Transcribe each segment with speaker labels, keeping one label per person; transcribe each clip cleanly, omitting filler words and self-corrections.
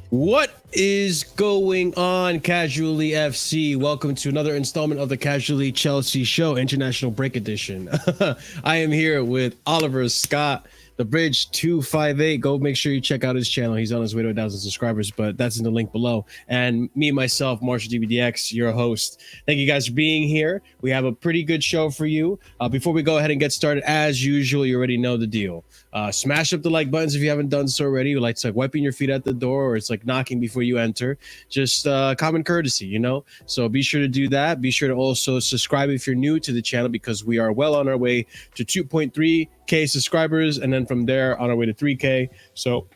Speaker 1: What is going on, Casually FC? Welcome to another installment of the Casually Chelsea Show, International Break Edition. I am here with Oliver Scott, the Bridge 258. Go make sure you check out his channel. He's on his way to 1,000 subscribers, but that's in the link below. And me, myself, Marshalldbdx, your host. Thank you guys for being here. We have a pretty good show for you. Before we go ahead and get started, as usual, you already know the deal. Smash up the like buttons if you haven't done so already. Like it's like wiping your feet at the door, or it's like knocking before you enter. Just common courtesy, you know. So be sure to do that. Be sure to also subscribe if you're new to the channel, because we are well on our way to 2.3K subscribers, and then from there on our way to 3K. So,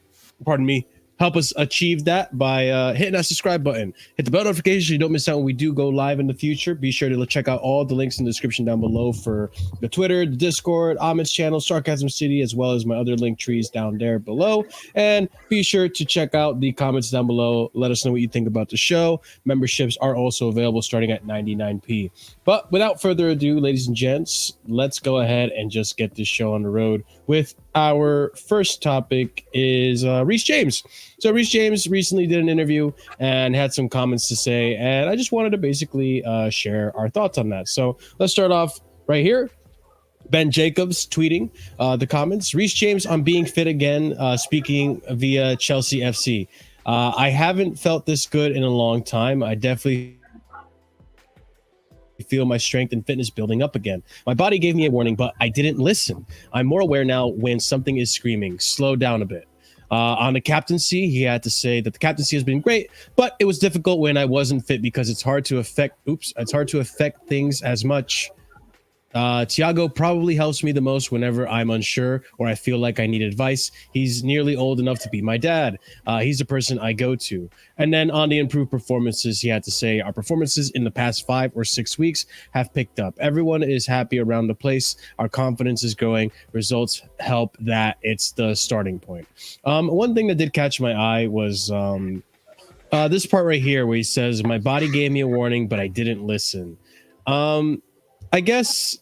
Speaker 1: pardon me. Help us achieve that by hitting that subscribe button. Hit the bell notification so you don't miss out when we do go live in the future. Be sure to check out all the links in the description down below for the Twitter, the Discord, Ahmeds Channel, Sarcasm City, as well as my other link trees down there below. And be sure to check out the comments down below. Let us know what you think about the show. Memberships are also available starting at 99p. But without further ado, ladies and gents, let's go ahead and just get this show on the road with our first topic is Reece James. So Reece James recently did an interview and had some comments to say, and I just wanted to basically share our thoughts on that. So let's start off right here. Ben Jacobs tweeting the comments. Reece James on being fit again, speaking via Casually FC. I haven't felt this good in a long time. I definitely feel my strength and fitness building up again. My body gave me a warning, but I didn't listen. I'm more aware now when something is screaming, slow down a bit. On the captaincy, he had to say that the captaincy has been great, but it was difficult when I wasn't fit because it's hard to affect things as much. Thiago probably helps me the most whenever I'm unsure or I feel like I need advice. He's nearly old enough to be my dad. He's the person I go to. And then on the improved performances, he had to say, our performances in the past 5 or 6 weeks have picked up. Everyone is happy around the place. Our confidence is growing. Results help that. It's the starting point. One thing that did catch my eye was this part right here where he says, my body gave me a warning, but I didn't listen. I guess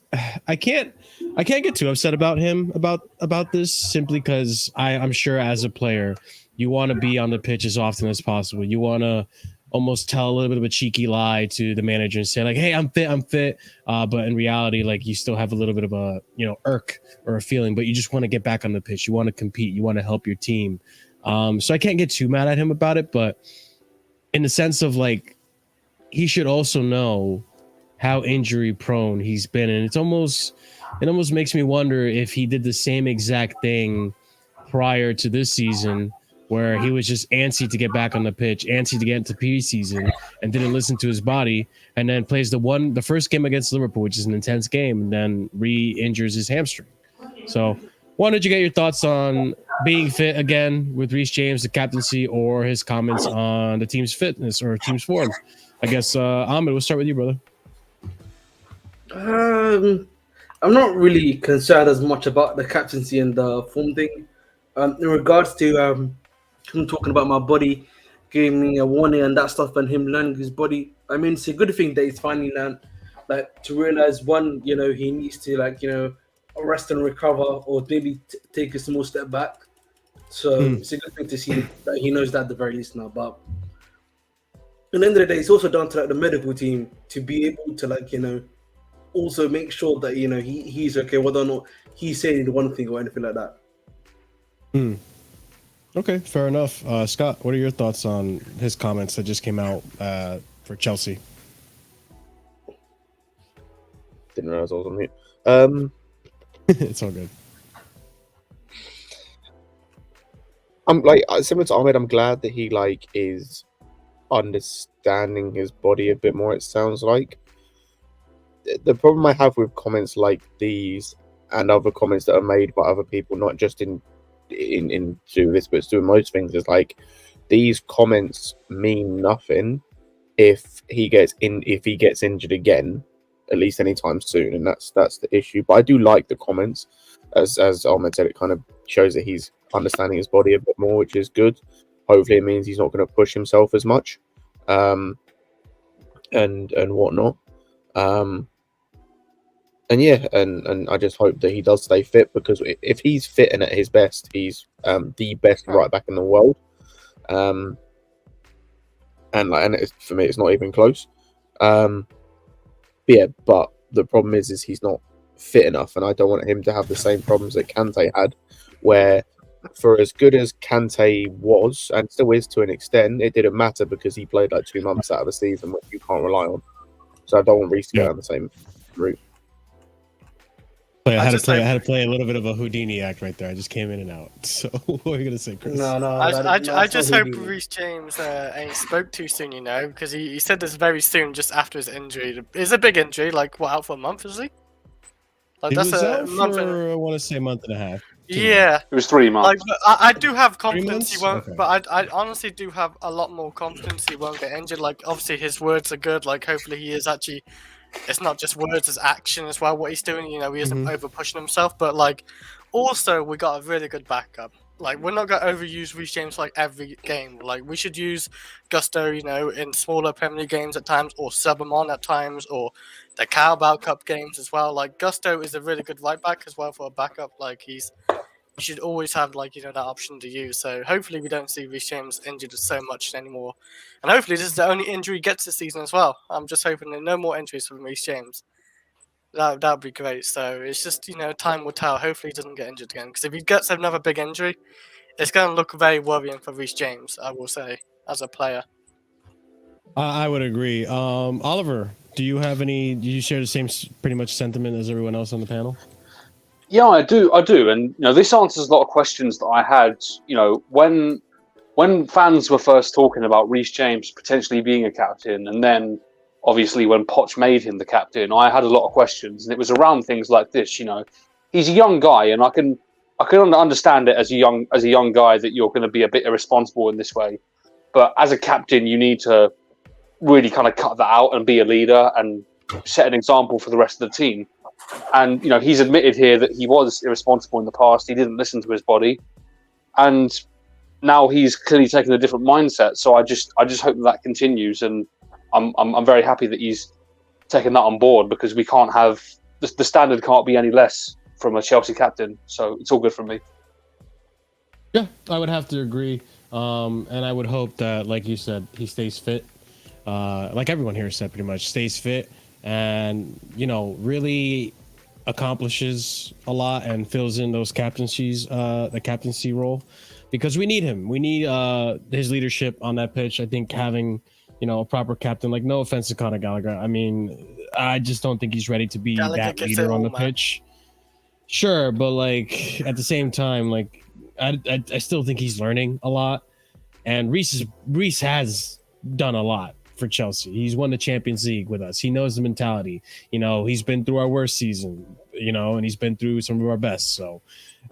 Speaker 1: I can't get too upset about him about this, simply because I'm sure as a player you want to be on the pitch as often as possible. You want to almost tell a little bit of a cheeky lie to the manager and say like, hey, I'm fit. But in reality, like, you still have a little bit of a, irk or a feeling, but you just want to get back on the pitch. You want to compete. You want to help your team. So I can't get too mad at him about it, but in the sense of like, he should also know how injury prone he's been, and it almost makes me wonder if he did the same exact thing prior to this season, where he was just antsy to get back on the pitch, antsy to get into preseason, and didn't listen to his body, and then plays the first game against Liverpool, which is an intense game, and then re-injures his hamstring. So wanted to get your thoughts on being fit again with Reece James, the captaincy, or his comments on the team's fitness or team's form. I guess Ahmed, we'll start with you, brother.
Speaker 2: I'm not really concerned as much about the captaincy and the form thing. In regards to him talking about my body, giving me a warning and that stuff, and him learning his body. I mean, it's a good thing that he's finally learned, like, to realize one, he needs to rest and recover, or maybe take a small step back. So it's a good thing to see that he knows that at the very least now. But at the end of the day, it's also down to the medical team to be able to also make sure that he's okay, whether or not he's saying one thing or anything like that.
Speaker 1: Okay, fair enough. Scott, what are your thoughts on his comments that just came out for Chelsea?
Speaker 3: Didn't realize I was on mute.
Speaker 1: It's all good.
Speaker 3: I'm like similar to Ahmed. I'm glad that he is understanding his body a bit more. It sounds like. The problem I have with comments like these and other comments that are made by other people, not just in doing this, but doing most things, is like, these comments mean nothing if he gets injured again, at least anytime soon, and that's the issue. But I do like the comments, as Ahmed said, it kind of shows that he's understanding his body a bit more, which is good. Hopefully, it means he's not going to push himself as much, and whatnot. And yeah, and I just hope that he does stay fit, because if he's fit and at his best, he's the best right back in the world. and for me, it's not even close. But the problem is he's not fit enough, and I don't want him to have the same problems that Kante had, where for as good as Kante was and still is to an extent, it didn't matter because he played like 2 months out of the season, which you can't rely on. So I don't want Reece to go down the same route.
Speaker 1: I had to play a little bit of a Houdini act right there. I just came in and out. So what are you gonna say, Chris?
Speaker 2: No.
Speaker 4: I just hope Reece James ain't spoke too soon, because he said this very soon, just after his injury. It's a big injury, like out for a month, is he? Like
Speaker 1: He
Speaker 4: that's
Speaker 1: was
Speaker 4: a
Speaker 1: out
Speaker 4: month.
Speaker 1: for, I want to say, a month and a half.
Speaker 4: Yeah,
Speaker 5: It was 3 months.
Speaker 4: like I do have confidence he
Speaker 1: 3
Speaker 4: won't,
Speaker 1: months? Okay.
Speaker 4: but I honestly do have a lot more confidence he won't get injured. Like obviously his words are good. Like hopefully he is actually. It's not just words, it's action as well. What he's doing, he isn't over pushing himself. But like, also we got a really good backup. Like we're not gonna overuse Reece James like every game. Like we should use Gusto, in smaller Premier League games at times, or sub him on at times, or the Carabao Cup games as well. Like Gusto is a really good right back as well for a backup. Like you should always have that option to use. So hopefully we don't see Reece James injured so much anymore, and hopefully this is the only injury he gets this season as well. I'm just hoping that no more injuries from Reece James. That'd be great. So it's just time will tell. Hopefully he doesn't get injured again, because if he gets another big injury, it's going to look very worrying for Reece James. I will say, as a player.
Speaker 1: I would agree. Oliver, do you share the same pretty much sentiment as everyone else on the panel?
Speaker 5: Yeah, I do. And this answers a lot of questions that I had. When fans were first talking about Reece James potentially being a captain, and then obviously when Poch made him the captain, I had a lot of questions, and it was around things like this. He's a young guy, and I can understand it as a young guy that you're going to be a bit irresponsible in this way. But as a captain, you need to really kind of cut that out and be a leader and set an example for the rest of the team. And he's admitted here that he was irresponsible in the past. He didn't listen to his body, and now he's clearly taken a different mindset. So I just hope that continues, and I'm very happy that he's taken that on board, because we can't have the standard can't be any less from a Chelsea captain. So it's all good for me.
Speaker 1: Yeah, I would have to agree, and I would hope that, like you said, he stays fit. Like everyone here said, pretty much stays fit. And really accomplishes a lot and fills in those the captaincy role, because we need him. We need his leadership on that pitch. I think having a proper captain, like, no offense to Conor Gallagher, I mean, I just don't think he's ready to be that leader on the pitch. Sure, but like at the same time, like I still think he's learning a lot, and Reece has done a lot for Chelsea. He's won the Champions League with us. He knows the mentality. He's been through our worst season, and he's been through some of our best. So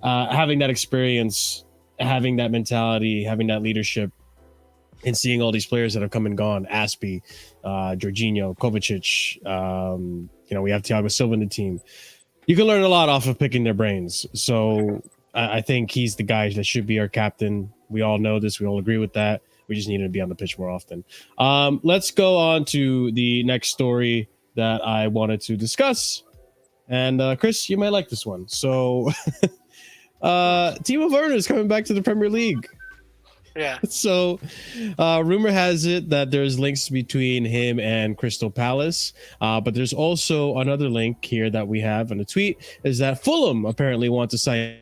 Speaker 1: having that experience, having that mentality, having that leadership, and seeing all these players that have come and gone, Aspie, Jorginho, Kovacic, we have Thiago Silva in the team. You can learn a lot off of picking their brains. So I think he's the guy that should be our captain. We all know this. We all agree with that. We just need him to be on the pitch more often. Let's go on to the next story that I wanted to discuss. And Chris, you might like this one. So Timo Werner is coming back to the Premier League.
Speaker 4: Yeah.
Speaker 1: So rumor has it that there's links between him and Crystal Palace. But there's also another link here that we have in a tweet, is that Fulham apparently want to sign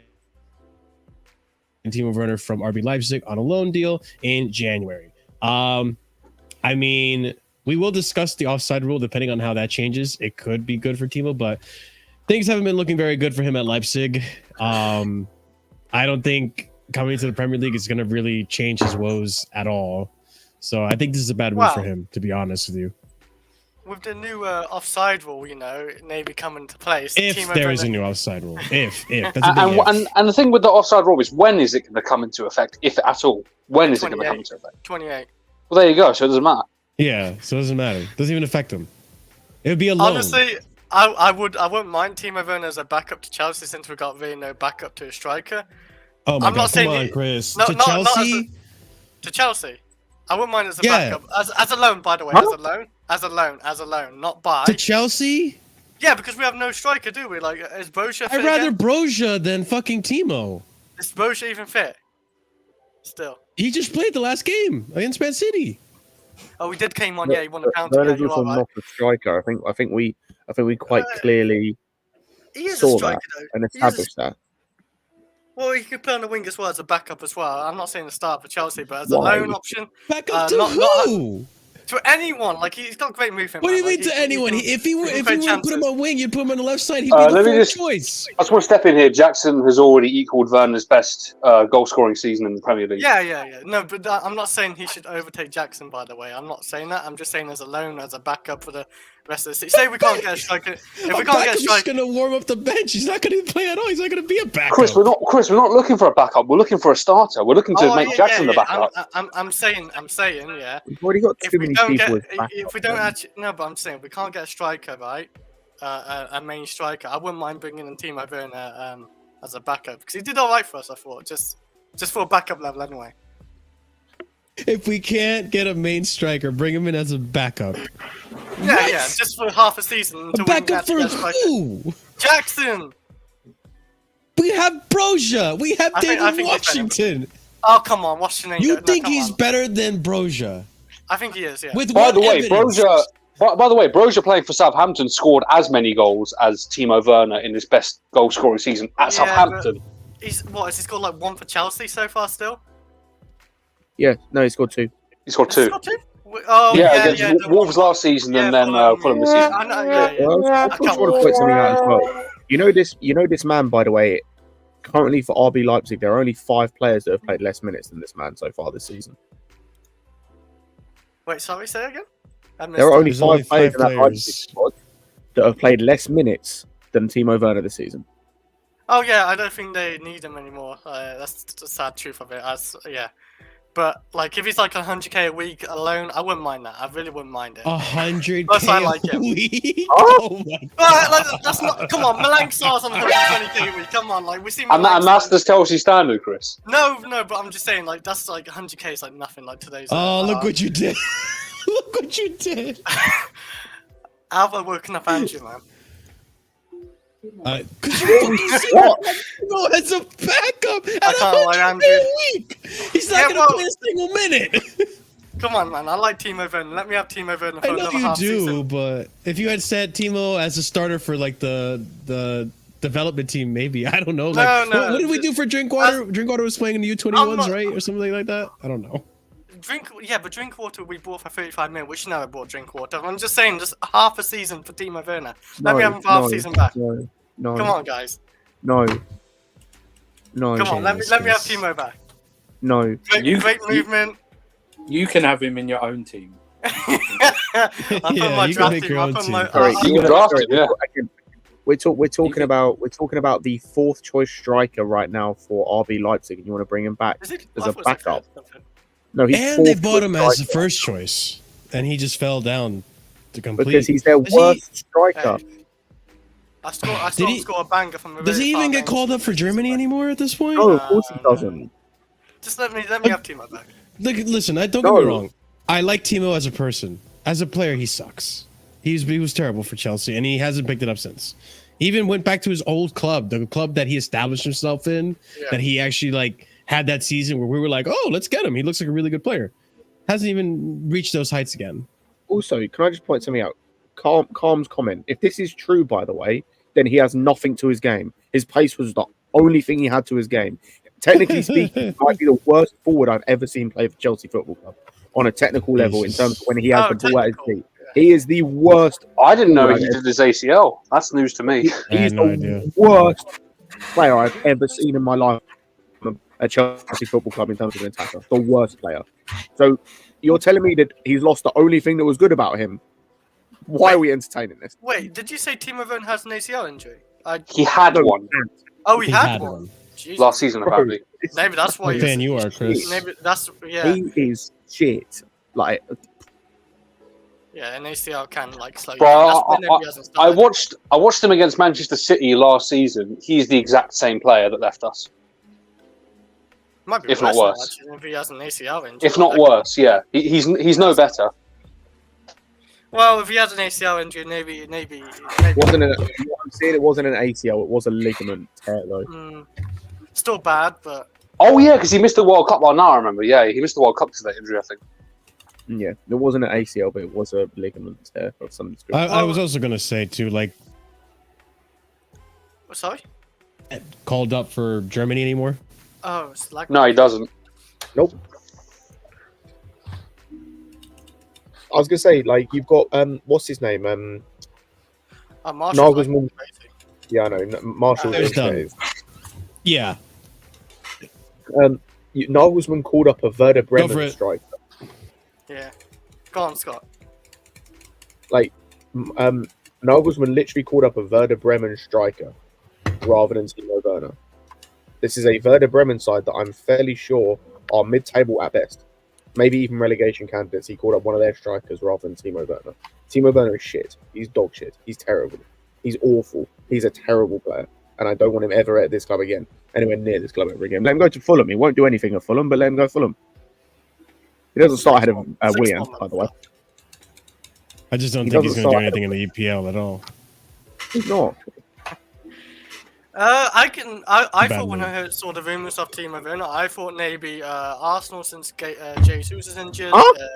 Speaker 1: Timo Werner from RB Leipzig on a loan deal in January. I mean, we will discuss the offside rule depending on how that changes. It could be good for Timo, but things haven't been looking very good for him at Leipzig. I don't think coming to the Premier League is going to really change his woes at all. So I think this is a bad move for him, to be honest with you.
Speaker 4: With the new offside rule, maybe coming into place.
Speaker 1: If there is a new offside rule. If. That's a big if.
Speaker 5: And the thing with the offside rule is, when is it going to come into effect, if at all? When is it going to come into effect?
Speaker 4: 28.
Speaker 5: Well, there you go. So it doesn't matter.
Speaker 1: Yeah, so it doesn't matter. It doesn't even affect him. It would be a loan.
Speaker 4: Honestly, I wouldn't mind Timo Werner as a backup to Chelsea, since we've got really no backup to a striker.
Speaker 1: Oh my God, come on, Chris. To Chelsea?
Speaker 4: To Chelsea. I wouldn't mind as a backup. As a loan, by the way. Huh? As a loan. Not buy.
Speaker 1: To Chelsea?
Speaker 4: Yeah, because we have no striker, do we? Like, is Broja fit?
Speaker 1: I'd rather Broja than fucking Timo.
Speaker 4: Is Broja even fit? Still.
Speaker 1: He just played the last game against Man City.
Speaker 4: Oh, we did came on. Yeah, he won the penalty.
Speaker 3: Werner's
Speaker 4: Yeah, you
Speaker 3: also
Speaker 4: are right.
Speaker 3: not a striker. I think we quite clearly
Speaker 4: He is a
Speaker 3: saw
Speaker 4: striker,
Speaker 3: that
Speaker 4: though.
Speaker 3: and
Speaker 4: He is a
Speaker 3: established that.
Speaker 4: Well, he could play on the wing as well as a backup as well. I'm not saying to start for Chelsea, but as a
Speaker 3: Why?
Speaker 4: loan option,
Speaker 1: Back up to
Speaker 4: not
Speaker 1: who?
Speaker 4: to anyone. Like he's got great movement.
Speaker 1: What do you
Speaker 4: man.
Speaker 1: mean
Speaker 4: Like,
Speaker 1: to anyone? If you were to put him on wing, you'd put him on the left side. He'd be
Speaker 5: Let
Speaker 1: the
Speaker 5: me
Speaker 1: fourth
Speaker 5: just-
Speaker 1: choice.
Speaker 5: I just want to step in here. Jackson has already equalled Werner's best goal scoring season in the Premier League.
Speaker 4: Yeah. No, but I'm not saying he should overtake Jackson. By the way, I'm not saying that. I'm just saying as a loan, as a backup for the rest of the season. Say we can't get a striker. If we can't get a striker,
Speaker 1: going to warm up the bench. He's not going to play at all. He's not going to be a backup.
Speaker 5: Chris, we're not looking for a backup. We're looking for a starter. We're looking to make Jackson the backup.
Speaker 4: I'm saying, yeah.
Speaker 3: We've already got too many people with backup.
Speaker 4: If we don't actually, no, but I'm saying we can't get a striker, right? A main striker. I wouldn't mind bringing in Timo Werner as a backup because he did all right for us. I thought just for a backup level anyway.
Speaker 1: If we can't get a main striker, bring him in as a backup.
Speaker 4: Yeah, just for half a season.
Speaker 1: A backup for who?
Speaker 4: Jackson.
Speaker 1: We have Broja. We have
Speaker 4: I
Speaker 1: David
Speaker 4: think
Speaker 1: Washington.
Speaker 4: Oh come on, Washington.
Speaker 1: You think he's better than Broja?
Speaker 4: I think he is. Yeah.
Speaker 5: By the way, Broja playing for Southampton scored as many goals as Timo Werner in his best goal scoring season at Southampton.
Speaker 4: Has he scored like one for Chelsea so far still?
Speaker 3: Yeah, no, he scored 2.
Speaker 5: He scored 2.
Speaker 4: Oh, yeah,
Speaker 5: against Wolves last season and then Fulham this season.
Speaker 4: I know,
Speaker 3: I just want to point something out as well. You know this man, by the way, currently for RB Leipzig, there are only 5 players that have played less minutes than this man so far this season.
Speaker 4: Wait, sorry, say it again?
Speaker 3: There are only 5 players in that
Speaker 1: players.
Speaker 3: Leipzig squad that have played less minutes than Timo Werner this season.
Speaker 4: Oh yeah, I don't think they need him anymore. That's the sad truth of it. But like, if he's like 100k a week alone, I wouldn't mind that. I really wouldn't mind it.
Speaker 1: 100k
Speaker 4: Plus, I like
Speaker 1: a
Speaker 4: him.
Speaker 1: week. Oh my god!
Speaker 4: That's not. Come on, Malang Sarr's on 120k a week. Come on, like we see.
Speaker 5: And that's the Chelsea standard, Chris.
Speaker 4: No, but I'm just saying, like that's like 100k is like nothing like today's.
Speaker 1: Oh, look what you did! Look what you did!
Speaker 4: Alva working up Andrew, man.
Speaker 1: Cause you no, as a backup at 100k a week. He's not gonna play a single minute.
Speaker 4: Come on, man. I like Timo Werner. Let me have Timo Werner for
Speaker 1: I know
Speaker 4: another
Speaker 1: you
Speaker 4: half
Speaker 1: do,
Speaker 4: season.
Speaker 1: but if you had set Timo as a starter for like the development team, maybe I don't know. Like,
Speaker 4: No,
Speaker 1: what did we do for Drinkwater? Drinkwater was playing in the U21s, right, or something like that. I don't know.
Speaker 4: But Drinkwater we bought for 35 million. We should never bought Drinkwater. I'm just saying, just half a season for Timo Werner. Let me have him for half a season back.
Speaker 3: No.
Speaker 4: Come on, guys.
Speaker 3: No.
Speaker 4: Come on, let me have Timo back.
Speaker 3: No.
Speaker 4: Great movement.
Speaker 6: You can have him in your own team.
Speaker 1: Yeah, you can make your own team.
Speaker 3: We're talking about the 4th choice striker right now for RB Leipzig, and you want to bring him back as a backup. No,
Speaker 1: and they bought him as the first choice, and he just fell down to complete.
Speaker 3: Because he's their worst striker.
Speaker 4: I saw him score a banger from the.
Speaker 1: Does he even get called up for Germany anymore at this point?
Speaker 3: No, of course he doesn't.
Speaker 4: Just let me have Timo back.
Speaker 1: Look, listen, don't get me wrong. I like Timo as a person. As a player, he sucks. He was terrible for Chelsea, and he hasn't picked it up since. He even went back to his old club, the club that he established himself in, that he actually like had that season where we were like, oh, let's get him. He looks like a really good player. Hasn't even reached those heights again.
Speaker 3: Also, can I just point something out? Calm's comment. If this is true, by the way, then he has nothing to his game. His pace was the only thing he had to his game. Technically speaking, he might be the worst forward I've ever seen play for Chelsea Football Club on a technical level in terms of when he has the ball at his feet. He is the worst.
Speaker 5: I didn't know he did his ACL. That's news to me.
Speaker 3: He's the worst player I've ever seen in my life at Chelsea Football Club in terms of an attacker. The worst player. So you're telling me that he's lost the only thing that was good about him? Why are we entertaining this?
Speaker 4: Wait, did you say Timo Werner has an ACL injury?
Speaker 5: He had one.
Speaker 4: Oh, he had one. Jesus.
Speaker 5: Last season, apparently.
Speaker 4: Maybe that's why.
Speaker 1: What fan you are, Chris?
Speaker 4: Maybe that's
Speaker 3: He is shit. Like.
Speaker 4: Yeah, an ACL can like slow you
Speaker 5: Bro,
Speaker 4: down.
Speaker 5: I watched him against Manchester City last season. He's the exact same player that left us.
Speaker 4: Might be
Speaker 5: if not worse.
Speaker 4: Actually, if he has an ACL injury.
Speaker 5: If not worse, yeah. He's no better.
Speaker 4: Well, if he has an ACL injury, maybe.
Speaker 3: Wasn't it? I'm saying it wasn't an ACL. It was a ligament tear, though.
Speaker 4: Still bad, but.
Speaker 5: Oh yeah, because he missed the World Cup. Well, now I remember. Yeah, he missed the World Cup because of that injury, I think.
Speaker 3: Yeah, it wasn't an ACL, but it was a ligament tear of some description.
Speaker 1: I was also gonna say too, like,
Speaker 4: Sorry?
Speaker 1: called up for Germany anymore?
Speaker 4: Oh, it's like
Speaker 5: No, he doesn't.
Speaker 3: Nope. I was gonna say, like, you've got what's his name?
Speaker 4: Marshall.
Speaker 3: Nagelsmann. Yeah, I know. Marshall.
Speaker 1: Who's done? Yeah.
Speaker 3: Nagelsmann called up a Werder
Speaker 1: for
Speaker 3: Bremen
Speaker 1: it.
Speaker 3: striker.
Speaker 4: Yeah. Go on, Scott.
Speaker 3: Like, Nagelsmann literally called up a Werder Bremen striker rather than Timo Werner. This is a Werder Bremen side that I'm fairly sure are mid-table at best. Maybe even relegation candidates. He called up one of their strikers rather than Timo Werner. Timo Werner is shit. He's dog shit. He's terrible. He's awful. He's a terrible player. And I don't want him ever at this club again. Anywhere near this club ever again. Let him go to Fulham. He won't do anything at Fulham, but let him go Fulham. He doesn't start ahead of Willian, by the way.
Speaker 1: I just don't think he's going to do anything in the EPL at all.
Speaker 3: He's not.
Speaker 4: I
Speaker 1: Bad
Speaker 4: thought when
Speaker 1: move.
Speaker 4: I heard saw the rumours of Timo Werner, I thought maybe Arsenal since Jesus is injured.
Speaker 3: Huh?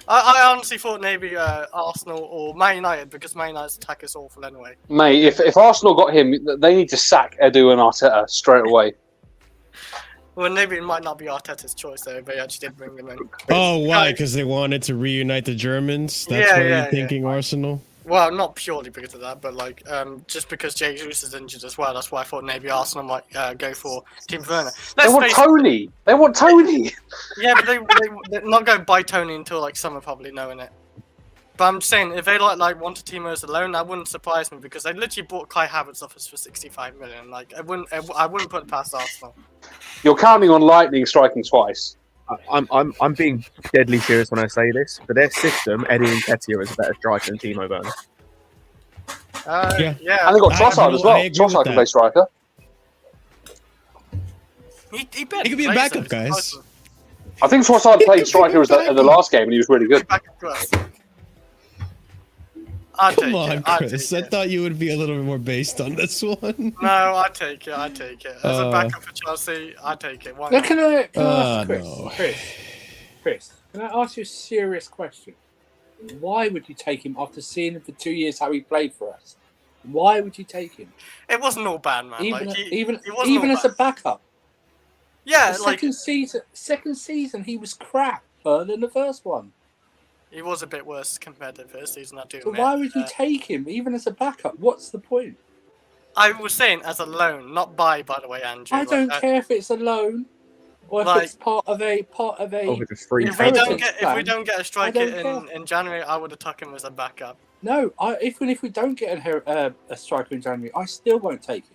Speaker 4: I honestly thought maybe Arsenal or Man United because Man United's attack is awful anyway.
Speaker 5: Mate, if Arsenal got him, they need to sack Edu and Arteta straight away.
Speaker 4: Well, maybe it might not be Arteta's choice though, but he actually did bring them in.
Speaker 1: Oh, why? Because they wanted to reunite the Germans? That's
Speaker 4: Yeah,
Speaker 1: why
Speaker 4: yeah,
Speaker 1: you're thinking Arsenal?
Speaker 4: Well, not purely because of that, but like just because Jesus is injured as well. That's why I thought maybe Arsenal might go for Timo Werner.
Speaker 5: They want Toney. They want Toney.
Speaker 4: Yeah, but they're not going to buy Toney until like summer, probably knowing it. But I'm just saying, if they like wanted Timo's alone, that wouldn't surprise me because they literally bought Kai Havertz off us for 65 million. Like, I wouldn't put it past Arsenal.
Speaker 5: You're counting on Lightning striking twice.
Speaker 3: I'm being deadly serious when I say this. For their system, Eddie Nketiah is a better striker than Timo Werner.
Speaker 4: Yeah.
Speaker 5: And they got Trossard as well.
Speaker 1: I agree with
Speaker 5: Trossard can
Speaker 1: that.
Speaker 5: play striker.
Speaker 4: He
Speaker 1: He could be a backup, guys.
Speaker 5: I think Trossard played striker at the last game and he was really good.
Speaker 4: Backup to us. I'd
Speaker 1: Come
Speaker 4: take
Speaker 1: on,
Speaker 4: it. I'd
Speaker 1: Chris.
Speaker 4: take
Speaker 1: I
Speaker 4: it.
Speaker 1: thought you would be a little bit more based on this one.
Speaker 4: No, I'd take it. I'd take it. As a backup for Chelsea, I'd take it. Why
Speaker 6: Now,
Speaker 4: not?
Speaker 6: can I ask Chris?
Speaker 1: no.
Speaker 6: Chris, can I ask you a serious question? Why would you take him after seeing him for 2 years how he played for us? Why would you take him?
Speaker 4: It wasn't all bad, man.
Speaker 6: Even
Speaker 4: like,
Speaker 6: even
Speaker 4: he wasn't all
Speaker 6: as a
Speaker 4: bad.
Speaker 6: backup.
Speaker 4: Yeah,
Speaker 6: The
Speaker 4: like
Speaker 6: second season he was crapper than the first one.
Speaker 4: he was a bit worse compared to the first season. I do.
Speaker 6: So
Speaker 4: admit.
Speaker 6: why would you take him even as a backup? What's the point?
Speaker 4: I was saying as a loan, not buy. By the way, Andrew.
Speaker 6: I don't care if it's a loan or if
Speaker 4: Like-
Speaker 6: it's part of a
Speaker 3: Oh, it's a free
Speaker 4: If we
Speaker 6: Inheritance
Speaker 4: don't get
Speaker 6: plan.
Speaker 4: a striker
Speaker 6: don't
Speaker 4: in January, I would have took him as a backup.
Speaker 6: No, if we don't get a striker in January, I still won't take him.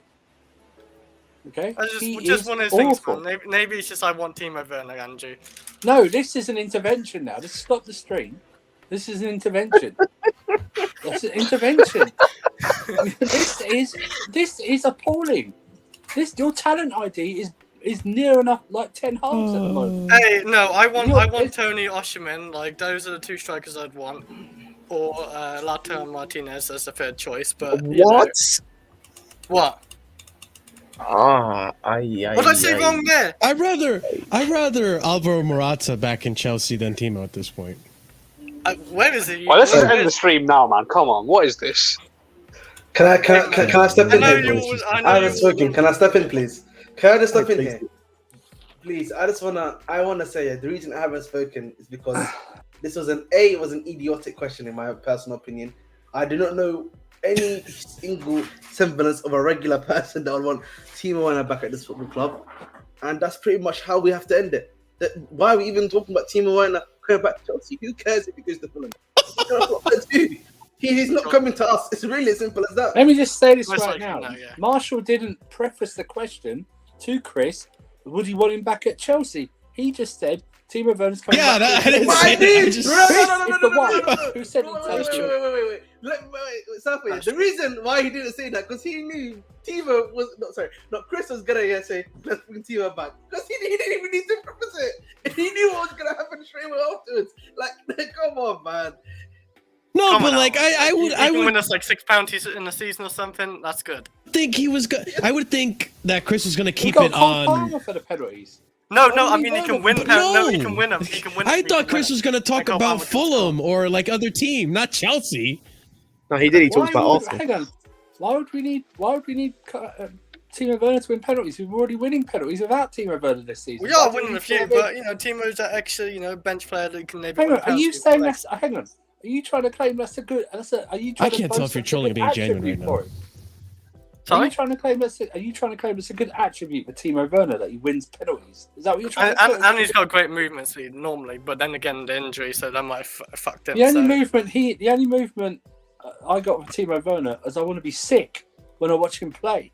Speaker 6: Okay?
Speaker 4: I
Speaker 6: He
Speaker 4: just
Speaker 6: is
Speaker 4: one of those things,
Speaker 6: awful.
Speaker 4: man. Maybe it's just I want Timo Werner, Andrew.
Speaker 6: No, this is an intervention now. Let's stop the stream. This is an intervention. That's an intervention. This is appalling. Your talent ID is near enough like 10 halves at the moment.
Speaker 4: Hey, no, I want
Speaker 6: You're-
Speaker 4: Toney Osherman. Like those are the two strikers I'd want, or Lautaro Martinez as the third choice. But you know. What?
Speaker 3: What
Speaker 4: What did I say wrong there?
Speaker 1: I'd rather Alvaro Morata back in Chelsea than Timo at this point.
Speaker 4: Where is he?
Speaker 5: Well, let's just
Speaker 4: Where
Speaker 5: end the
Speaker 4: is-
Speaker 5: stream now, man. Come on, what is this?
Speaker 2: Can I step
Speaker 4: I
Speaker 2: in
Speaker 4: know
Speaker 2: here,
Speaker 4: you.
Speaker 2: please?
Speaker 4: I know
Speaker 2: I
Speaker 4: you.
Speaker 2: was spoken. Can I step in, please? Can I just step in
Speaker 3: Please
Speaker 2: here? Please, I wanna say the reason I haven't spoken is because this was an idiotic question in my personal opinion. I do not know any single semblance of a regular person that would want Timo Werner back at this football club, and that's pretty much how we have to end it. Why are we even talking about Timo Werner coming back to Chelsea? Who cares if he goes to Fulham? That's what I do. He's not coming to us. It's really as simple as that.
Speaker 6: Let me just say this
Speaker 4: Most
Speaker 6: right
Speaker 4: likely
Speaker 6: now.
Speaker 4: no, yeah.
Speaker 6: Marshall didn't preface the question to Chris. Would you want him back at Chelsea? He just said Timo Werner's coming
Speaker 1: Yeah,
Speaker 6: back.
Speaker 1: I didn't say that. I just
Speaker 6: Who said
Speaker 2: Wait,
Speaker 6: he takes you?
Speaker 2: wait. Safi, the reason why he didn't say that because he knew Timo was Chris was gonna say let's bring Timo back because he didn't even need to preface it. He knew what was gonna happen straight away afterwards. Like, come on, man.
Speaker 1: No,
Speaker 4: Come
Speaker 1: but
Speaker 4: on
Speaker 1: like
Speaker 4: now.
Speaker 1: I
Speaker 4: You
Speaker 1: would
Speaker 4: can win us like £6 in a season or something. That's good.
Speaker 1: think he was good. I would think that Chris was gonna
Speaker 6: He
Speaker 1: keep
Speaker 6: got
Speaker 1: it
Speaker 6: Cole
Speaker 1: on.
Speaker 6: Palmer for the penalties.
Speaker 4: No, I mean he can win. No, he
Speaker 1: No.
Speaker 4: can win them. He can win.
Speaker 1: I
Speaker 4: he can
Speaker 1: thought
Speaker 4: win
Speaker 1: Chris
Speaker 4: them.
Speaker 1: was going to talk
Speaker 4: I got
Speaker 1: about
Speaker 4: one with him
Speaker 1: Fulham or like other team, not Chelsea.
Speaker 3: No, he did. He talks about Arsenal.
Speaker 6: Hang on. Why would we need Timo Werner to win penalties? We're already winning penalties without Timo Werner this season.
Speaker 4: We are winning a few, but Timo's that extra, bench player that can maybe.
Speaker 6: Hang
Speaker 4: win
Speaker 6: on, are you
Speaker 4: penalties.
Speaker 6: saying that's? Hang on. Are you trying to claim that's a good? Are you trying
Speaker 1: I can't
Speaker 6: to
Speaker 1: tell if you're trolling or being genuine right now.
Speaker 6: Are you trying to claim that's? Are you trying to claim it's a good attribute for Timo Werner that he wins penalties? Is that what you're trying to say?
Speaker 4: And he's got great movement speed normally, but then again the injury, so that might have fucked him.
Speaker 6: The only movement I got from Timo Werner is I want to be sick when I watch him play.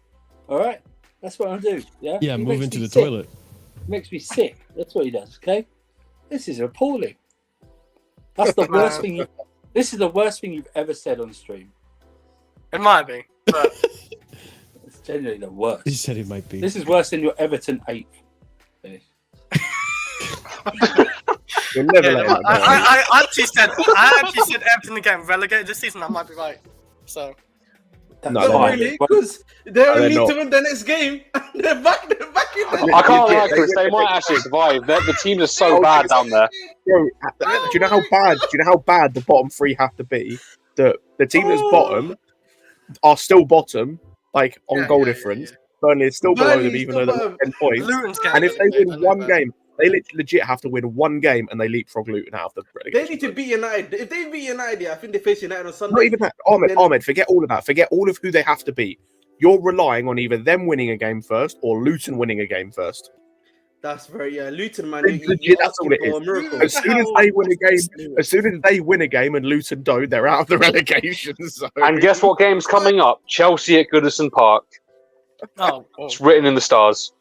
Speaker 6: All right, that's what I do. Yeah.
Speaker 1: Yeah,
Speaker 6: He
Speaker 1: move
Speaker 6: makes
Speaker 1: into
Speaker 6: me
Speaker 1: the
Speaker 6: sick.
Speaker 1: toilet.
Speaker 6: He makes me sick. That's what he does. Okay. This is appalling. That's the worst thing. This is the worst thing you've ever said on stream.
Speaker 4: It might be, but
Speaker 6: It's genuinely the worst.
Speaker 1: He said it might be.
Speaker 6: This is worse than your Everton 8th finish.
Speaker 3: You'll never let him go.
Speaker 4: I actually said Everton to get relegated this season. I might be right. So
Speaker 6: That's
Speaker 3: No,
Speaker 2: Not
Speaker 6: fine.
Speaker 2: really, because they
Speaker 3: they're
Speaker 2: only need
Speaker 3: not.
Speaker 2: to win the next game. And they're back in there.
Speaker 5: I can't
Speaker 3: Yeah,
Speaker 5: lie, Chris. They might actually survive. The teams are so
Speaker 3: Oh,
Speaker 5: bad down there.
Speaker 3: Bro, do you know how bad? Do you know how bad the bottom three have to be? The team that's bottom are still bottom, like on goal difference. Burnley is still below them,
Speaker 2: Burnley's
Speaker 3: even
Speaker 2: still
Speaker 3: though they're
Speaker 2: bottom.
Speaker 3: 10 points.
Speaker 4: Luton's
Speaker 3: And if they win one game, they legit have to win one game, and they leapfrog Luton out of the
Speaker 2: They
Speaker 3: relegation.
Speaker 2: need to beat United. If they beat United, I think they face United on Sunday.
Speaker 3: Not even that. Ahmed, forget all of that. Forget all of who they have to beat. You're relying on either them winning a game first or Luton winning a game first.
Speaker 2: That's very Luton, man.
Speaker 3: Legit, that's all it is.
Speaker 2: A miracle.
Speaker 3: As soon as they win a game, and Luton don't, they're out of the relegation zone.
Speaker 5: And guess what game's coming up? Chelsea at Goodison Park.
Speaker 4: Oh,
Speaker 5: It's written in the stars.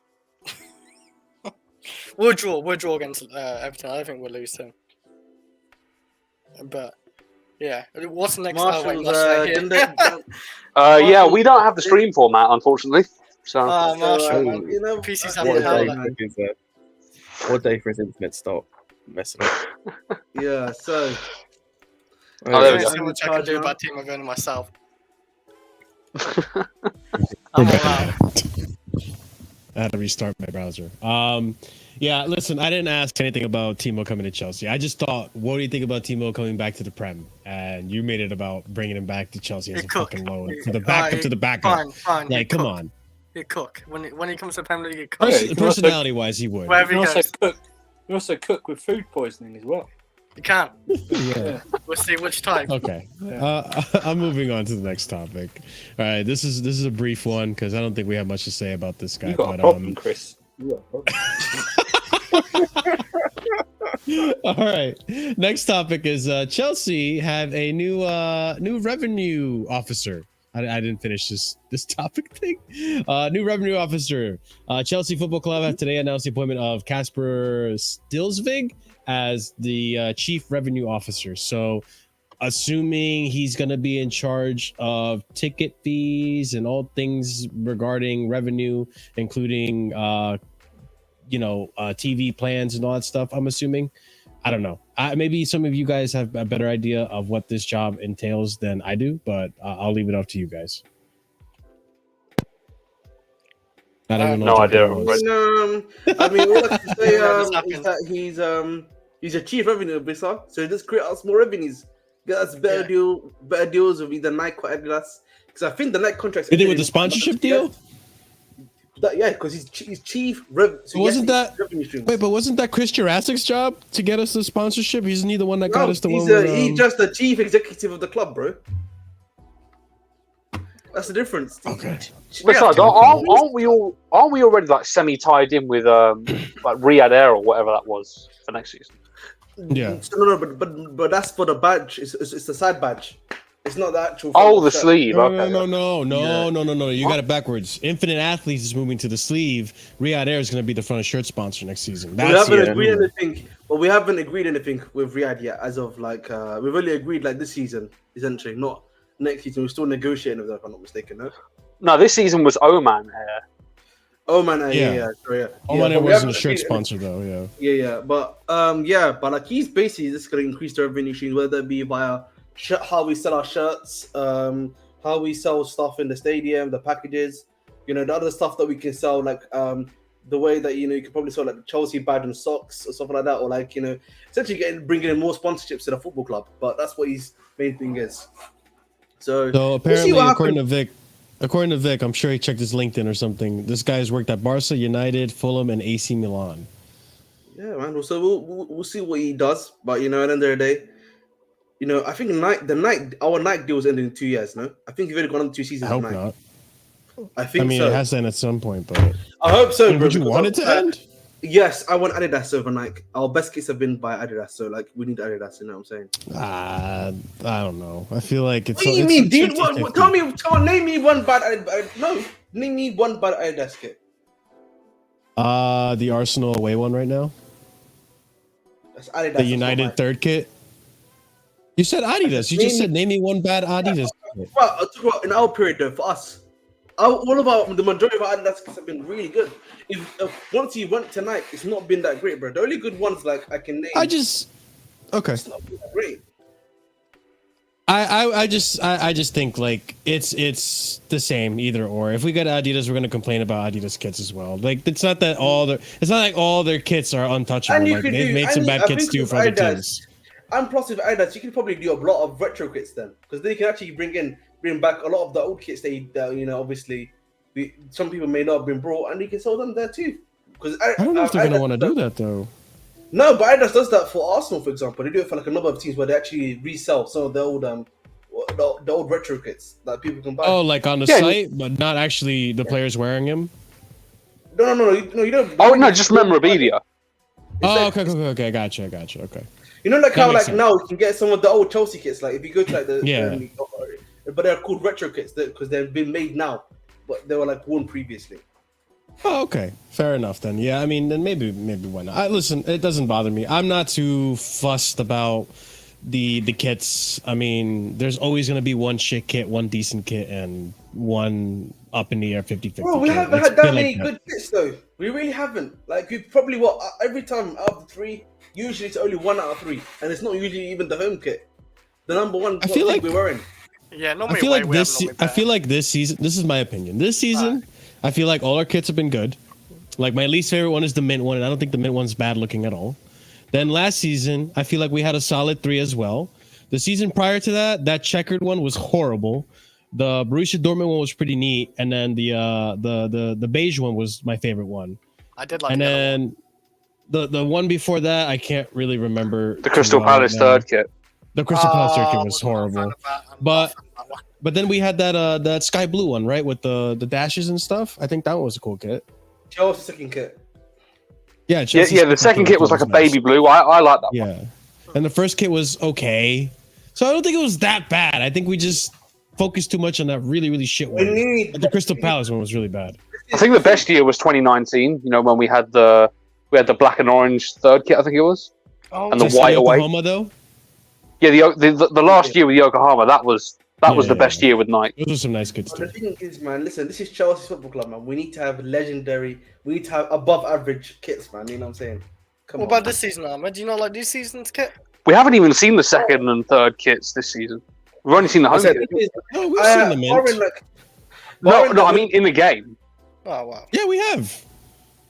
Speaker 4: we'll draw against Everton. I don't think we'll lose to them. But yeah, what's the next?
Speaker 2: Marshall's,
Speaker 5: Yeah, we don't have the stream format, unfortunately. So
Speaker 4: Marshall,
Speaker 2: man, you know,
Speaker 4: PC's
Speaker 2: I-
Speaker 4: having
Speaker 3: What
Speaker 4: a
Speaker 3: day
Speaker 4: howler.
Speaker 3: for his, what day for his internet stop messing up?
Speaker 2: yeah, so
Speaker 5: Oh, there we
Speaker 4: There's
Speaker 5: go.
Speaker 4: so much I can do about Timo Werner myself. I'm
Speaker 1: We're
Speaker 4: all
Speaker 1: back.
Speaker 4: out.
Speaker 1: I had to restart my browser. Yeah, listen, I didn't ask anything about Timo coming to Chelsea. I just thought, what do you think about Timo coming back to the Prem? And you made it about bringing him back to Chelsea as
Speaker 4: He
Speaker 1: a
Speaker 4: cooked.
Speaker 1: fucking loan to the backup. To the backup.
Speaker 4: Fine.
Speaker 1: Like, come on.
Speaker 4: He cook. When he comes to Premier League, he cook.
Speaker 6: Yeah, you can also-
Speaker 1: Personality-wise, he would.
Speaker 4: Wherever
Speaker 6: You
Speaker 4: he
Speaker 6: can also
Speaker 4: goes,
Speaker 6: cook. You also cook with food poisoning as well.
Speaker 4: he can.
Speaker 1: Yeah.
Speaker 4: We'll see which type.
Speaker 1: Okay. I'm moving on to the next topic. All right, this is a brief one because I don't think we have much to say about this guy.
Speaker 6: You got a
Speaker 1: But
Speaker 6: problem, Chris. You got a problem.
Speaker 1: all right. Next topic is Chelsea have a new revenue officer. I didn't finish this topic thing. New revenue officer. Chelsea Football Club have today announced the appointment of Kasper Stilsvig as the chief revenue officer. So, assuming he's going to be in charge of ticket fees and all things regarding revenue, including TV plans and all that stuff. I'm assuming. I don't know. Maybe some of you guys have a better idea of what this job entails than I do, but I'll leave it up to you guys. I don't know.
Speaker 5: No
Speaker 1: what
Speaker 5: idea.
Speaker 1: that was.
Speaker 2: I mean, all I can say
Speaker 4: Yeah, this
Speaker 2: is
Speaker 4: happens.
Speaker 2: that he's a chief revenue officer, so just create us more revenues, get us better
Speaker 4: Yeah.
Speaker 2: better deals with either Nike or Adidas. Because I think the Nike contracts.
Speaker 1: Did it with the sponsorship deal?
Speaker 2: Yeah, because he's chief revenue. So
Speaker 1: Wasn't that-
Speaker 2: revenue streams.
Speaker 1: Wait, but wasn't that Chris Jurassic's job to get us the sponsorship? Isn't he the one that got
Speaker 2: No,
Speaker 1: us the
Speaker 2: he's
Speaker 1: one? With,
Speaker 2: he's just the chief executive of the club, bro. That's the difference.
Speaker 1: Okay.
Speaker 5: Besides, aren't we already like semi tied in with like Riyadh Air or whatever that was for next season?
Speaker 1: Yeah.
Speaker 2: No, but that's for the badge. It's the side badge. It's not the actual.
Speaker 5: Oh, the
Speaker 2: shirt.
Speaker 5: sleeve.
Speaker 1: No,
Speaker 5: Okay.
Speaker 1: no. You got it backwards. Infinite Athletes is moving to the sleeve. Riyadh Air is going to be the front of shirt sponsor next season.
Speaker 2: We
Speaker 1: That's
Speaker 2: haven't
Speaker 1: the
Speaker 2: agreed
Speaker 1: move.
Speaker 2: anything. Well, we haven't agreed anything with Riyadh yet. As of like, we've only agreed like this season, essentially, not next season. We're still negotiating with them, if I'm not mistaken. No.
Speaker 5: No, this season was Oman Air.
Speaker 2: Oh man,
Speaker 1: Yeah.
Speaker 2: yeah. Sorry, yeah.
Speaker 1: Oh,
Speaker 2: yeah,
Speaker 1: and it
Speaker 2: but we
Speaker 1: wasn't a
Speaker 2: haven't
Speaker 1: shirt
Speaker 2: agreed
Speaker 1: sponsor though. Yeah.
Speaker 2: Yeah. But like he's basically just gonna increase the revenue streams, whether it be via how we sell our shirts, how we sell stuff in the stadium, the packages, the other stuff that we can sell, like the way that you can probably sell like the Chelsea badge and socks or something like that, or like essentially bringing in more sponsorships to the football club. But that's what his main thing is. So
Speaker 1: apparently, according to Vic, I'm sure he checked his LinkedIn or something. This guy's worked at Barca, United, Fulham, and AC Milan.
Speaker 2: Yeah, man. So we'll see what he does. But at the end of the day, I think our Nike deal is ending in 2 years. No, I think you've already gone on 2 seasons.
Speaker 1: I hope not.
Speaker 2: I think so.
Speaker 1: It has to end at some point, but
Speaker 2: I hope so.
Speaker 1: Would you want it to end?
Speaker 2: Yes, I want Adidas over Nike. Our best kits have been by Adidas, so like we need Adidas. You know what I'm saying?
Speaker 1: I don't know. I feel like it's.
Speaker 2: What do you mean, dude? Name me one bad. Name me one bad Adidas kit.
Speaker 1: The Arsenal away one right now.
Speaker 2: That's Adidas.
Speaker 1: The United third kit. You said Adidas. You just said name me one bad Adidas kit.
Speaker 2: Well, I'll talk about in our period though. For us, the majority of our Adidas kits have been really good. If once you went to Nike, it's not been that great, bro. The only good ones like I can name.
Speaker 1: Okay.
Speaker 2: It's not been that great.
Speaker 1: I just think like it's the same either or. If we get Adidas, we're gonna complain about Adidas kits as well. Like it's not like all their kits are untouchable. Like they've made some bad kits too for other teams.
Speaker 2: And plus with Adidas, you can probably do a lot of retro kits then, because they can actually bring back a lot of the old kits that obviously some people may not have been brought, and you can sell them there too. Because I
Speaker 1: don't know if they're gonna want to do that though.
Speaker 2: No, but Adidas does that for Arsenal, for example. They do it for like a number of teams where they actually resell some of the old the old retro kits that people can buy.
Speaker 1: Oh, like on the site, but not actually the players wearing them.
Speaker 2: No, you don't.
Speaker 5: Oh no, just memorabilia.
Speaker 1: Oh, okay, gotcha. Okay.
Speaker 2: Like how like sense. Now you can get some of the old Chelsea kits. Like if you go to like the but they're called retro kits because they've been made now, but they were like worn previously.
Speaker 1: Oh, okay, fair enough then. Yeah, I mean, then maybe why not? Listen, it doesn't bother me. I'm not too fussed about the kits. I mean, there's always gonna be one shit kit, one decent kit, and one up in the air 50-50.
Speaker 2: Bro, we haven't had that many good kits though. We really haven't. Like we probably every time out of the 3. Usually it's only 1 out of 3, and it's not usually even the home kit. The number one
Speaker 1: I feel like
Speaker 2: we're wearing.
Speaker 4: Yeah, normally
Speaker 1: I feel like this season. This is my opinion. This season, I feel like all our kits have been good. Like my least favorite one is the mint one, and I don't think the mint one's bad looking at all. Then last season, I feel like we had a solid 3 as well. The season prior to that checkered one was horrible. The Borussia Dortmund one was pretty neat, and then the beige one was my favorite one.
Speaker 4: I did like.
Speaker 1: And then the one before that, I can't really remember.
Speaker 5: The Crystal Palace third kit.
Speaker 1: The Crystal Palace third kit was horrible. But then we had that sky blue one, right, with the dashes and stuff. I think that one was a cool kit.
Speaker 2: Chelsea's second kit.
Speaker 1: Yeah,
Speaker 5: the second kit was like a baby blue. I like that one.
Speaker 1: Yeah. And the first kit was okay. So I don't think it was that bad. I think we just focused too much on that really, really shit one. But the Crystal Palace one was really bad.
Speaker 5: I think the best year was 2019, when we had the black and orange third kit, I think it was.
Speaker 2: Oh,
Speaker 5: and the white away.
Speaker 1: Yokohama, though?
Speaker 5: Yeah, the last year with Yokohama, that was the best year with Nike.
Speaker 1: Those are some nice kits too.
Speaker 2: The thing is, man, listen, this is Chelsea Football Club, man. We need to have we need to have above average kits, man. You know what I'm saying?
Speaker 4: What about this season, Ahmed? Do you not like this season's kit?
Speaker 5: We haven't even seen the second and third kits this season. We've only seen the home kit.
Speaker 1: No, we've seen the mint.
Speaker 5: No, I mean in the game.
Speaker 4: Oh, wow.
Speaker 1: Yeah, we have.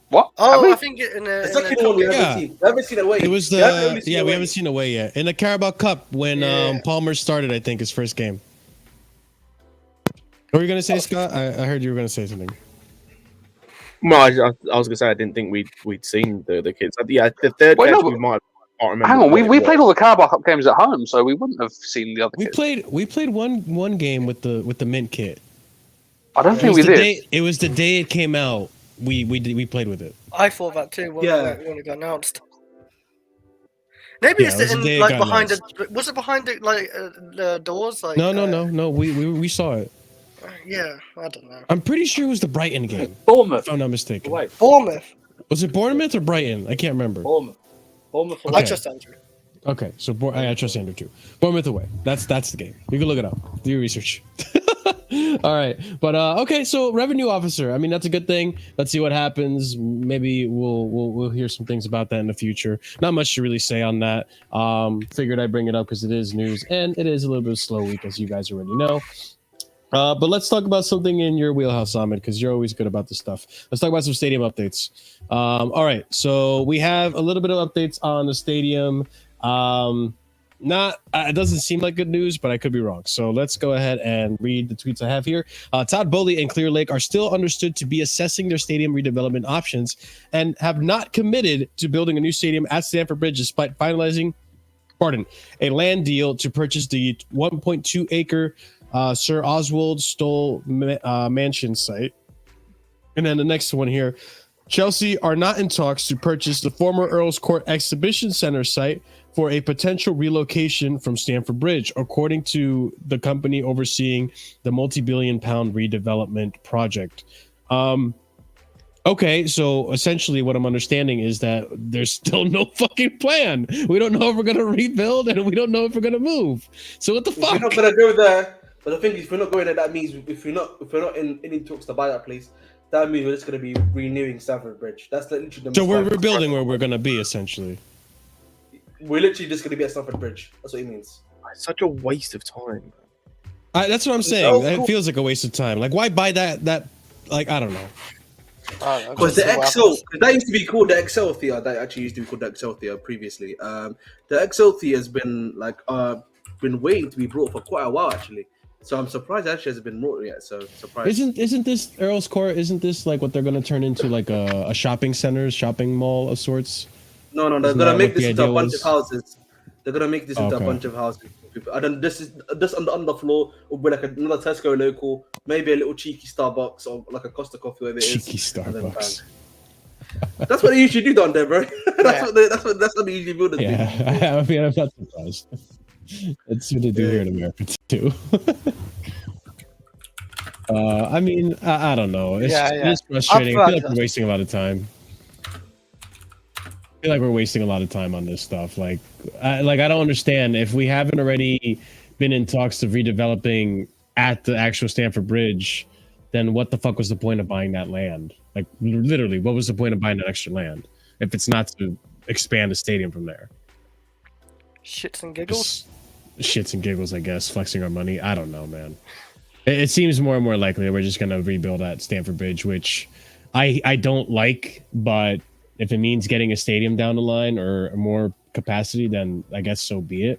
Speaker 5: What?
Speaker 4: Oh, I think in the
Speaker 2: second one we haven't seen. We haven't seen away.
Speaker 1: It was we haven't seen away yet. In the Carabao Cup when Palmer started, I think his first game. What were you gonna say, Scott? I heard you were gonna say something.
Speaker 3: Well, I was gonna say I didn't think we'd seen the kids. Yeah, the third match we might. Remember.
Speaker 5: Hang on, we played all the Carabao Cup games at home, so we wouldn't have seen the other.
Speaker 1: We played one game with the mint kit.
Speaker 5: I don't think we did.
Speaker 1: It was the day it came out. We played with it.
Speaker 4: I thought that too when it got announced. Maybe it's like behind the. Was it behind the doors? Like
Speaker 1: no. We saw it.
Speaker 4: Yeah, I don't know.
Speaker 1: I'm pretty sure it was the Brighton game.
Speaker 6: Bournemouth.
Speaker 1: If I'm not mistaken.
Speaker 6: Wait.
Speaker 4: Bournemouth.
Speaker 1: Was it Bournemouth or Brighton? I can't remember.
Speaker 6: Bournemouth.
Speaker 1: Okay.
Speaker 4: I trust Andrew.
Speaker 1: Okay, so I trust Andrew too. Bournemouth away. That's the game. You can look it up. Do your research. All right, but okay. So revenue officer. I mean, that's a good thing. Let's see what happens. Maybe we'll hear some things about that in the future. Not much to really say on that. Figured I'd bring it up because it is news and it is a little bit of a slow week, as you guys already know. But let's talk about something in your wheelhouse, Ahmed, because you're always good about this stuff. Let's talk about some stadium updates. All right, so we have a little bit of updates on the stadium. It doesn't seem like good news, but I could be wrong. So let's go ahead and read the tweets I have here. Todd Bowley and Clear Lake are still understood to be assessing their stadium redevelopment options and have not committed to building a new stadium at Stamford Bridge despite finalizing, a land deal to purchase the 1.2 acre Sir Oswald Stoll mansion site. And then the next one here, Chelsea are not in talks to purchase the former Earl's Court Exhibition Center site for a potential relocation from Stamford Bridge, according to the company overseeing the multi-billion-pound redevelopment project. Okay, so essentially what I'm understanding is that there's still no fucking plan. We don't know if we're going to rebuild, and we don't know if we're going to move. So what the fuck?
Speaker 2: We're not going to go there. But the thing is, if we're not going there, that means if we're not in any talks to buy that place, that means we're just going to be renewing Stamford Bridge. That's literally the.
Speaker 1: So we're rebuilding where we're going to be, essentially.
Speaker 2: We're literally just going to be at Stamford Bridge. That's what it means.
Speaker 3: It's such a waste of time.
Speaker 1: That's what I'm saying. It feels like a waste of time. Like, why buy that? Like, I don't know.
Speaker 2: Because the Excel, that used to be called the Excel Theatre. That actually used to be called the Excel Theatre previously. The Excel Theatre has been been waiting to be brought for quite a while actually. So I'm surprised it actually hasn't been brought yet. So surprised. Isn't this
Speaker 1: Earl's Court? Isn't this like what they're going to turn into, like a shopping mall of sorts?
Speaker 2: No, they're going to make this into a bunch of houses. They're going to make this into a bunch of houses. I don't. This is just on the underfloor will be like another Tesco local, maybe a little cheeky Starbucks or like a Costa Coffee, whatever it is.
Speaker 1: Cheeky Starbucks.
Speaker 2: That's what they usually do down there, bro. That's what they usually build.
Speaker 1: Yeah, I mean, I'm not surprised. That's what they do here in America too. I mean, I don't know. It's frustrating. I feel like we're wasting a lot of time. I feel like we're wasting a lot of time on this stuff. I don't understand. If we haven't already been in talks of redeveloping at the actual Stamford Bridge, then what the fuck was the point of buying that land? Like, literally, what was the point of buying that extra land if it's not to expand the stadium from there?
Speaker 4: Shits and giggles?
Speaker 1: Shits and giggles, I guess. Flexing our money. I don't know, man. It seems more and more likely that we're just going to rebuild at Stamford Bridge, which I don't like, but if it means getting a stadium down the line or more capacity, then I guess so be it.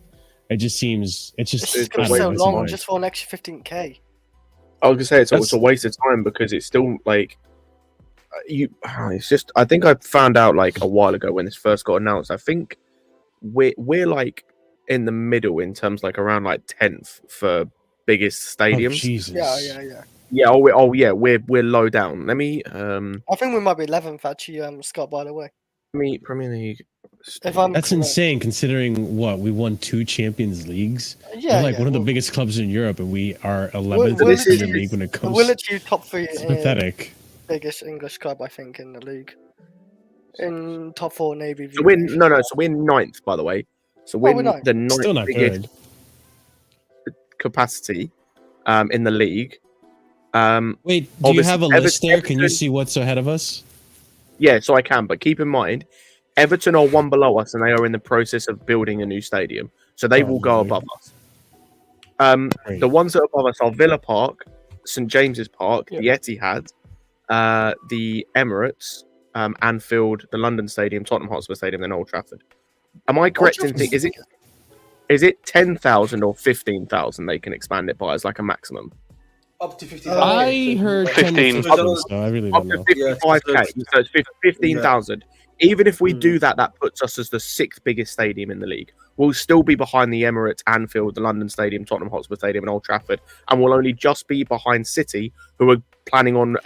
Speaker 1: It's just going to be
Speaker 4: so long just for an extra 15k.
Speaker 3: I was gonna say it's a waste of time because it's still like it's just. I think I found out like a while ago when this first got announced. I think we're like in the middle in terms like around like 10th for biggest stadiums.
Speaker 1: Oh, Jesus.
Speaker 4: Yeah.
Speaker 3: Yeah. We're low down. Let me.
Speaker 4: I think we might be 11th actually. Scott, by the way.
Speaker 3: Premier League.
Speaker 1: That's insane considering we won 2 Champions Leagues.
Speaker 4: Yeah,
Speaker 1: we're like one of the biggest clubs in Europe, and we are 11th in
Speaker 4: the
Speaker 1: Premier League when it comes.
Speaker 4: We're literally top 3.
Speaker 1: It's pathetic.
Speaker 4: Biggest English club, I think, in the league. In top 4 Navy.
Speaker 3: So we're 9th, by the way. So we're the 9th
Speaker 1: still not
Speaker 3: biggest capacity in the league.
Speaker 1: Wait, do you have a list there? Can you see what's ahead of us?
Speaker 3: Yeah, so I can, but keep in mind, Everton are one below us, and they are in the process of building a new stadium, so they will go above us. The ones that are above us are Villa Park, St James's Park, the Etihad, the Emirates, Anfield, the London Stadium, Tottenham Hotspur Stadium, and Old Trafford. Am I correct in thinking is it 10,000 or 15,000 they can expand it by as like a maximum?
Speaker 2: Up to 15,000.
Speaker 1: I heard
Speaker 5: 15.
Speaker 1: 15, so I really don't know.
Speaker 3: Up to 55k, so it's 15,000. Even if we do that, that puts us as the 6th biggest stadium in the league. We'll still be behind the Emirates, Anfield, the London Stadium, Tottenham Hotspur Stadium, and Old Trafford, and we'll only just be behind City, who are planning on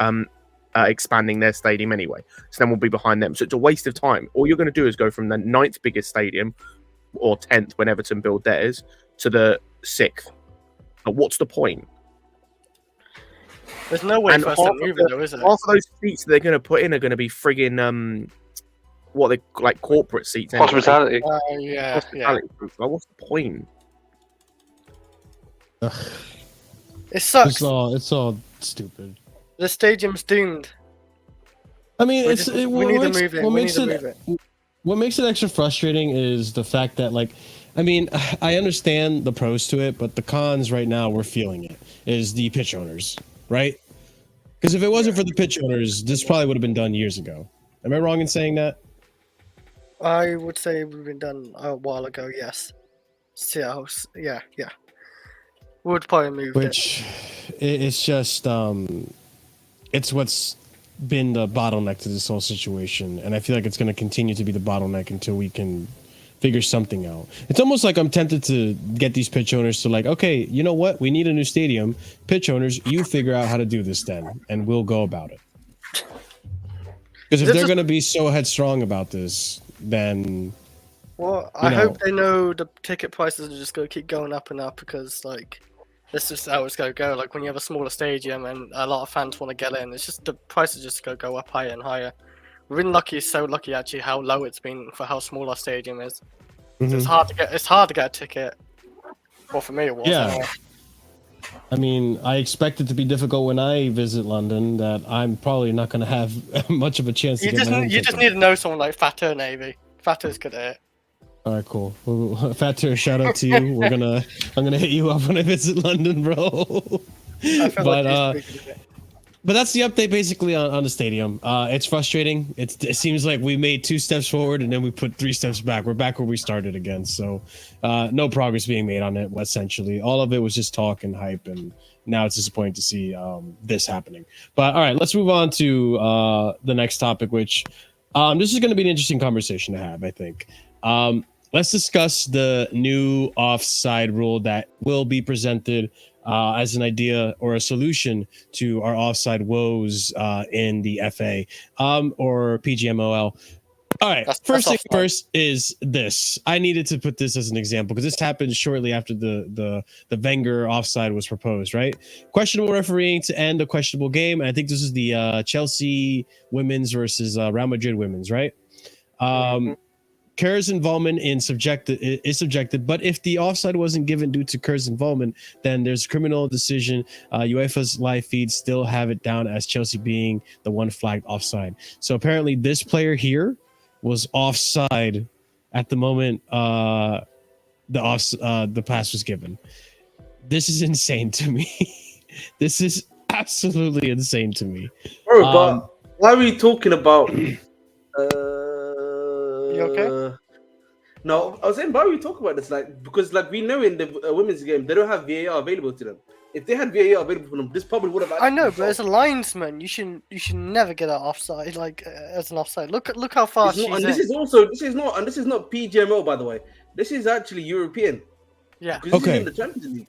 Speaker 3: expanding their stadium anyway. So then we'll be behind them. So it's a waste of time. All you're going to do is go from the 9th biggest stadium, or 10th when Everton build theirs, to the 6th. But what's the point?
Speaker 4: There's no way for us to move it, though, is there?
Speaker 3: Half of those seats they're going to put in are going to be friggin' what they like corporate seats. Anyway.
Speaker 5: Hospitality.
Speaker 3: Hospitality. Like, what's the point?
Speaker 4: It sucks.
Speaker 1: It's all stupid.
Speaker 4: The stadium's doomed.
Speaker 1: I mean,
Speaker 4: we need to move it.
Speaker 1: What makes it extra frustrating is the fact that, like, I mean, I understand the pros to it, but the cons right now we're feeling it is the pitch owners, right? Because if it wasn't for the pitch owners, this probably would have been done years ago. Am I wrong in saying that?
Speaker 4: I would say it would have been done a while ago. Yes. Seattle. Yeah. Would probably moved it.
Speaker 1: Which it's just it's what's been the bottleneck to this whole situation, and I feel like it's going to continue to be the bottleneck until we can figure something out. It's almost like I'm tempted to get these pitch owners to like, okay, you know what? We need a new stadium. Pitch owners, you figure out how to do this then, and we'll go about it. Because if they're going to be so headstrong about this, then...
Speaker 4: Well, I hope they know the ticket prices are just going to keep going up and up because, like, this is how it's going to go. Like, when you have a smaller stadium and a lot of fans want to get in, it's just the prices just going to go up higher and higher. We've been lucky, so lucky actually, how low it's been for how small our stadium is.
Speaker 1: Mm-hmm.
Speaker 4: So it's hard to get a ticket. Well, for me, it was.
Speaker 1: Yeah.
Speaker 4: Anyway.
Speaker 1: I mean, I expect it to be difficult when I visit London. That I'm probably not going to have much of a chance to get my own
Speaker 4: You just
Speaker 1: ticket.
Speaker 4: need to know someone like Fatter Navy. Fatter's good at it.
Speaker 1: All right, cool. Well, Fatter, shout out to you. I'm gonna hit you up when I visit London, bro.
Speaker 4: I feel like he's pretty good at it.
Speaker 1: But that's the update basically on the stadium. It's frustrating. It seems like we made 2 steps forward and then we put 3 steps back. We're back where we started again. So no progress being made on it, essentially. All of it was just talk and hype, and now it's disappointing to see this happening. But all right, let's move on to the next topic, which this is going to be an interesting conversation to have, I think. Let's discuss the new offside rule that will be presented as an idea or a solution to our offside woes in the FA or PGMOL. All right, first thing first is this. I needed to put this as an example because this happened shortly after the Wenger offside was proposed, right? Questionable refereeing to end a questionable game. And I think this is the Chelsea women's versus Real Madrid women's, right? Kerr's involvement is subjected, but if the offside wasn't given due to Kerr's involvement, then there's a criminal decision. UEFA's live feeds still have it down as Chelsea being the one flagged offside. So apparently this player here was offside at the moment the pass was given. This is insane to me. This is absolutely insane to me.
Speaker 2: Bro, but why are we talking about...
Speaker 4: You okay?
Speaker 2: No, I was saying, why are we talking about this? Like, because like we know in the women's game, they don't have VAR available to them. If they had VAR available for them, this probably would have.
Speaker 4: I know, but as a linesman, you should never get an offside. Like as an offside, look how fast she's in.
Speaker 2: This is not PGMO, by the way. This is actually European.
Speaker 4: Yeah.
Speaker 2: This is in the Champions League.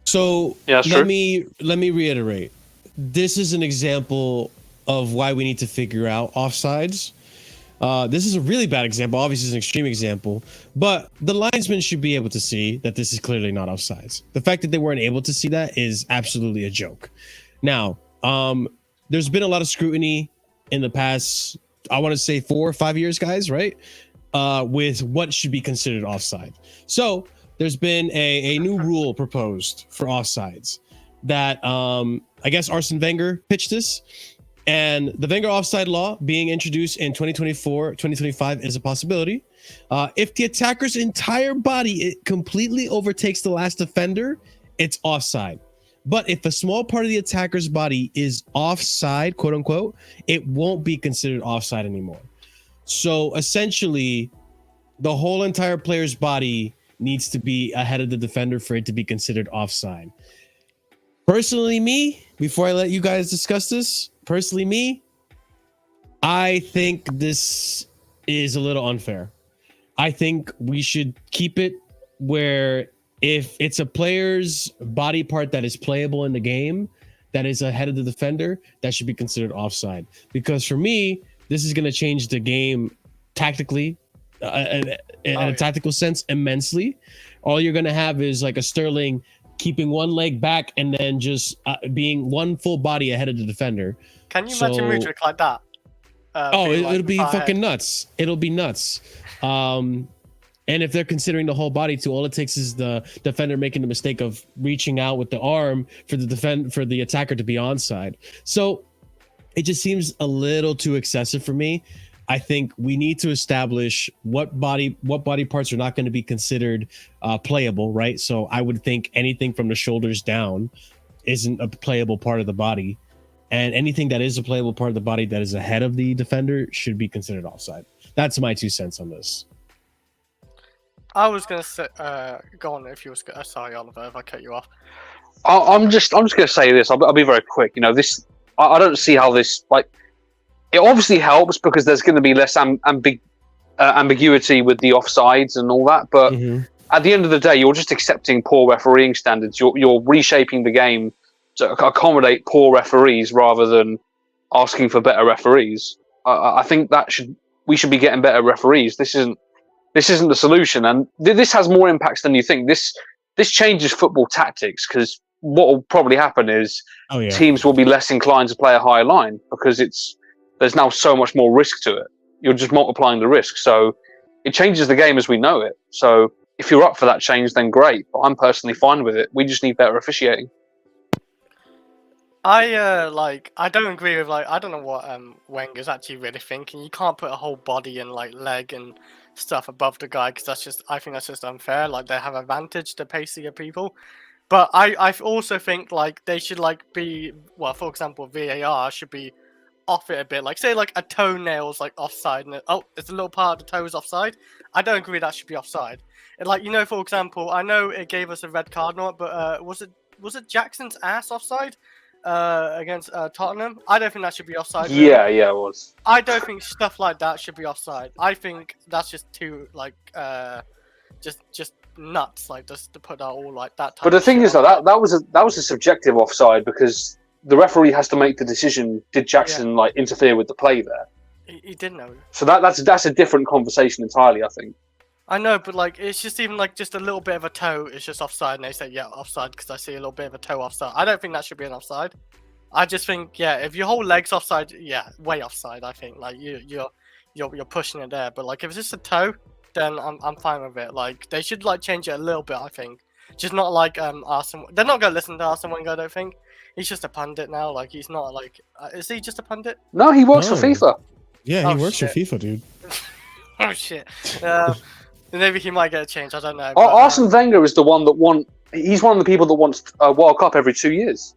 Speaker 1: So
Speaker 5: Yeah,
Speaker 1: let me reiterate. This is an example of why we need to figure out offsides. This is a really bad example. Obviously, it's an extreme example, but the linesman should be able to see that this is clearly not offsides. The fact that they weren't able to see that is absolutely a joke. Now, there's been a lot of scrutiny in the past, I want to say 4 or 5 years, guys, right? With what should be considered offside. So there's been a new rule proposed for offsides that I guess Arsene Wenger pitched this. And the Wenger offside law being introduced in 2024, 2025 is a possibility. If the attacker's entire body completely overtakes the last defender, it's offside. But if a small part of the attacker's body is offside, quote unquote, it won't be considered offside anymore. So essentially, the whole entire player's body needs to be ahead of the defender for it to be considered offside. Personally, me, before I let you guys discuss this, I think this is a little unfair. I think we should keep it where if it's a player's body part that is playable in the game, that is ahead of the defender, that should be considered offside. Because for me, this is going to change the game tactically, in a tactical sense, immensely. All you're going to have is like a Sterling keeping one leg back and then just being one full body ahead of the defender.
Speaker 4: Can you imagine Mudryk like that?
Speaker 1: It'll be fucking nuts. It'll be nuts. And if they're considering the whole body too, all it takes is the defender making the mistake of reaching out with the arm for the attacker to be onside. So it just seems a little too excessive for me. I think we need to establish what body parts are not going to be considered playable, right? So I would think anything from the shoulders down isn't a playable part of the body, and anything that is a playable part of the body that is ahead of the defender should be considered offside. That's my 2 cents on this.
Speaker 4: I was gonna say, go on if you was. Sorry, Oliver, if I cut you off.
Speaker 5: I'm just gonna say this. I'll be very quick. You know, this. I don't see how this like. It obviously helps because there's going to be less ambiguity with the offsides and all that. But at the end of the day, you're just accepting poor refereeing standards. You're reshaping the game to accommodate poor referees rather than asking for better referees. I think we should be getting better referees. This isn't the solution, and this has more impacts than you think. This changes football tactics because what will probably happen is teams will be less inclined to play a high line because there's now so much more risk to it. You're just multiplying the risk. So it changes the game as we know it. So if you're up for that change, then great. But I'm personally fine with it. We just need better officiating.
Speaker 4: I don't agree with I don't know what Wenger's actually really thinking. You can't put a whole body and leg and stuff above the guy because I think that's just unfair. Like they have advantage, the pacier people. But I also think they should be, well, for example, VAR should be off it a bit, say a toenail's offside and it's a little part of the toe is offside. I don't agree that should be offside. And for example, I know it gave us a red card on it, but was it Jackson's ass offside against Tottenham? I don't think that should be offside. Really.
Speaker 5: Yeah, it was.
Speaker 4: I don't think stuff like that should be offside. I think that's just too just nuts, just to put out all that type.
Speaker 5: But the thing is that was a subjective offside because the referee has to make the decision. Did Jackson interfere with the play there?
Speaker 4: He didn't know.
Speaker 5: So that's a different conversation entirely, I think.
Speaker 4: I know, but it's just even just a little bit of a toe is just offside, and they say offside because I see a little bit of a toe offside. I don't think that should be an offside. I just think if your whole leg's offside, way offside. I think you're pushing it there, but if it's just a toe, then I'm fine with it. They should change it a little bit. I think just not Arsene. They're not gonna listen to Arsene Wenger. I don't think. He's just a pundit now. He's not is he just a pundit?
Speaker 5: No, he works for FIFA.
Speaker 1: Yeah, he works for FIFA, dude.
Speaker 4: Oh shit. Maybe he might get a change. I don't know.
Speaker 5: Arsene Wenger is the one that he's one of the people that wants a World Cup every 2 years.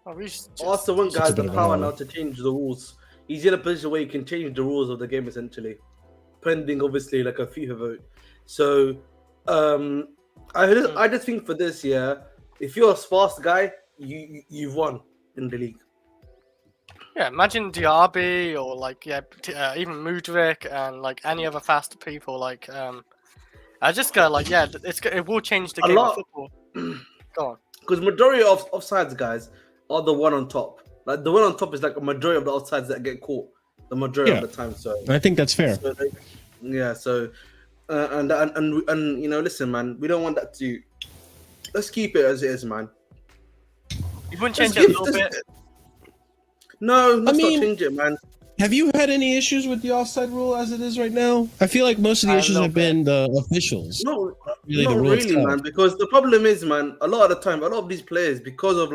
Speaker 2: Arsene Wenger has the power now to change the rules. He's in a position where he can change the rules of the game essentially, pending obviously a FIFA vote. So, I just think for this year, if you're a fast guy, you've won in the league.
Speaker 4: Yeah, imagine Diaby or even Madueke and any other fast people. I just go it will change the game of football. Go on.
Speaker 2: Because majority of offsides guys are the one on top. The one on top is a majority of the offsides that get caught the majority of the time. So
Speaker 1: I think that's fair.
Speaker 2: Listen, man, we don't want that to. Let's keep it as it is, man.
Speaker 4: You wouldn't change it a little bit?
Speaker 2: No, let's not change it, man.
Speaker 1: Have you had any issues with the offside rule as it is right now? I feel like most of the issues have been the officials.
Speaker 2: No, not really, man. Because the problem is, man, a lot of the time, a lot of these players, because of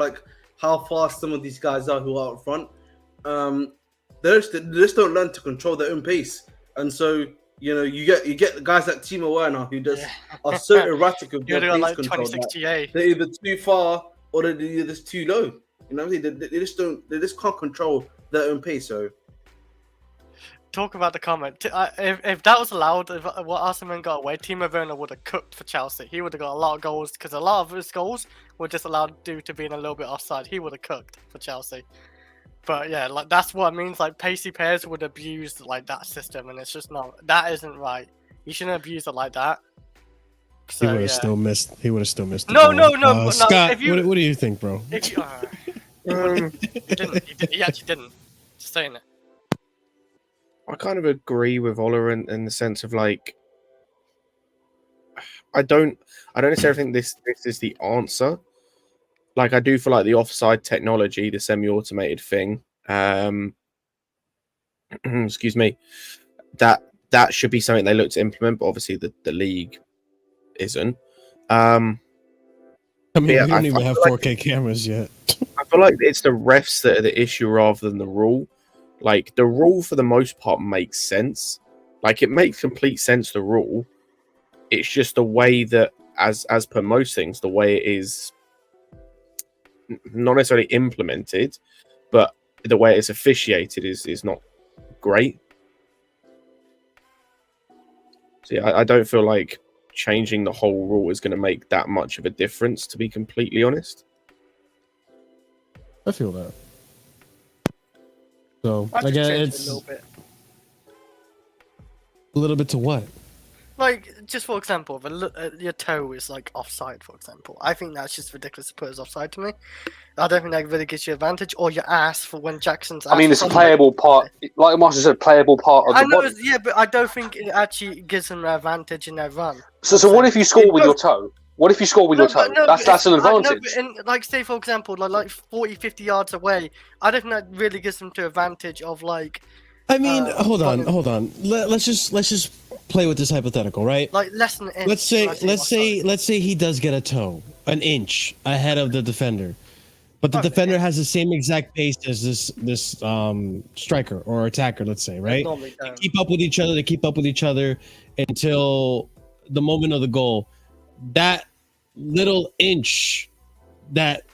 Speaker 2: how fast some of these guys are who are out front, they just don't learn to control their own pace, and so you get guys like Timo Werner who just are so erratic with their pace control. They're either too far or they're just too low. You know what I mean? They just can't control their own pace. So,
Speaker 4: talk about the comment. If that was allowed, if what Arsene Wenger got away, Timo Werner would have cooked for Chelsea. He would have got a lot of goals because a lot of his goals were just allowed due to being a little bit offside. He would have cooked for Chelsea. But yeah, that's what it means. Pacey players would abuse that system, and it's just not. That isn't right. You shouldn't abuse it like that. So,
Speaker 1: he would have still missed. He would have still missed.
Speaker 4: No.
Speaker 1: Scott, what do you think, bro?
Speaker 4: He didn't. He actually didn't. Just saying it.
Speaker 3: I kind of agree with Ola in the sense of I don't necessarily think this is the answer. I do feel the offside technology, the semi-automated thing, excuse me, that should be something they look to implement, but obviously the league isn't.
Speaker 1: We don't even have 4K cameras yet.
Speaker 3: I feel like it's the refs that are the issue rather than the rule. like the rule for the most part makes sense. Like it makes complete sense, the rule. It's just the way that, as per most things, the way it is not necessarily implemented, but the way it's officiated is not great. So yeah, I don't feel like changing the whole rule is going to make that much of a difference, to be completely honest.
Speaker 1: I feel that. So
Speaker 4: I just
Speaker 1: again,
Speaker 4: changed
Speaker 1: it's
Speaker 4: it a little bit.
Speaker 1: a little bit to what?
Speaker 4: Like, just for example, your toe is like offside, for example. I think that's just ridiculous to put as offside to me. I don't think that really gives you advantage, or your ass for when Jackson's.
Speaker 5: I mean, it's a playable part, like Marshall said, playable part of the
Speaker 4: I know,
Speaker 5: body.
Speaker 4: yeah, but I don't think it actually gives them an advantage in their run.
Speaker 5: So what if you score with your toe? What if you score with your toe? That's an advantage.
Speaker 4: Like, say for example, like 40, 50 yards away, I don't think that really gives them to advantage of like.
Speaker 1: I mean, hold on. Let's just play with this hypothetical, right?
Speaker 4: Like less than an inch.
Speaker 1: Let's say he does get a toe, an inch ahead of the defender, but the defender has the same exact pace as this striker or attacker. Let's say, right? They keep up with each other until the moment of the goal. That little inch, that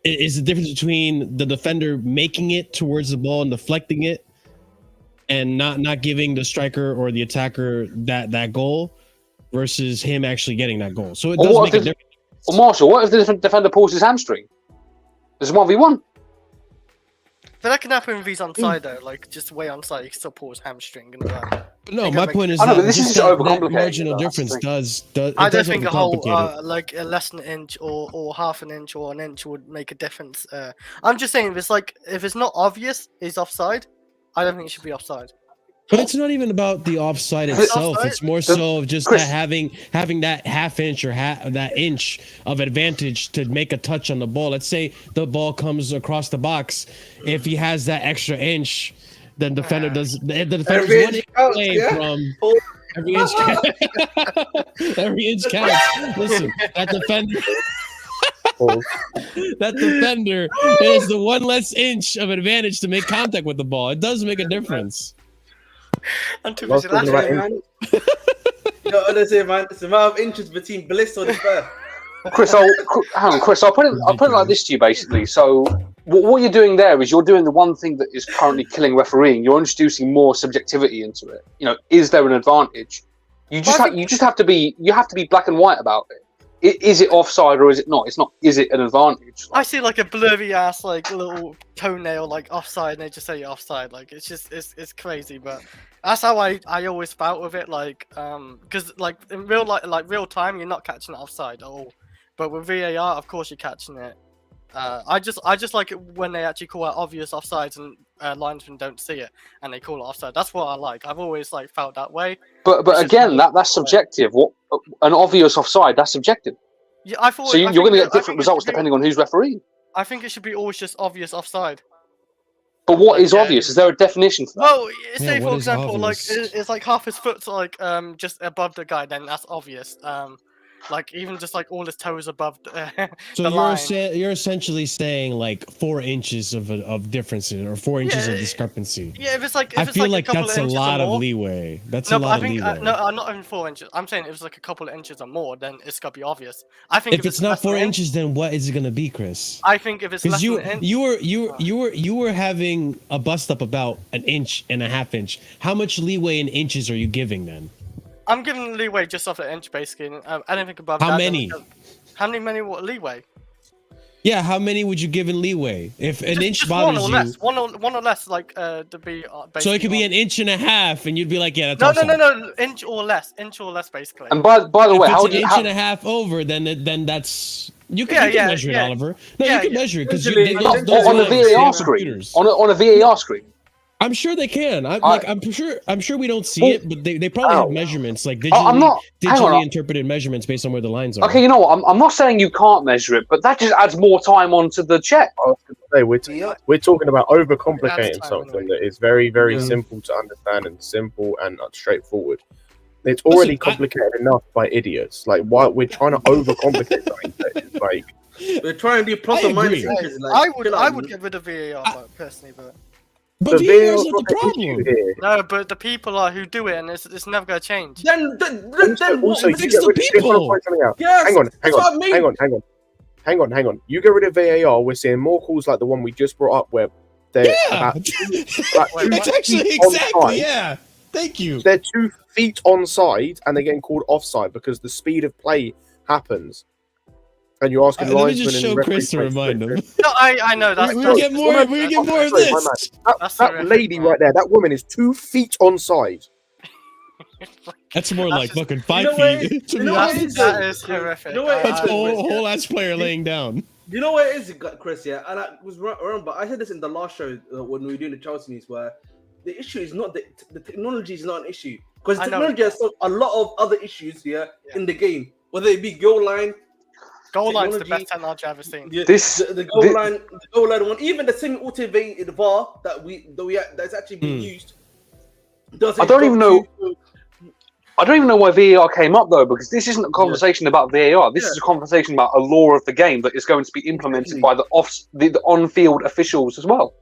Speaker 1: is the difference between the defender making it towards the ball and deflecting it, and not giving the striker or the attacker that goal, versus him actually getting that goal. So it does make a difference.
Speaker 5: Well, Marshall, what if the defender pulls his hamstring? There's 1v1.
Speaker 4: But that can happen if he's onside though, like just way onside, he can still pull his hamstring and run.
Speaker 1: No, my point is
Speaker 5: but this
Speaker 1: just
Speaker 5: is
Speaker 1: that
Speaker 5: overcomplicating.
Speaker 1: marginal difference does
Speaker 4: I don't think a whole like a less than an inch or half an inch or an inch would make a difference. I'm just saying if it's not obvious he's offside, I don't think it should be offside.
Speaker 1: But it's not even about the offside itself. It's more so of just that having that half inch or that inch of advantage to make a touch on the ball. Let's say the ball comes across the box. If he has that extra inch, then the defender does. The defender's 1 inch away from every inch. Every inch counts. Listen, that defender is the one less inch of advantage to make contact with the ball. It does make a difference.
Speaker 4: I'm too busy laughing,
Speaker 2: man. You know what I say, man? It's the amount of inches between bliss or the birth.
Speaker 5: Chris, I'll put it like this to you, basically. So what you're doing there is you're doing the one thing that is currently killing refereeing. You're introducing more subjectivity into it. You know, is there an advantage? You have to be black and white about it. Is it offside or is it not? It's not. Is it an advantage?
Speaker 4: I see like a blurry ass like little toenail like offside, and they just say you're offside. Like it's just it's crazy, but that's how I always spout with it. Like because like in real time you're not catching it offside at all, but with VAR of course you're catching it. I just like it when they actually call out obvious offsides and linesmen don't see it and they call it offside. That's what I like. I've always like felt that way.
Speaker 5: But again, that's subjective. What an obvious offside? That's subjective.
Speaker 4: Yeah, I thought.
Speaker 5: So you're going to get different results depending on who's refereeing.
Speaker 4: I think it should be always just obvious offside.
Speaker 5: But what is obvious? Is there a definition for that?
Speaker 4: Well, say for example, like it's like half his foot's like just above the guy, then that's obvious. Like even just like all his toes above
Speaker 1: so
Speaker 4: the line.
Speaker 1: You're essentially saying like 4 inches of difference or 4 inches of discrepancy.
Speaker 4: Yeah, if it's like
Speaker 1: I feel like that's a lot of leeway. That's a lot of leeway.
Speaker 4: No, I'm not even 4 inches. I'm saying if it's like a couple of inches or more, then it's gotta be obvious. I think
Speaker 1: if it's not 4 inches, then what is it gonna be, Chris?
Speaker 4: I think if it's less than an inch.
Speaker 1: You were having a bust up about an inch and a half inch. How much leeway in inches are you giving then?
Speaker 4: I'm giving leeway just off an inch, basically. I don't think above
Speaker 1: how
Speaker 4: that.
Speaker 1: Many?
Speaker 4: How many leeway?
Speaker 1: Yeah, how many would you give in leeway? If an inch
Speaker 4: just
Speaker 1: bothers
Speaker 4: one or less. One or less, like to be.
Speaker 1: So it could be an inch and a half, and you'd be like, yeah, that's
Speaker 4: no, inch or less, basically.
Speaker 5: And by the way, how
Speaker 1: would you? Inch and a half over, then that's. You can measure it, Oliver. No, you can measure it because
Speaker 5: on the VAR screen. On a VAR screen.
Speaker 1: I'm sure they can. I'm sure we don't see it, but they probably have measurements, like digitally interpreted measurements based on where the lines are.
Speaker 5: Okay, you know what? I'm not saying you can't measure it, but that just adds more time onto the check.
Speaker 3: I was going to say, we're talking about overcomplicating something that is very, very simple to understand and simple and straightforward. It's already complicated enough by idiots. Like, why we're trying to overcomplicate something that is like.
Speaker 2: We're trying to do plus or minus inches.
Speaker 4: I would get rid of VAR personally, but.
Speaker 1: But VAR is not the problem.
Speaker 3: Here.
Speaker 4: No, but the people are who do it, and it's never gonna change.
Speaker 2: Then
Speaker 3: Also, you
Speaker 1: fix
Speaker 3: get
Speaker 1: the
Speaker 3: rid of-
Speaker 1: people.
Speaker 3: I wanna point something out.
Speaker 2: Yes,
Speaker 3: Hang on.
Speaker 2: that's what I mean.
Speaker 3: Hang on. You get rid of VAR, we're seeing more calls like the one we just brought up, where they're
Speaker 1: Yeah,
Speaker 3: about
Speaker 1: it's actually
Speaker 3: feet onside.
Speaker 1: exactly. Yeah, thank you.
Speaker 3: They're 2 feet onside, and they're getting called offside because the speed of play happens. And you're asking
Speaker 1: Let me
Speaker 3: linesmen
Speaker 1: just
Speaker 3: and
Speaker 1: show
Speaker 3: referees
Speaker 1: Chris to
Speaker 3: to
Speaker 1: remind him.
Speaker 4: No, I know that's.
Speaker 1: We're gonna get more. We're gonna get more of
Speaker 3: Sorry, my
Speaker 1: this.
Speaker 4: That's
Speaker 3: that
Speaker 4: horrific,
Speaker 3: lady
Speaker 4: man.
Speaker 3: right there, that woman is 2 feet onside.
Speaker 1: That's more like
Speaker 4: just-
Speaker 1: fucking 5
Speaker 2: You know what
Speaker 1: feet.
Speaker 2: it-
Speaker 1: To
Speaker 2: you
Speaker 1: be
Speaker 2: know what
Speaker 1: honest.
Speaker 2: it is?
Speaker 4: That is horrific.
Speaker 2: You know what it
Speaker 1: That's
Speaker 2: is?
Speaker 1: a whole ass player laying down.
Speaker 2: You know what it is, Chris? Yeah, and I was remember I said this in the last show when we were doing the Chelsea news, where the issue is not the technology is not an issue because
Speaker 4: I know.
Speaker 2: technology has a lot of other issues here in the game, whether it be goal line.
Speaker 4: Goal line's the
Speaker 2: technology-
Speaker 4: best technology I've ever seen.
Speaker 2: The goal line one, even the semi-automated VAR that's actually being used.
Speaker 5: I don't even know why VAR came up though, because this isn't a conversation about VAR. This is a conversation about a law of the game that is going to be implemented by the on-field officials as well.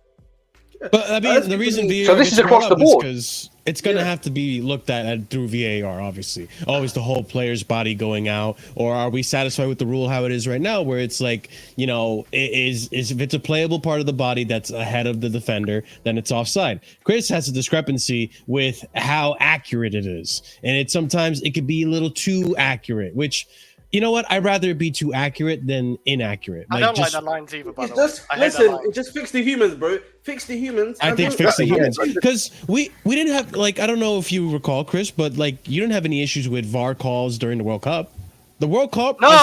Speaker 1: But I mean, the reason VAR
Speaker 5: So this is across the board
Speaker 1: because it's going to have to be looked at through VAR. Obviously, always the whole player's body going out, or are we satisfied with the rule how it is right now, where it's like, you know, is if it's a playable part of the body that's ahead of the defender, then it's offside. Chris has a discrepancy with how accurate it is, and sometimes it could be a little too accurate, which. You know what? I'd rather it be too accurate than inaccurate.
Speaker 4: I don't like the lines either, by the way.
Speaker 2: Just
Speaker 4: I hate that
Speaker 2: listen,
Speaker 4: line.
Speaker 2: just fix the humans, bro. Fix the humans.
Speaker 1: I think fix the humans, because we didn't have, like, I don't know if you recall, Chris, but like you didn't have any issues with VAR calls during the World Cup. The World Cup,
Speaker 4: No,
Speaker 1: as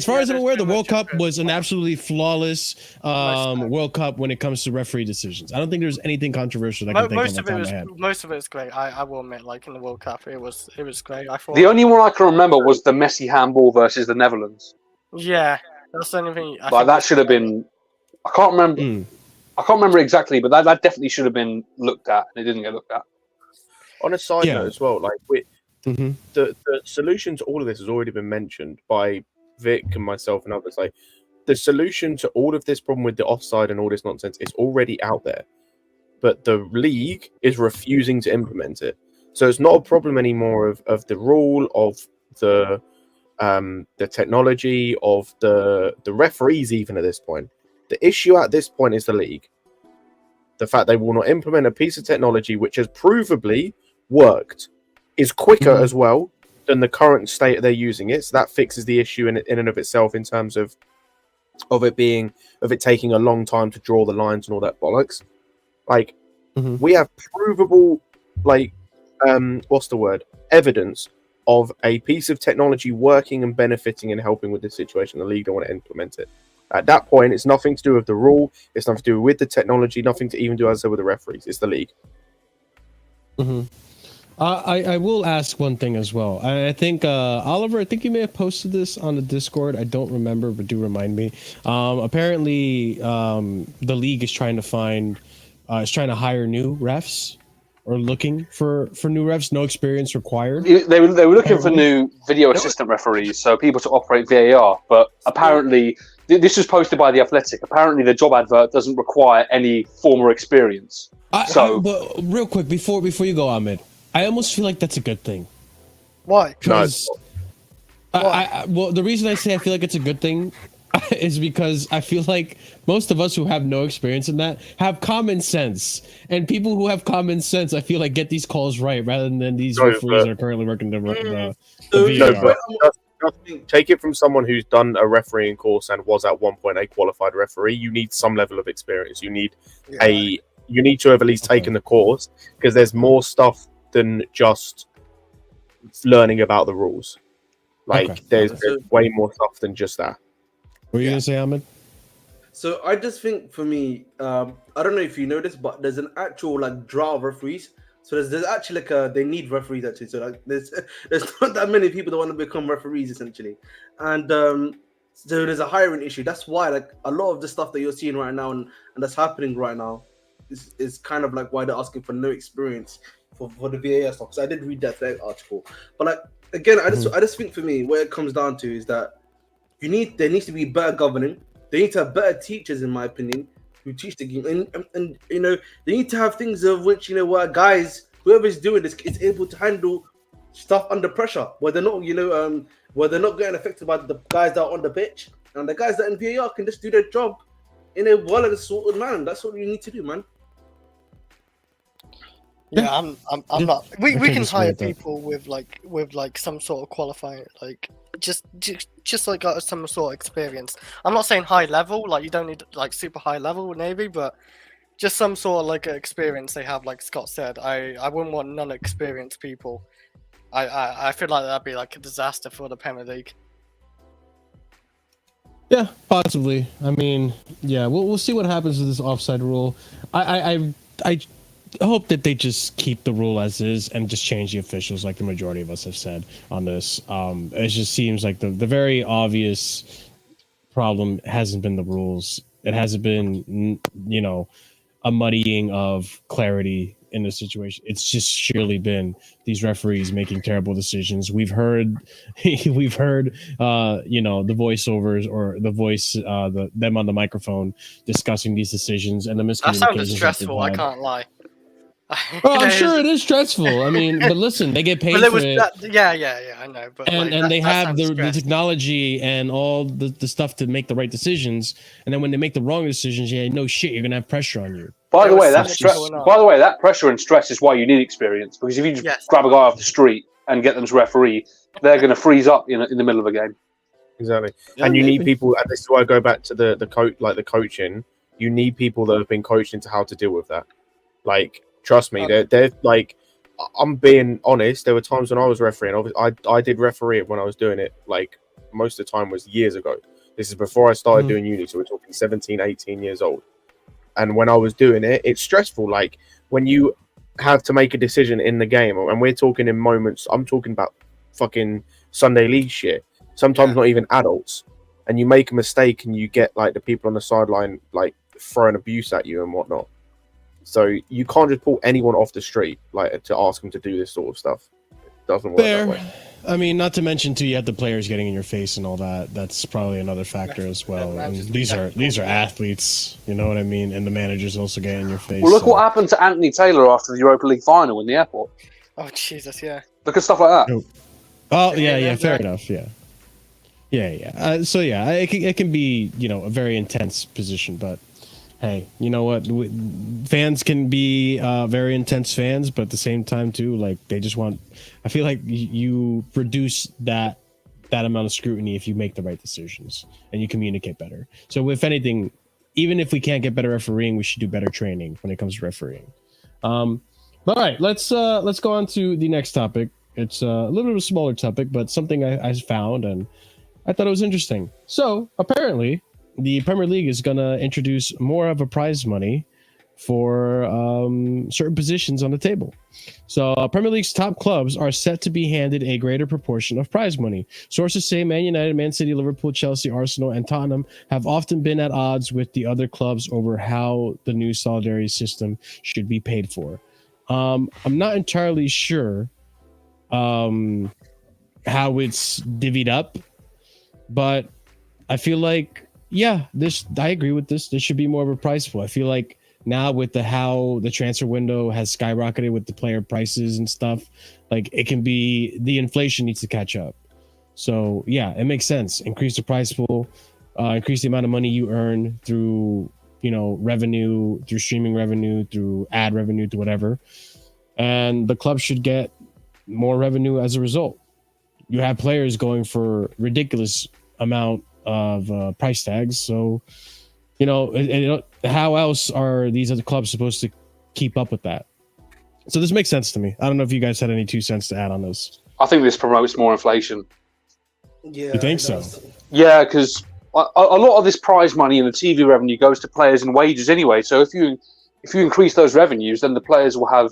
Speaker 1: far as I'm aware, the
Speaker 4: there's
Speaker 1: World
Speaker 4: too much
Speaker 1: Cup was an absolutely flawless World Cup when it comes to referee decisions. I don't think there's anything controversial that I can think
Speaker 4: Most
Speaker 1: of
Speaker 4: of
Speaker 1: on
Speaker 4: it
Speaker 1: top of my head.
Speaker 4: was most of it is great. I will admit, like in the World Cup, it was great. I thought.
Speaker 5: The only one I can remember was the Messi handball versus the Netherlands.
Speaker 4: Yeah, that's the only thing.
Speaker 5: Like that should have been. I can't remember. I can't remember exactly, but that definitely should have been looked at, and it didn't get looked at.
Speaker 3: On a side
Speaker 1: Yeah.
Speaker 3: note as well, like the solution to all of this has already been mentioned by Vic and myself and others. Like the solution to all of this problem with the offside and all this nonsense is already out there, but the league is refusing to implement it. So it's not a problem anymore of the rule, of the technology, of the referees even at this point. The issue at this point is the league. The fact they will not implement a piece of technology which has provably worked, is quicker as well than the current state they're using it. So that fixes the issue in and of itself in terms of it taking a long time to draw the lines and all that bollocks. Like we have provable, like what's the word? Evidence of a piece of technology working and benefiting and helping with this situation. The league don't want to implement it. At that point, it's nothing to do with the rule. It's nothing to do with the technology. Nothing to even do, as I said, with the referees. It's the league.
Speaker 1: I will ask one thing as well. I think Oliver, I think you may have posted this on the Discord. I don't remember, but do remind me. Apparently, the league is trying to hire new refs, or looking for new refs. No experience required.
Speaker 5: They were looking for new video assistant referees, so people to operate VAR. But apparently, this was posted by The Athletic. Apparently, the job advert doesn't require any former experience.
Speaker 1: But real quick, before you go, Ahmed, I almost feel like that's a good thing.
Speaker 4: Why?
Speaker 1: Because well, the reason I say I feel like it's a good thing is because I feel like most of us who have no experience in that have common sense, and people who have common sense, I feel like get these calls right rather than these referees that are currently working the VAR.
Speaker 3: Take it from someone who's done a refereeing course and was at one point a qualified referee. You need some level of experience. You need to have at least taken the course, because there's more stuff than just learning about the rules. Like there's way more stuff than just that.
Speaker 1: What are you gonna say, Ahmed?
Speaker 2: So I just think for me, I don't know if you know this, but there's an actual like draft of referees. So there's actually like they need referees actually. So like there's not that many people that want to become referees essentially, and so there's a hiring issue. That's why like a lot of the stuff that you're seeing right now and that's happening right now is kind of like why they're asking for no experience for the VAR stuff. So I did read that article, but like again, I just think for me, where it comes down to is that there needs to be better governing. They need to have better teachers, in my opinion, who teach the game, and you know they need to have things of which where guys, whoever's doing this, is able to handle stuff under pressure, where they're not where they're not getting affected by the guys that are on the pitch, and the guys that in VAR can just do their job in a well and sorted manner. That's what you need to do, man.
Speaker 4: Yeah, I'm not. We can hire
Speaker 1: that.
Speaker 4: people with some sort of qualifying, like just like some sort of experience. I'm not saying high level, like you don't need like super high level with Navy, but just some sort of like experience they have. Like Scott said, I wouldn't want non-experienced people. I feel like that'd be like a disaster for the Premier League.
Speaker 1: Yeah, possibly. I mean, yeah, we'll see what happens with this offside rule. I hope that they just keep the rule as is and just change the officials, like the majority of us have said on this. It just seems like the very obvious problem hasn't been the rules. It hasn't been, a muddying of clarity in the situation. It's just surely been these referees making terrible decisions. We've heard the voiceovers or the voice, them on the microphone discussing these decisions and the miscommunications.
Speaker 4: That sounded stressful. I can't lie.
Speaker 1: Oh, I'm sure it is stressful. I mean, but listen, they get paid for it.
Speaker 4: Yeah, I know. But
Speaker 1: and they have the technology and all the stuff to make the right decisions. And then when they make the wrong decisions, no shit, you're gonna have pressure on you.
Speaker 5: By the way, that pressure and stress is why you need experience. Because if you just grab a guy off the street and get them to referee, they're going to freeze up in the middle of a game.
Speaker 3: Exactly, and you need people. And this is why I go back to the coach, like the coaching. You need people that have been coached into how to deal with that. Like, trust me, they're like. I'm being honest. There were times when I was refereeing. I did referee when I was doing it. Like, most of the time was years ago. This is before I started doing uni, so we're talking 17, 18 years old. And when I was doing it, it's stressful. Like, when you have to make a decision in the game, and we're talking in moments, I'm talking about fucking Sunday league shit. Sometimes not even adults. And you make a mistake and you get, like, the people on the sideline, like, throwing abuse at you and whatnot. So you can't just pull anyone off the street, like, to ask them to do this sort of stuff. It doesn't work that way.
Speaker 1: I mean, not to mention too, you have the players getting in your face and all that. That's probably another factor as well. And these are athletes, you know what I mean? And the managers also get in your face.
Speaker 5: Well, look what happened to Anthony Taylor after the Europa League final in the airport.
Speaker 4: Oh Jesus, yeah.
Speaker 5: Look at stuff like that.
Speaker 1: Oh yeah, fair enough. Yeah. So yeah, it can be a very intense position, but hey, you know what? Fans can be very intense fans, but at the same time too, like they just want. I feel like you reduce that amount of scrutiny if you make the right decisions and you communicate better. So if anything, even if we can't get better refereeing, we should do better training when it comes to refereeing. All right, let's go on to the next topic. It's a little bit of a smaller topic, but something I found and I thought it was interesting. So apparently, the Premier League is going to introduce more of a prize money for certain positions on the table. So Premier League's top clubs are set to be handed a greater proportion of prize money. Sources say Man United, Man City, Liverpool, Chelsea, Arsenal, and Tottenham have often been at odds with the other clubs over how the new solidarity system should be paid for. I'm not entirely sure how it's divvied up, but I feel like I agree with this. There should be more of a prize pool. I feel like now with how the transfer window has skyrocketed with the player prices and stuff, like it can be the inflation needs to catch up. So yeah, it makes sense. Increase the prize pool, increase the amount of money you earn through revenue, through streaming revenue, through ad revenue, to whatever, and the club should get more revenue as a result. You have players going for ridiculous amount of price tags, so how else are these other clubs supposed to keep up with that? So this makes sense to me. I don't know if you guys had any 2 cents to add on this.
Speaker 5: I think this promotes more inflation.
Speaker 2: Yeah,
Speaker 1: you think so?
Speaker 5: Yeah, because a lot of this prize money and the TV revenue goes to players and wages anyway. So if you increase those revenues, then the players will have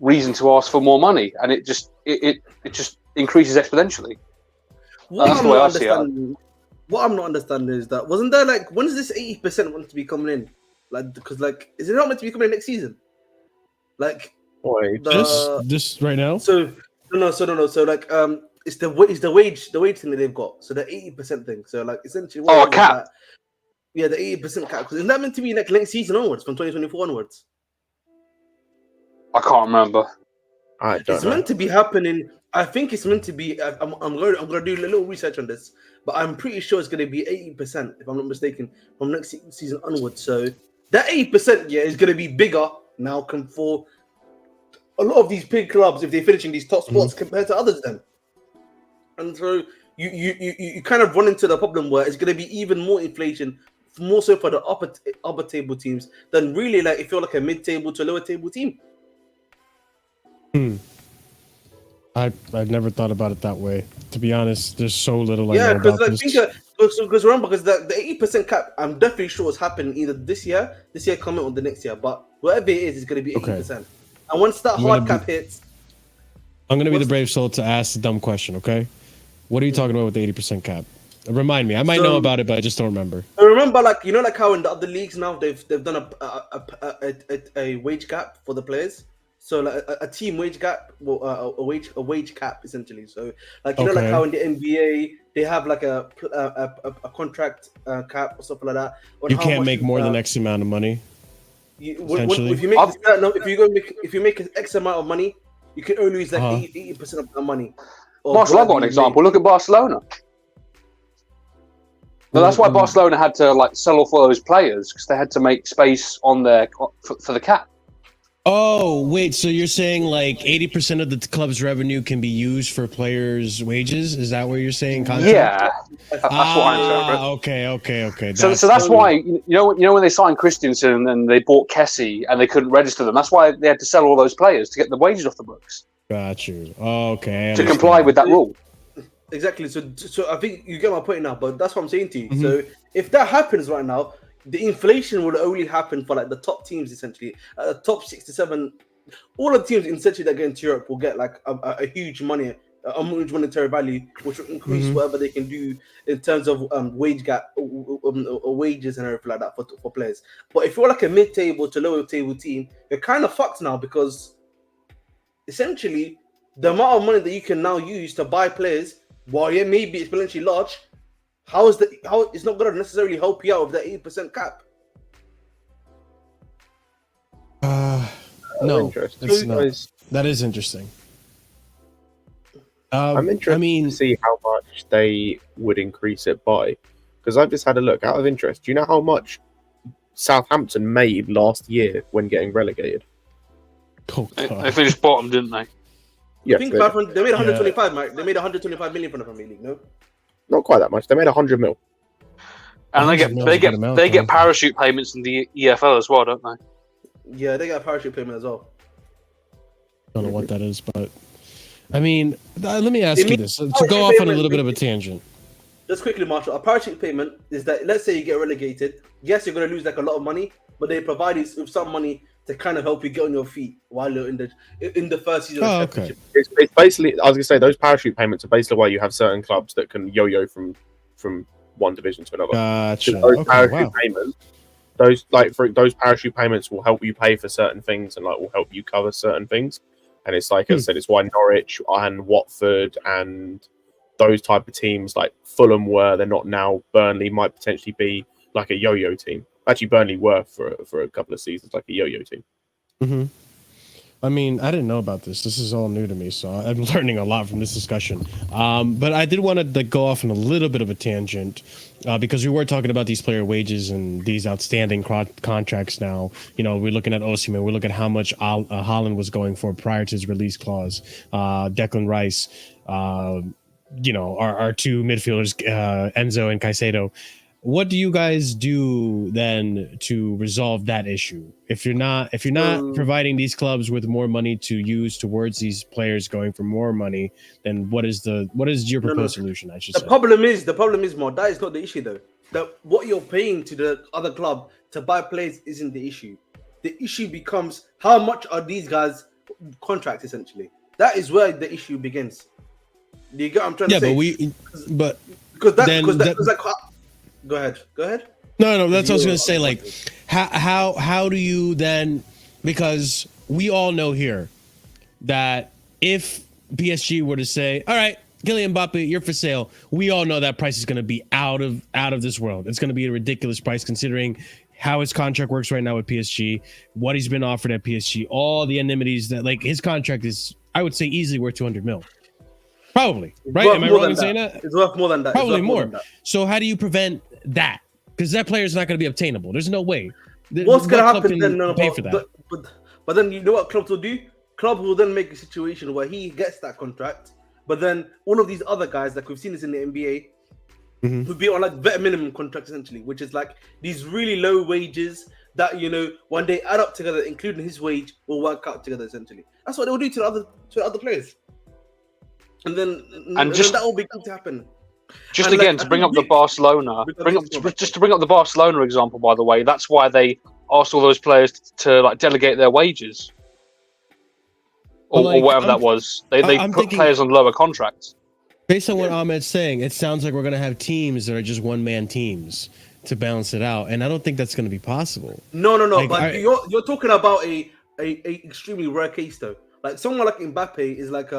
Speaker 5: reason to ask for more money, and it just increases exponentially. That's the way I see it.
Speaker 2: What I'm not understanding is that wasn't there when is this 80% want to be coming in? Because is it not meant to be coming in next season?
Speaker 1: Just right now.
Speaker 2: So no. So it's the wage thing that they've got. So the 80% thing. So essentially,
Speaker 5: a cap.
Speaker 2: Yeah, the 80% cap. Isn't that meant to be like next season onwards, from 2024 onwards?
Speaker 5: I can't remember.
Speaker 3: I don't
Speaker 2: It's
Speaker 3: know.
Speaker 2: meant to be happening. I think it's meant to be. I'm going to do a little research on this, but I'm pretty sure it's going to be 80%, if I'm not mistaken, from next season onwards. So that 80%, yeah, is going to be bigger now. For a lot of these big clubs, if they're finishing these top spots compared to others, then, and so you kind of run into the problem where it's going to be even more inflation, more so for the upper table teams than really like if you're like a mid-table to lower table team.
Speaker 1: I've never thought about it that way. To be honest, there's so little I
Speaker 2: Yeah,
Speaker 1: know
Speaker 2: because
Speaker 1: about
Speaker 2: I
Speaker 1: this.
Speaker 2: think because remember, because the 80% cap, I'm definitely sure it's happening either this year coming or the next year. But whatever it is, it's going to be 80%. And once that hard cap hits,
Speaker 1: I'm going to be the brave soul to ask the dumb question. Okay, what are you talking about with the 80% cap? Remind me. I might know about it, but I just don't remember.
Speaker 2: I remember, like like how in the other leagues now they've done a wage cap for the players. So like a team wage gap, well, a wage cap essentially. So like like how in the NBA they have like a contract cap or something like that.
Speaker 1: You can't make more than X amount of money.
Speaker 2: If you make if you make an X amount of money, you can only use like 80% of the money.
Speaker 5: Marshall, I've got an example. Look at Barcelona. No, that's why Barcelona had to like sell off all those players, because they had to make space on their for the cap.
Speaker 1: Oh, wait, so you're saying like 80% of the club's revenue can be used for players' wages? Is that what you're saying?
Speaker 5: Yeah, that's what I'm saying.
Speaker 1: Okay.
Speaker 5: So that's why, you know when they signed Christensen and they bought Kessie and they couldn't register them, that's why they had to sell all those players to get the wages off the books.
Speaker 1: Got you. Okay.
Speaker 5: To comply with that rule.
Speaker 2: Exactly. So I think you get my point now, but that's what I'm saying to you. So if that happens right now, the inflation will only happen for like the top teams essentially. The top 6 to 7, all of the teams essentially that get into Europe will get like a huge money, a huge monetary value, which will increase whatever they can do in terms of wage gap, wages and everything like that for players. But if you're like a mid-table to lower table team, you're kind of fucked now, because essentially the amount of money that you can now use to buy players, while it may be exponentially large, how it's not going to necessarily help you out with that 80% cap?
Speaker 1: No, it's not. That is interesting.
Speaker 3: I'm interested to see how much they would increase it by, because I've just had a look. Out of interest, do you know how much Southampton made last year when getting relegated?
Speaker 1: Oh,
Speaker 5: they finished bottom, didn't they?
Speaker 3: Yeah,
Speaker 2: I think they made 125, Mike. They made 125 million from the Premier League, no?
Speaker 3: Not quite that much. They made 100 mil.
Speaker 5: And they get parachute payments in the EFL as well, don't they?
Speaker 2: Yeah, they got a parachute payment as well.
Speaker 1: Don't know what that is, but I mean, let me ask you this to go off on a little bit of a tangent.
Speaker 2: Just quickly, Marshall, a parachute payment is that, let's say you get relegated. Yes, you're going to lose like a lot of money, but they provide you with some money to kind of help you get on your feet while you're in the first season of the championship.
Speaker 3: It's basically, I was going to say, those parachute payments are basically why you have certain clubs that can yo-yo from one division to another.
Speaker 1: Gotcha.
Speaker 3: Those parachute payments, those parachute payments will help you pay for certain things and like will help you cover certain things. And it's like I said, it's why Norwich and Watford and those type of teams like Fulham were, they're not now. Burnley might potentially be like a yo-yo team. Actually, Burnley were for a couple of seasons like a yo-yo team.
Speaker 1: I mean, I didn't know about this. This is all new to me, so I'm learning a lot from this discussion. But I did want to go off on a little bit of a tangent because we were talking about these player wages and these outstanding contracts now. You know, we're looking at Osimhen. We're looking at how much Haaland was going for prior to his release clause. Declan Rice, you know, our two midfielders, Enzo and Caicedo. What do you guys do then to resolve that issue? If you're not providing these clubs with more money to use towards these players going for more money, then what is your proposed solution? I should say.
Speaker 2: The problem is more. That is not the issue though. That what you're paying to the other club to buy players isn't the issue. The issue becomes how much are these guys' contracts essentially. That is where the issue begins. Do you get what I'm trying to say? Because that's like. Go ahead.
Speaker 1: No, that's what I was going to say. Like, how do you then, because we all know here that if PSG were to say, all right, Kylian Mbappe, you're for sale. We all know that price is going to be out of this world. It's going to be a ridiculous price considering how his contract works right now with PSG, what he's been offered at PSG, all the enmities that like his contract is, I would say, easily worth 200 mil. Probably, right? Am I wrong in saying that?
Speaker 2: It's worth more than that.
Speaker 1: Probably more. So how do you prevent that? Because that player is not going to be obtainable. There's no way.
Speaker 2: What's going to happen then?
Speaker 1: Pay for that.
Speaker 2: But then you know what clubs will do? Club will then make a situation where he gets that contract, but then one of these other guys, like we've seen this in the NBA, would be on like better minimum contracts essentially, which is like these really low wages that, you know, when they add up together, including his wage, will work out together essentially. That's what they will do to the other players, and then that will begin to happen.
Speaker 5: Just and again, like, to bring up the Barcelona, just to bring up the Barcelona example, by the way, that's why they asked all those players to like delegate their wages. Or whatever that was. They put players on lower contracts.
Speaker 1: Based on what Ahmed's saying, it sounds like we're going to have teams that are just one-man teams to balance it out, and I don't think that's going to be possible.
Speaker 2: No. Like, but you're talking about a extremely rare case, though. Like someone like Mbappe is like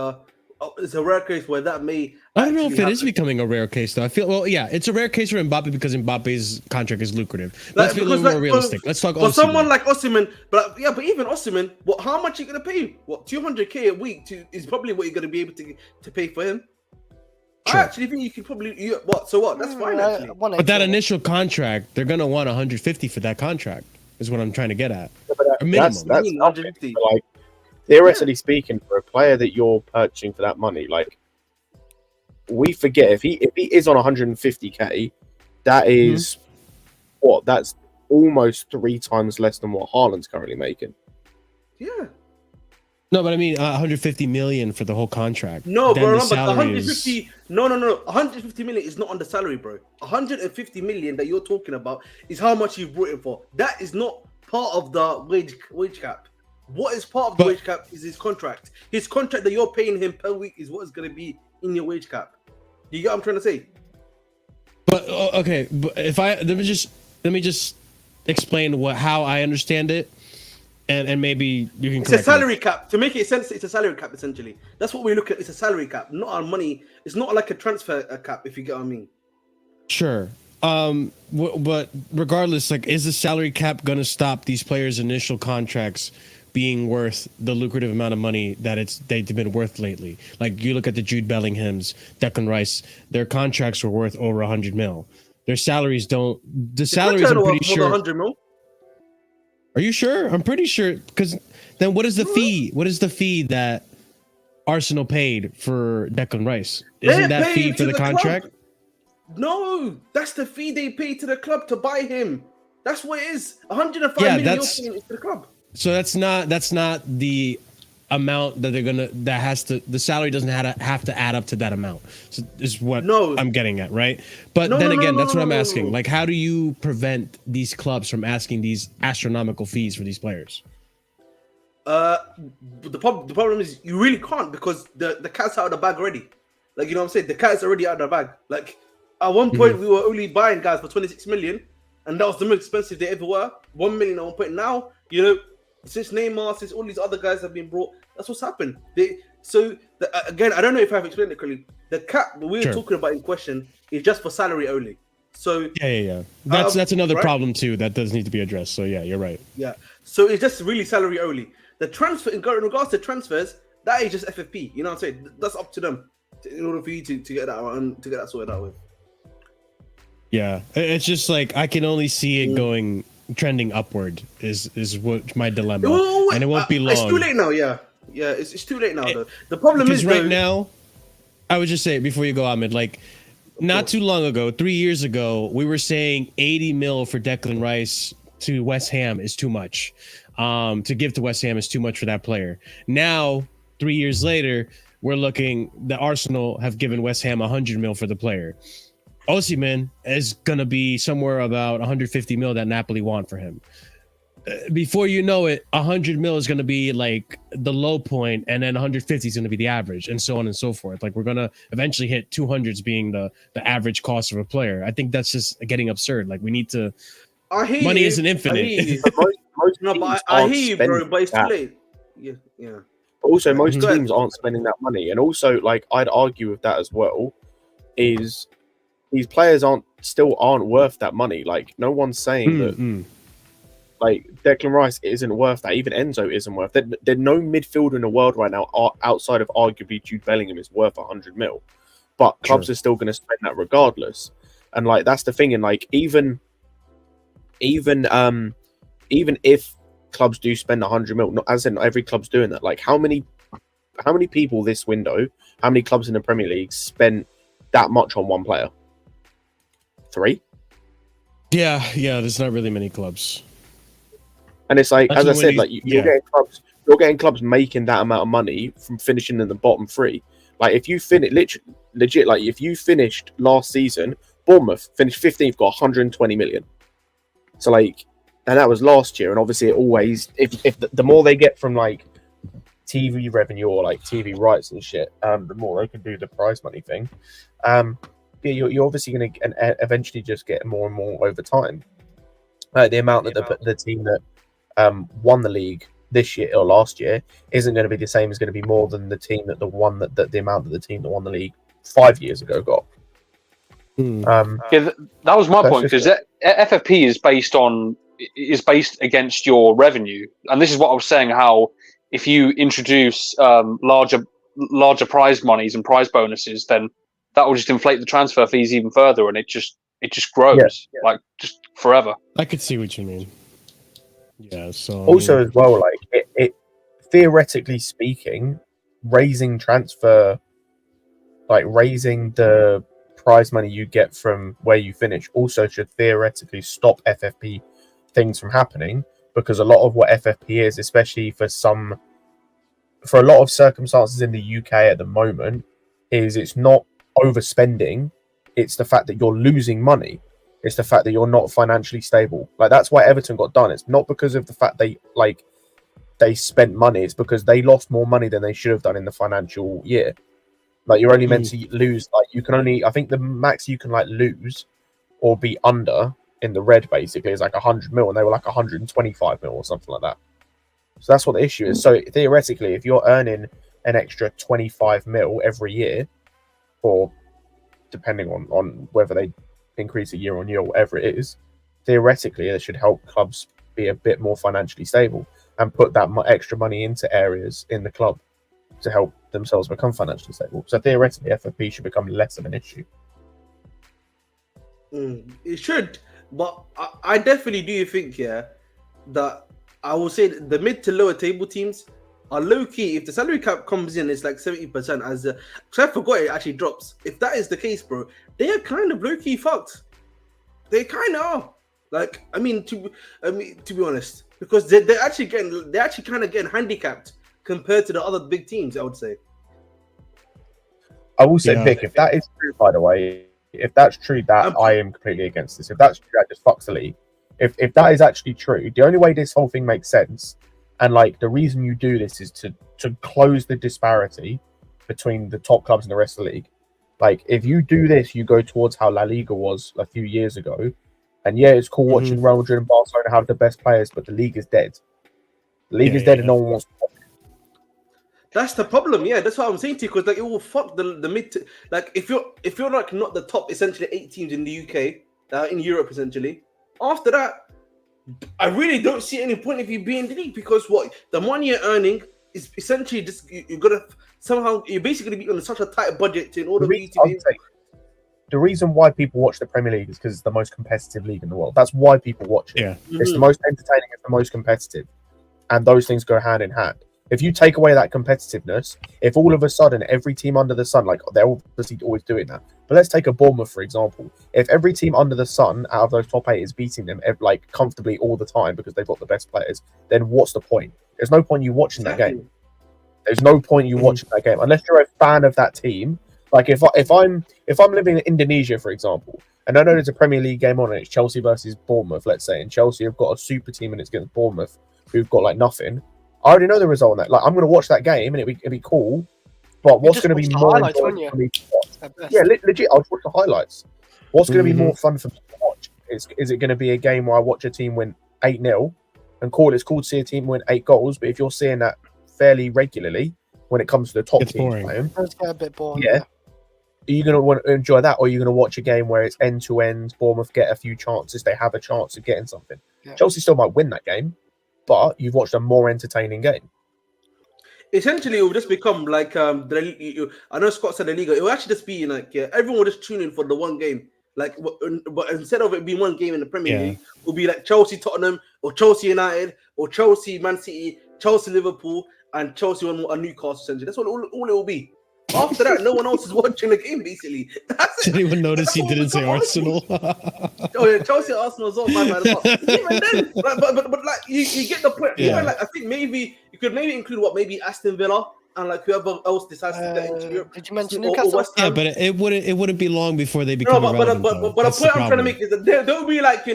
Speaker 2: it's a rare case where that may.
Speaker 1: I don't know if it is becoming a rare case, though. I feel it's a rare case for Mbappe because Mbappe's contract is lucrative. Let's be a little more realistic. Let's talk.
Speaker 2: For someone like Osimhen, but even Osimhen, how much are you gonna pay? 200k a week is probably what you're gonna be able to pay for him. Sure. I actually think you could probably So what? That's fine actually.
Speaker 1: But that initial contract, they're gonna want 150 for that contract. Is what I'm trying to get at.
Speaker 3: That's 150. Like theoretically speaking, for a player that you're purchasing for that money, like. We forget if he is on 150k, that is that's almost 3 times less than what Haaland's currently making.
Speaker 2: Yeah.
Speaker 1: No, but I mean 150 million for the whole contract.
Speaker 2: No, bro, but 150. No. 150 million is not on the salary, bro. 150 million that you're talking about is how much you brought him for. That is not part of the wage cap. What is part of the wage cap is his contract. His contract that you're paying him per week is what is going to be in your wage cap. You get what I'm trying to say?
Speaker 1: But okay, but let me just explain how I understand it, and maybe you can.
Speaker 2: It's a salary cap. To make it sense, it's a salary cap essentially. That's what we look at. It's a salary cap, not our money. It's not like a transfer cap, if you get what I mean. Sure.
Speaker 1: But regardless, like, is the salary cap going to stop these players' initial contracts being worth the lucrative amount of money that they've been worth lately? Like, you look at the Jude Bellinghams, Declan Rice, their contracts were worth over 100 mil. Their salaries don't. The salaries, I'm pretty sure.
Speaker 2: 100 mil?
Speaker 1: Are you sure? I'm pretty sure. Because then what is the fee? What is the fee that Arsenal paid for Declan Rice? Isn't that fee for the contract?
Speaker 2: Club. No, that's the fee they pay to the club to buy him. That's what it is. 105 million you're paying to the club.
Speaker 1: So that's not the amount that the salary doesn't have to add up to that amount. So is what I'm getting at, right? But that's what I'm asking. Like, how do you prevent these clubs from asking these astronomical fees for these players?
Speaker 2: The problem is you really can't, because the cat's out of the bag already. Like, you know what I'm saying? The cat's already out of the bag. Like, at one point we were only buying guys for 26 million, and that was the most expensive they ever were. 1 million at one point. Now, you know, since Neymar, since all these other guys have been brought, that's what's happened. Again, I don't know if I've explained it correctly. The cap we're talking about in question is just for salary only. So
Speaker 1: yeah. That's another problem too that does need to be addressed. So yeah, you're right.
Speaker 2: Yeah. So it's just really salary only. The transfer, in regards to transfers, that is just FFP. You know what I'm saying? That's up to them in order for you to get that and to get that sorted out with.
Speaker 1: Yeah, it's just like I can only see it trending upward is what my dilemma, and it won't be long.
Speaker 2: It's too late now. Yeah, it's too late now. Though the problem is
Speaker 1: right now. I would just say before you go, Ahmed, like not too long ago, 3 years ago, we were saying 80 mil for Declan Rice to West Ham is too much. To give to West Ham is too much for that player. Now, 3 years later, we're looking. The Arsenal have given West Ham 100 mil for the player. Osimhen is going to be somewhere about 150 mil that Napoli want for him. Before you know it, 100 mil is going to be like the low point, and then 150 is going to be the average, and so on and so forth. Like, we're going to eventually hit 200s being the average cost of a player. I think that's just getting absurd. Like, we need to. Money isn't infinite.
Speaker 2: I hear you, bro, but it's too late. Yeah.
Speaker 3: Also, most
Speaker 2: Go ahead.
Speaker 3: teams aren't spending that money, and also, like, I'd argue with that as well. Is these players aren't worth that money? Like, no one's saying that. Like, Declan Rice isn't worth that. Even Enzo isn't worth that. There's no midfielder in the world right now outside of arguably Jude Bellingham is worth 100 mil. But clubs are still going to spend that regardless. And like that's the thing. And like even if clubs do spend 100 mil, not as in every club's doing that. Like how many people this window, how many clubs in the Premier League spent that much on one player? 3?
Speaker 1: Yeah. There's not really many clubs.
Speaker 3: And it's like,
Speaker 1: That's
Speaker 3: as I
Speaker 1: when
Speaker 3: said,
Speaker 1: you-
Speaker 3: like you're getting clubs making that amount of money from finishing in the bottom 3. Like if you finish legit, like if you finished last season, Bournemouth finished 15th, got 120 million. So like, and that was last year. And obviously, it always if the more they get from like TV revenue or like TV rights and shit, the more they can do the prize money thing. Yeah, you're obviously going to eventually just get more and more over time. The amount that the team that won the league this year or last year isn't going to be the same. Is going to be more than the team that the amount that the team that won the league 5 years ago got.
Speaker 5: Yeah, that was my point, because FFP is based against your revenue, and this is what I was saying. How if you introduce larger prize monies and prize bonuses, then that will just inflate the transfer fees even further, and it just grows like just forever.
Speaker 1: I could see what you mean. Yeah. So
Speaker 3: Also, as well, like it theoretically speaking, raising the prize money you get from where you finish also should theoretically stop FFP things from happening, because a lot of what FFP is, especially for a lot of circumstances in the UK at the moment, is it's not overspending, it's the fact that you're losing money. It's the fact that you're not financially stable. Like that's why Everton got done. It's not because of the fact they spent money. It's because they lost more money than they should have done in the financial year. Like you're only meant to lose. Like you can only, I think the max you can like lose or be under in the red basically is like 100 mil, and they were like 125 mil or something like that. So that's what the issue is. So theoretically, if you're earning an extra 25 mil every year, or depending on whether they increase it year on year or whatever it is, theoretically it should help clubs be a bit more financially stable and put that extra money into areas in the club to help themselves become financially stable. So theoretically FFP should become less of an issue.
Speaker 2: It should, but I definitely do think that I will say the mid to lower table teams are low key. If the salary cap comes in, it's like 70%. Because I forgot it actually drops. If that is the case, bro, they are kind of low key fucked. They kind of are. Like, I mean, to be honest, because they're actually kind of getting handicapped compared to the other big teams. I would say.
Speaker 3: I will say, Vic, if that is true, by the way, if that's true, that I am completely against this. If that's true, that just fucks the league. If that is actually true, the only way this whole thing makes sense, and like the reason you do this is to close the disparity between the top clubs and the rest of the league. Like if you do this, you go towards how La Liga was a few years ago. And yeah, it's cool watching Real Madrid and Barcelona have the best players, but the league is dead. The league is dead and no one wants to watch it.
Speaker 2: That's the problem. Yeah, that's what I'm saying to you, because like it will fuck the mid to, like if you're like not the top essentially 8 teams in the UK, in Europe essentially. After that, I really don't see any point of you being in the league, because what the money you're earning is essentially just you're gonna somehow you're basically be on such a tight budget in order for you to be.
Speaker 3: The reason why people watch the Premier League is because it's the most competitive league in the world. That's why people watch it.
Speaker 1: Yeah.
Speaker 3: It's the most entertaining, it's the most competitive. And those things go hand in hand. If you take away that competitiveness, if all of a sudden every team under the sun, like they're obviously always doing that, but let's take a Bournemouth, for example. If every team under the sun out of those top 8 is beating them like comfortably all the time because they've got the best players, then what's the point? There's no point you watching that game. There's no point you watching that game unless you're a fan of that team. Like if I'm living in Indonesia, for example, and I know there's a Premier League game on and it's Chelsea versus Bournemouth, let's say, and Chelsea have got a super team and it's against Bournemouth, who've got like nothing. I already know the result on that. Like I'm going to watch that game and it'd be cool. But what's going to be more enjoyable for me to watch? Yeah, legit, I'll watch the highlights. What's going to be more fun for me to watch? Is it going to be a game where I watch a team win 8-0 and it's cool to see a team win 8 goals? But if you're seeing that fairly regularly when it comes to the top
Speaker 1: It's
Speaker 3: teams
Speaker 1: boring.
Speaker 3: playing.
Speaker 4: It does get a bit boring.
Speaker 3: Yeah. Are you going to want to enjoy that, or are you going to watch a game where it's end to end? Bournemouth get a few chances; they have a chance of getting something.
Speaker 4: Yeah.
Speaker 3: Chelsea still might win that game, but you've watched a more entertaining game.
Speaker 2: Essentially, it will just become like I know Scott said the Liga. It will actually just be like everyone will just tune in for the one game. Like, but instead of it being one game in the Premier League, it will be like Chelsea Tottenham or Chelsea United or Chelsea Man City, Chelsea Liverpool, and Chelsea and Newcastle. Essentially, that's all it will be. After that, no one else is watching the game. Basically, that's it.
Speaker 1: Did anyone notice he didn't say Arsenal?
Speaker 2: Oh yeah, Chelsea, Arsenal as well. My bad. Even then, but like you get the point.
Speaker 1: Yeah.
Speaker 2: Even like I think maybe you could maybe include maybe Aston Villa and like whoever else decides to get into Europe.
Speaker 4: Did you mention
Speaker 2: Or
Speaker 4: Newcastle?
Speaker 2: West Ham.
Speaker 1: Yeah, but it wouldn't be long before they become
Speaker 2: No,
Speaker 1: irrelevant.
Speaker 2: but
Speaker 1: though.
Speaker 2: the
Speaker 1: That's
Speaker 2: point I'm trying to
Speaker 1: problem.
Speaker 2: make is that they'll be like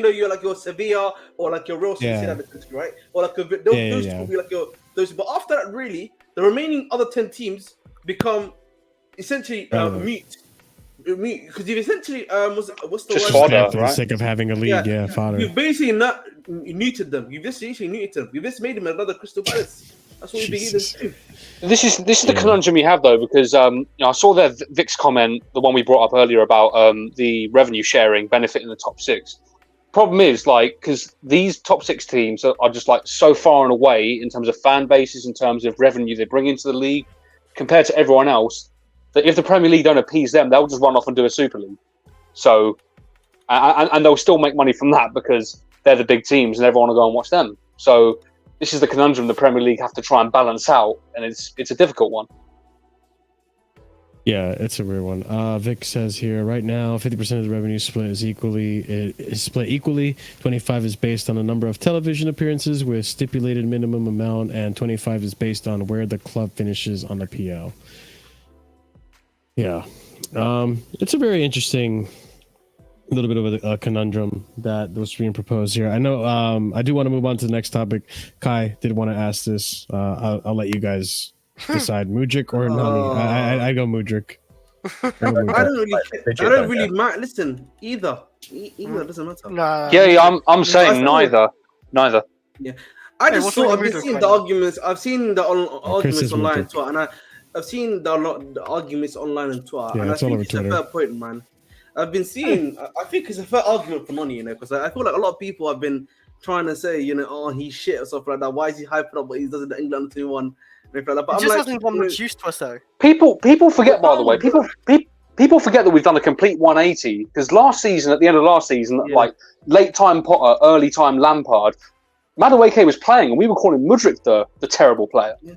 Speaker 2: your Sevilla or like your Real Sociedad, right? Or like those will be like those. But after that, really, the remaining other 10 teams become essentially mute. Because you've essentially what's the
Speaker 5: Just
Speaker 2: word?
Speaker 5: fodder,
Speaker 1: For the
Speaker 5: right?
Speaker 1: sake of having a league, fodder.
Speaker 2: You've basically not neutered them. You've just basically neutered them. You've just made them another Crystal Palace. That's what we begin to do.
Speaker 5: This is the conundrum we have though, because I saw their Vic's comment, the one we brought up earlier about the revenue sharing benefiting the top six. Problem is, like, because these top six teams are just like so far and away in terms of fan bases, in terms of revenue they bring into the league, compared to everyone else, that if the Premier League don't appease them, they'll just run off and do a Super League. So, and they'll still make money from that because they're the big teams and everyone will go and watch them. So this is the conundrum the Premier League have to try and balance out, and it's a difficult one.
Speaker 1: Yeah, it's a weird one. Vic says here, right now, 50% of the revenue split is split equally. 25 is based on the number of television appearances with stipulated minimum amount, and 25 is based on where the club finishes on the PL. Yeah, it's a very interesting little bit of a conundrum that was being proposed here. I know. I do want to move on to the next topic. Kai did want to ask this. I'll let you guys decide, Mudrik or Nani. I go Mudrik.
Speaker 2: I don't really mind. Listen, either doesn't matter.
Speaker 4: Nah.
Speaker 5: Yeah, I'm saying neither.
Speaker 2: Yeah, I just thought I've been seeing the arguments. I've seen the arguments online on Twitter, and I've seen the arguments online on Twitter,
Speaker 1: Yeah,
Speaker 2: and I
Speaker 1: it's all
Speaker 2: think
Speaker 1: over
Speaker 2: it's
Speaker 1: Twitter.
Speaker 2: a fair point, man. I've been seeing. I think it's a fair argument for Nani, because I feel like a lot of people have been trying to say, oh, he's shit or stuff like that. Why is he hyping up what he does in the England 21? But
Speaker 4: It
Speaker 2: I'm
Speaker 4: just
Speaker 2: like,
Speaker 4: hasn't got much use to us though.
Speaker 5: People forget, by the way. People forget that we've done a complete 180, because at the end of last season, like late time Potter, early time Lampard, Madueke was playing, and we were calling Mudrik the terrible player.
Speaker 2: Yeah.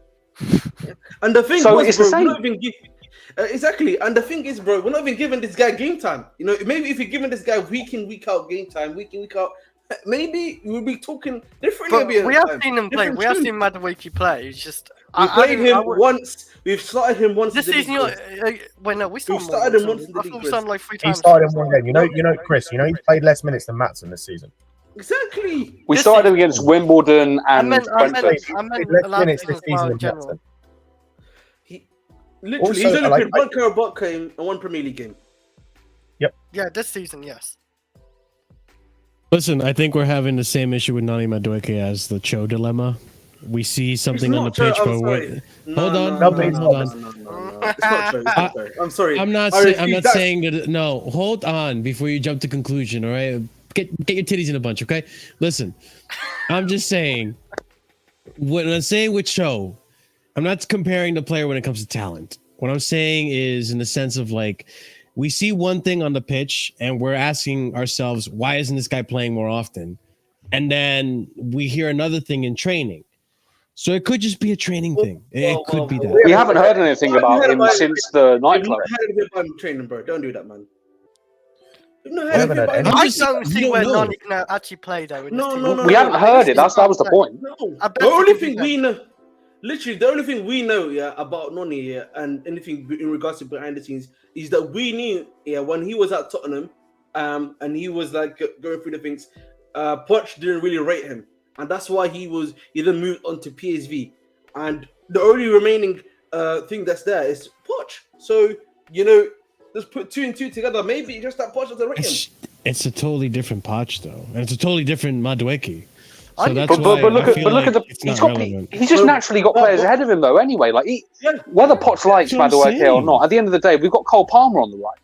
Speaker 2: And the thing
Speaker 5: So
Speaker 2: was,
Speaker 5: it's
Speaker 2: bro,
Speaker 5: the same.
Speaker 2: we're not even exactly. And the thing is, bro, we're not even giving this guy game time. Maybe if you're giving this guy week in, week out game time, week in, week out, maybe we'll be talking differently.
Speaker 4: But we have seen him play. We have seen Madueke play. It's just
Speaker 2: we played him once. We've started him once.
Speaker 4: This season, we
Speaker 2: started him once in the
Speaker 4: I
Speaker 2: league.
Speaker 4: thought we started like 3
Speaker 3: He
Speaker 4: times.
Speaker 3: started in one game. Chris. He's played less minutes than Maatson this season.
Speaker 2: Exactly.
Speaker 5: We started him against Wimbledon and
Speaker 4: I
Speaker 5: Brentford.
Speaker 4: meant
Speaker 3: less
Speaker 4: the last
Speaker 3: minutes
Speaker 4: season
Speaker 3: this
Speaker 4: as well
Speaker 3: season
Speaker 4: in
Speaker 3: than
Speaker 4: general.
Speaker 3: Maatson.
Speaker 2: Literally,
Speaker 3: Also,
Speaker 2: he's only
Speaker 3: like-
Speaker 2: played one Carabao game and one Premier League game.
Speaker 4: Yeah, this season, yes.
Speaker 1: Listen, I think we're having the same issue with Nani Madueke as the Cho dilemma. We see something on the pitch, but hold on.
Speaker 2: It's not true. It's not true. I'm sorry.
Speaker 1: I'm not saying that. No, hold on before you jump to conclusion. All right, get your titties in a bunch. Okay, listen. I'm just saying. When I'm saying with Cho, I'm not comparing the player when it comes to talent. What I'm saying is in the sense of like, we see one thing on the pitch and we're asking ourselves, why isn't this guy playing more often? And then we hear another thing in training. So it could just be a training thing. It could be that.
Speaker 5: We haven't heard anything about him since the nightclub.
Speaker 2: I've heard anything about him training, bro. Don't do that, man.
Speaker 3: haven't heard anything.
Speaker 4: I don't see where Nani can actually play though.
Speaker 2: No.
Speaker 5: We haven't heard it. That was the point.
Speaker 2: No.
Speaker 4: I bet
Speaker 2: The only
Speaker 4: you
Speaker 2: thing
Speaker 4: can.
Speaker 2: we know, literally, the only thing we know, about Nani, and anything in regards to behind the scenes, is that we knew, when he was at Tottenham, and he was like going through the things, Poch didn't really rate him, and that's why he then moved on to PSV, and the only remaining thing that's there is Poch. So let's put 2 and 2 together. Maybe just that Poch doesn't rate him.
Speaker 1: It's a totally different Poch though, and it's a totally different Madueke. So that's
Speaker 5: But
Speaker 1: why
Speaker 5: look
Speaker 1: I
Speaker 5: at
Speaker 1: feel like
Speaker 5: the
Speaker 1: it's
Speaker 5: he's
Speaker 1: not
Speaker 5: got
Speaker 1: relevant.
Speaker 5: he's just naturally got players ahead of him though. Anyway, like whether Poch likes
Speaker 1: That's what I'm
Speaker 5: Madueke or
Speaker 1: saying.
Speaker 5: not, at the end of the day, we've got Cole Palmer on the right.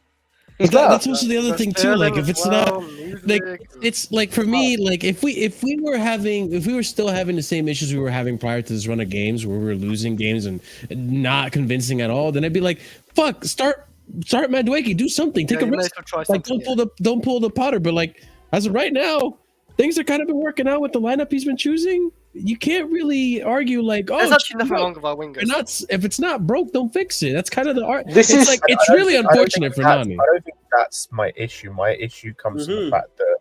Speaker 5: He's
Speaker 1: But
Speaker 5: there.
Speaker 1: that's also the other thing too. Like, if it's not like
Speaker 4: music.
Speaker 1: it's like for me, like if we were still having the same issues we were having prior to this run of games where we were losing games and not convincing at all, then I'd be like, fuck, start Madueke, do something, take a
Speaker 4: you may
Speaker 1: risk.
Speaker 4: as well try
Speaker 1: Like,
Speaker 4: something,
Speaker 1: don't pull the Potter. But like as of right now, things are kind of been working out with the lineup he's been choosing. You can't really argue like, oh,
Speaker 4: There's actually nothing
Speaker 1: no,
Speaker 4: wrong with our wingers.
Speaker 1: if it's not broke, don't fix it. That's kind of the art.
Speaker 5: This
Speaker 1: It's
Speaker 5: is-
Speaker 1: like
Speaker 3: I
Speaker 1: it's
Speaker 3: don't
Speaker 1: really
Speaker 3: think- I don't
Speaker 1: unfortunate
Speaker 3: think
Speaker 1: for
Speaker 3: that's-
Speaker 1: Nani.
Speaker 3: I don't think that's my issue. My issue comes from the fact that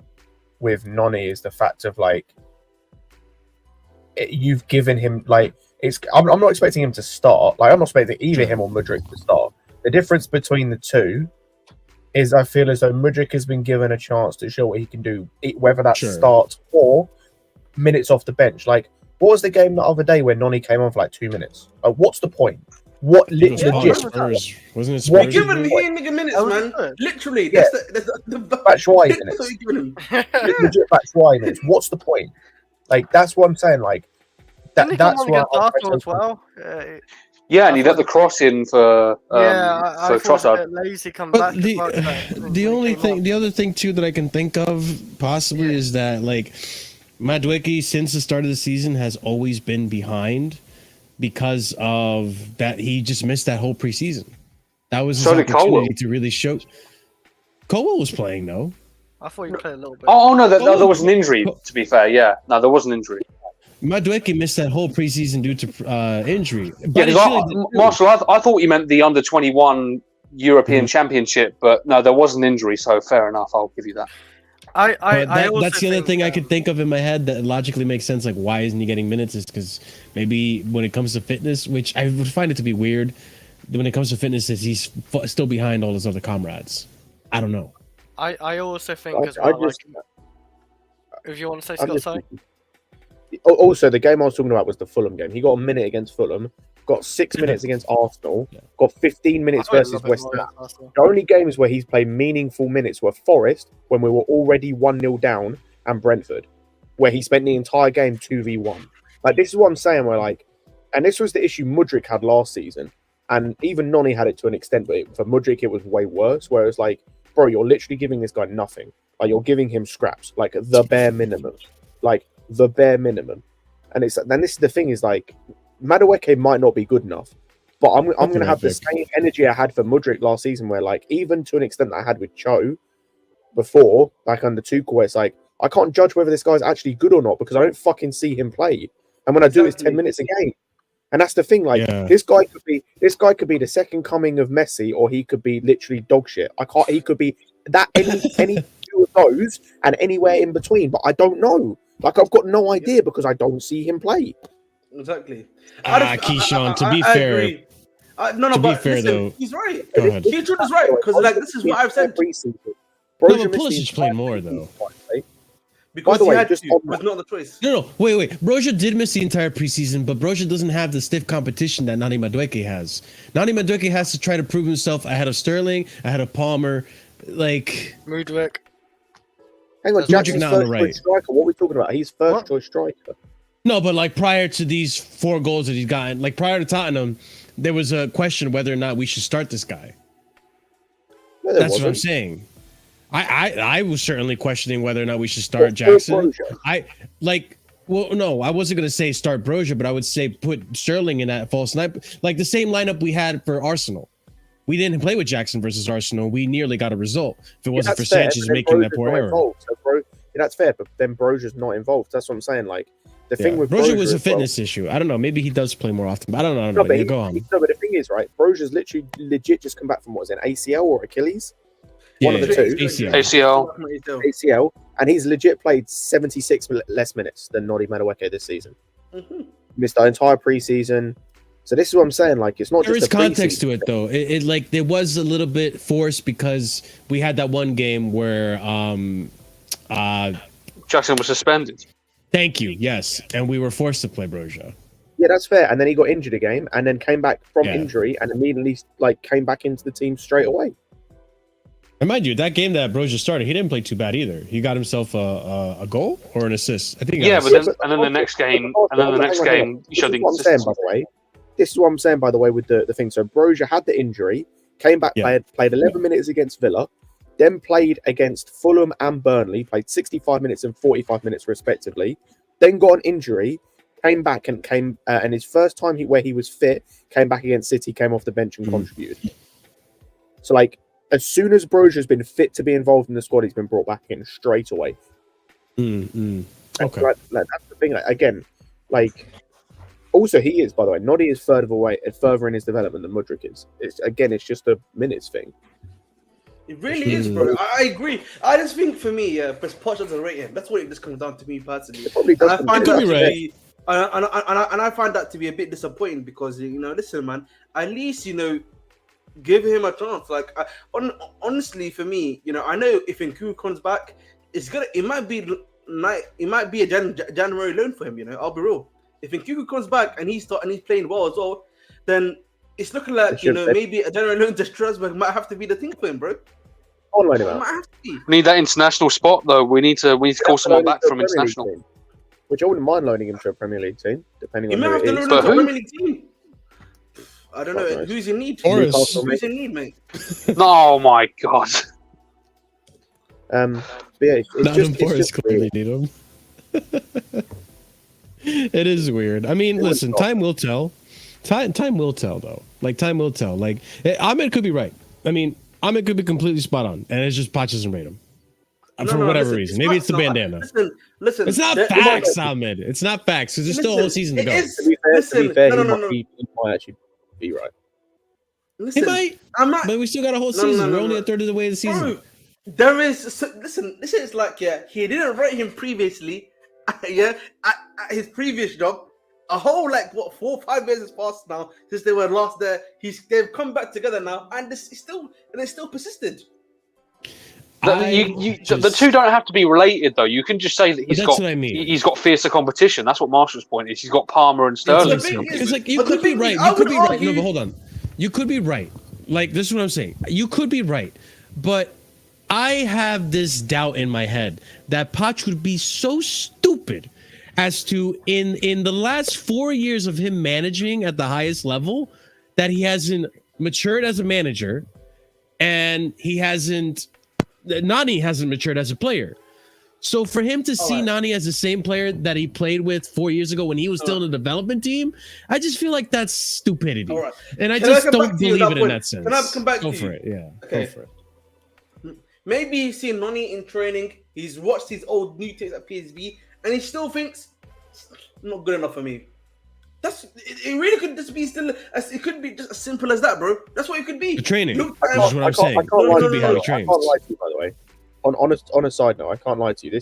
Speaker 3: with Nani is the fact of like you've given him like I'm not expecting him to start. Like I'm not expecting either him or Mudryk to start. The difference between the two is I feel as though Mudryk has been given a chance to show what he can do, whether that's start or minutes off the bench. Like, what was the game the other day where Nani came on for like 2 minutes? What's the point? What legit?
Speaker 1: Spurs. Wasn't it
Speaker 3: What
Speaker 1: Spurs?
Speaker 2: You're giving me nigga minutes,
Speaker 4: That was
Speaker 2: man.
Speaker 4: good.
Speaker 2: Literally,
Speaker 3: Yeah.
Speaker 2: that's the
Speaker 3: Batshuayi
Speaker 2: that's
Speaker 3: minutes.
Speaker 2: what you're giving him.
Speaker 3: Legit Batshuayi minutes. What's the point? Like that's what I'm saying. Like
Speaker 4: Didn't he come
Speaker 3: that's
Speaker 4: on
Speaker 3: what
Speaker 4: against Arsenal as well?
Speaker 5: Yeah, and he let the cross in for
Speaker 4: I thought it was a
Speaker 5: Trossard.
Speaker 4: bit lazy come
Speaker 1: But
Speaker 4: back.
Speaker 1: the
Speaker 4: The
Speaker 1: the other thing too that I can think of possibly is that like Madueke since the start of the season has always been behind because of that he just missed that whole preseason. That was his
Speaker 5: So did
Speaker 1: opportunity
Speaker 5: Colwell.
Speaker 1: to really show. Colwell was playing though.
Speaker 4: I thought you played a little bit.
Speaker 5: Oh no, there was an injury. To be fair, yeah, no, there was an injury.
Speaker 1: Madueke missed that whole preseason due to injury.
Speaker 5: Yeah, because Marshall, I thought you meant the under-21 European Championship, but no, there was an injury, so fair enough. I'll give you that.
Speaker 1: That's the other thing I could think of in my head that logically makes sense. Like, why isn't he getting minutes? Is because maybe when it comes to fitness, which I would find it to be weird, when it comes to fitness, is he's still behind all his other comrades. I don't know.
Speaker 4: I also think as well, like, if you want to say Scott, sorry.
Speaker 3: Also, the game I was talking about was the Fulham game. He got a minute against Fulham, got 6 minutes against Arsenal, got 15 minutes versus West Ham. The only games where he's played meaningful minutes were Forest, when we were already 1-0 down, and Brentford, where he spent the entire game 2v1. Like, this is what I'm saying, where, like, and this was the issue Mudryk had last season, and even Nani had it to an extent, but for Mudryk, it was way worse, where it was like, bro, you're literally giving this guy nothing. Like, you're giving him scraps, like, the bare minimum. Like, the bare minimum. And then this is the thing is like Madueke might not be good enough, but I'm going to have the same energy I had for Mudryk last season, where like even to an extent that I had with Cho before, like under Tuchel, where it's like I can't judge whether this guy's actually good or not because I don't fucking see him play, and when I do, it's 10 minutes a game. And that's the thing. Like this guy could be the second coming of Messi, or he could be literally dog shit. He could be that any two of those and anywhere in between, but I don't know. Like, I've got no idea because I don't see him play.
Speaker 2: Exactly.
Speaker 1: Keyshawn, to be fair, though,
Speaker 2: he's right.
Speaker 1: Go ahead.
Speaker 2: Keyshawn is right because like this is what I've said.
Speaker 1: No, but Pulisic played more though.
Speaker 2: Because
Speaker 3: By the way,
Speaker 2: he had
Speaker 3: just
Speaker 2: to,
Speaker 3: on
Speaker 2: was not the choice.
Speaker 1: No, wait. Broja did miss the entire preseason, but Broja doesn't have the stiff competition that Nani Madueke has. Nani Madueke has to try to prove himself ahead of Sterling, ahead of Palmer, like
Speaker 4: Mudryk.
Speaker 3: Hang on, Jackson's
Speaker 1: not on the
Speaker 3: first
Speaker 1: right.
Speaker 3: choice striker. What are we talking about? He's first choice striker.
Speaker 1: No, but like prior to these 4 goals that he's gotten, like prior to Tottenham, there was a question whether or not we should start this guy.
Speaker 3: No,
Speaker 1: That's what I'm saying. I was certainly questioning whether or not we should start Jackson. I wasn't gonna say start Broja, but I would say put Sterling in that false snipe, like the same lineup we had for Arsenal. We didn't play with Jackson versus Arsenal. We nearly got a result. If it wasn't for Sanchez making that poor error.
Speaker 3: That's fair, but then Broja's not involved. That's what I'm saying. Like the thing with
Speaker 1: Broja was a fitness issue. I don't know. Maybe he does play more often, but I don't know.
Speaker 3: No, but
Speaker 1: go on.
Speaker 3: No, but the thing is, right? Broja's legit just come back from what is it, ACL or Achilles? One of the two. ACL, and he's legit played 76 less minutes than Noni Madueke this season. Missed the entire preseason. So this is what I'm saying. Like, it's not
Speaker 1: there
Speaker 3: just
Speaker 1: is context to it, though. It like there was a little bit forced because we had that one game where
Speaker 5: Jackson was suspended.
Speaker 1: Thank you. Yes, and we were forced to play Broja.
Speaker 3: Yeah, that's fair. And then he got injured again, and then came back from injury, and immediately like came back into the team straight away.
Speaker 1: And mind you, that game that Broja started, he didn't play too bad either. He got himself a goal or an assist. I think.
Speaker 5: Yeah, but then the next game, you showed the
Speaker 3: consistency. By the way, this is what I'm saying. By the way, with the thing, so Broja had the injury, came back, played 11 minutes against Villa, then played against Fulham and Burnley, played 65 minutes and 45 minutes respectively, then got an injury, came back and his first time where he was fit, came back against City, came off the bench and contributed. So like, as soon as Broja's been fit to be involved in the squad, he's been brought back in straight away.
Speaker 1: Okay.
Speaker 3: Like, that's the thing. Like, again, like, also he is, by the way, Noddy is further in his development than Mudryk is. It's just a minutes thing.
Speaker 2: It really is, bro. I agree. I just think for me, because Poch doesn't rate him. That's what it just comes down to me personally. And I find that to be a bit disappointing because, listen, man, at least, give him a chance. Like, honestly, for me, I know if Nkunku comes back, it might be a January loan for him. I'll be real. If Nkunku comes back and he's playing well as well, then it's looking like maybe a January loan to Strasbourg might have to be the thing for him, bro.
Speaker 3: Might have to
Speaker 5: be. We need that international spot though. We need to call someone back from international.
Speaker 3: Which I wouldn't mind loaning him to a Premier League team, depending on
Speaker 2: who it is. You might have to loan him to a Premier League team. I don't know who's in need. Who's in need, mate?
Speaker 5: Oh my god.
Speaker 3: But yeah, it's just
Speaker 1: clearly need him. It is weird. I mean, listen, time will tell. Time will tell, though. Like, time will tell. Like, Ahmed could be right. I mean, Ahmed could be completely spot on, and it's just Poch doesn't rate him for whatever reason. Maybe it's the bandana.
Speaker 2: Listen.
Speaker 1: It's not facts, Ahmed. It's not facts because there's still a whole season to go.
Speaker 3: To be fair, he might actually be right.
Speaker 2: Listen,
Speaker 1: he might, but we still got a whole season. We're only a third of the way of the season.
Speaker 2: Bro, there is. Listen, this is like, he didn't rate him previously. At his previous job. A whole 4 or 5 years has passed now since they were last there. They've come back together now, and it's still persisted.
Speaker 5: The two don't have to be related, though. You can just say that he's got fiercer competition. That's what Marshall's point is. He's got Palmer and Sterling.
Speaker 1: It's like you could be right. You could be right. No, but hold on. You could be right. Like, this is what I'm saying. You could be right, but I have this doubt in my head that Poch would be so stupid as to in the last 4 years of him managing at the highest level that he hasn't matured as a manager, and Nani hasn't matured as a player. So for him to see Nani as the same player that he played with 4 years ago when he was still in the development team, I just feel like that's stupidity. And I just don't believe it in that sense.
Speaker 2: Can I come back to you?
Speaker 1: Go for it, yeah.
Speaker 2: Okay.
Speaker 1: Go for it.
Speaker 2: Maybe he's seen Nani in training, he's watched his old new tapes at PSV, and he still thinks it's not good enough for me. It really could just be it could be just as simple as that, bro. That's what it could be.
Speaker 1: The training. That's what I'm saying.
Speaker 3: I can't lie to you, by the way. On a side note, I can't lie to you.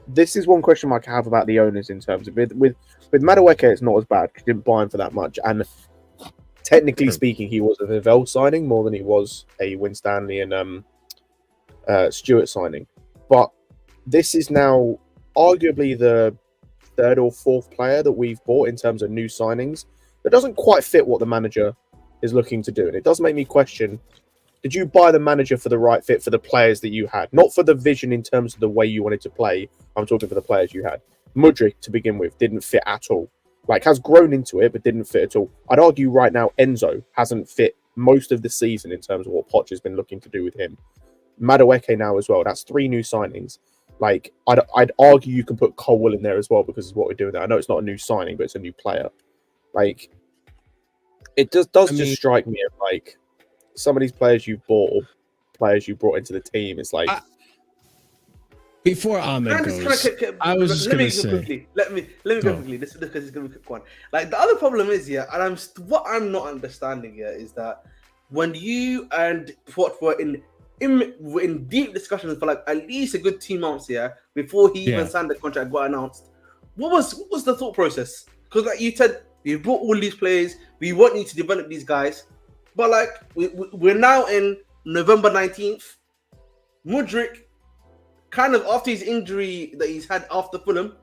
Speaker 3: This is one question mark I have about the owners in terms of with Madueke, it's not as bad because you didn't buy him for that much, and technically speaking, he was a Vivell signing more than he was a Winstanley and Stewart signing. But this is now arguably the third or fourth player that we've bought in terms of new signings that doesn't quite fit what the manager is looking to do. And it does make me question, did you buy the manager for the right fit for the players that you had? Not for the vision in terms of the way you wanted to play. I'm talking for the players you had. Mudryk, to begin with, didn't fit at all. Like, has grown into it, but didn't fit at all. I'd argue right now Enzo hasn't fit most of the season in terms of what Poch has been looking to do with him. Madueke now as well. That's 3 new signings. Like, I'd argue you can put Colwell in there as well because of what we're doing there. I know it's not a new signing, but it's a new player. Like, it does just strike me as like some of these players you bought or players you brought into the team. It's like
Speaker 1: before Ahmed goes, I was just gonna say.
Speaker 2: Let me go quickly. This is because it's gonna be a quick one. Like, the other problem is and what I'm not understanding here is that when you and Poch were in deep discussions for like at least a good 2 months before he even signed the contract got announced, what was the thought process? Because like you said, we brought all these players, we want you to develop these guys, but like we're now in November 19th. Mudryk, kind of after his injury that he's had after Fulham,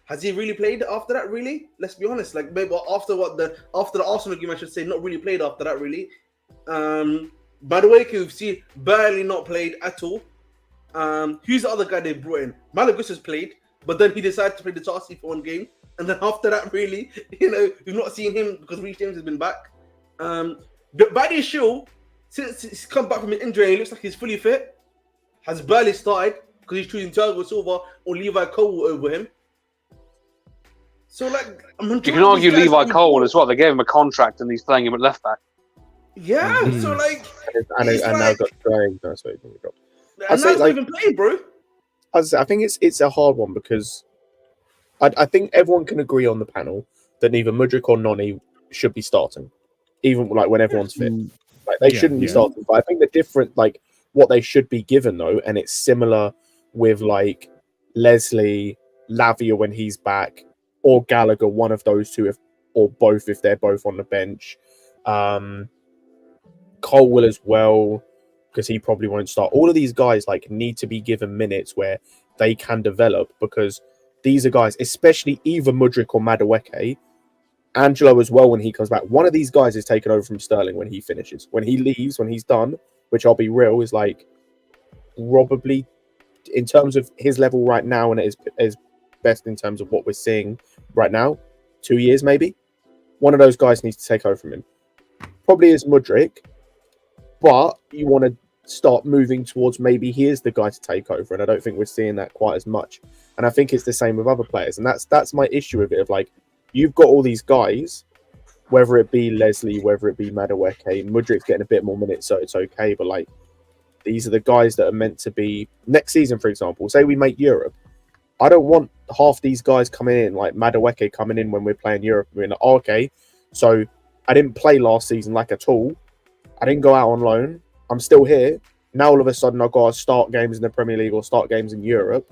Speaker 2: Has he really played after that? Really? Let's be honest. Like maybe after the Arsenal game, I should say, not really played after that. Really. Madueke, we've seen barely not played at all. Who's the other guy they brought in? Malagus has played, but then he decided to play the Chelsea for one game, and then after that, really, we've not seen him because Reece James has been back. Buddy Shield, since he's come back from an injury, he looks like he's fully fit. Has barely started because he's choosing Thiago Silva or Levi Cole over him. So, like,
Speaker 5: you can argue Levi Cole as well. They gave him a contract and he's playing him at left back.
Speaker 2: Yeah, so like,
Speaker 3: and now got trying. No, sorry,
Speaker 2: and now not even playing, bro.
Speaker 3: I think it's a hard one because I think everyone can agree on the panel that neither Mudryk or Noni should be starting, even like when everyone's fit. Like they shouldn't be starting. But I think the different, like what they should be given though, and it's similar with like Leslie, Lavia when he's back, or Gallagher, one of those two, or both if they're both on the bench. Cole will as well, because he probably won't start. All of these guys like need to be given minutes where they can develop, because these are guys, especially either Mudryk or Madueke, Angelo as well when he comes back. One of these guys is taken over from Sterling when he finishes. When he leaves, when he's done, which I'll be real, is like probably in terms of his level right now and is best in terms of what we're seeing right now, 2 years maybe. One of those guys needs to take over from him. Probably is Mudryk. But you want to start moving towards maybe he is the guy to take over, and I don't think we're seeing that quite as much. And I think it's the same with other players, and that's my issue with it. Of like, you've got all these guys, whether it be Leslie, whether it be Madueke, Mudryk's getting a bit more minutes, so it's okay. But like, these are the guys that are meant to be next season, for example. Say we make Europe, I don't want half these guys coming in like Madueke coming in when we're playing Europe. We're like, oh, okay, so I didn't play last season like at all. I didn't go out on loan. I'm still here. Now all of a sudden I've got to start games in the Premier League or start games in Europe,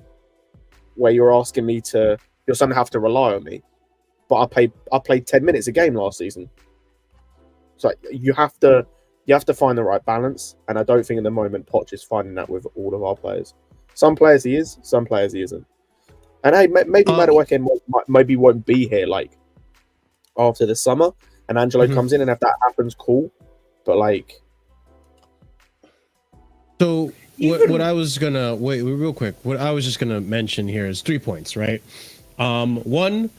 Speaker 3: where you're asking me to, you'll suddenly have to rely on me. But I played 10 minutes a game last season. So you have to find the right balance, and I don't think at the moment Poch is finding that with all of our players. Some players he is, some players he isn't. And hey, maybe Madueke maybe won't be here like after the summer, and Angelo comes in, and if that happens, cool. But like,
Speaker 1: so what I was gonna wait real quick. What I was just gonna mention here is 3 points, right? One,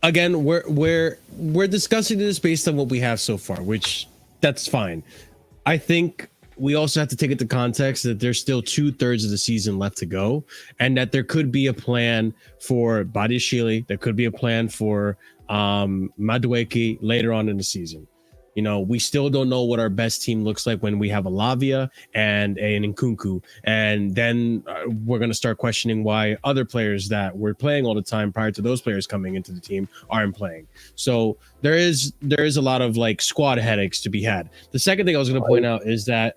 Speaker 1: again, we're discussing this based on what we have so far, which that's fine. I think we also have to take into context that there's still 2/3 of the season left to go, and that there could be a plan for Badiashile, there could be a plan for Madueke later on in the season. You know, we still don't know what our best team looks like when we have a Lavia and an Nkunku. And then we're going to start questioning why other players that were playing all the time prior to those players coming into the team aren't playing. So there is a lot of like squad headaches to be had. The second thing I was going to point out is that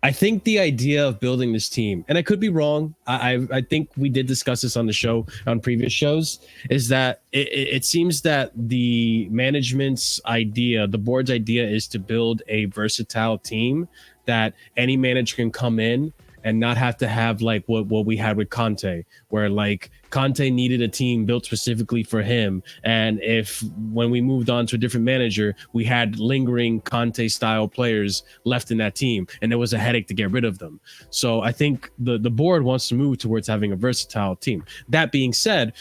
Speaker 1: I think the idea of building this team, and I could be wrong, I think we did discuss this on the show, on previous shows, is that it seems that the management's idea, the board's idea, is to build a versatile team that any manager can come in and not have to have like what we had with Conte, where like Conte needed a team built specifically for him. And if when we moved on to a different manager, we had lingering Conte style players left in that team, and it was a headache to get rid of them. So I think the board wants to move towards having a versatile team. That being said,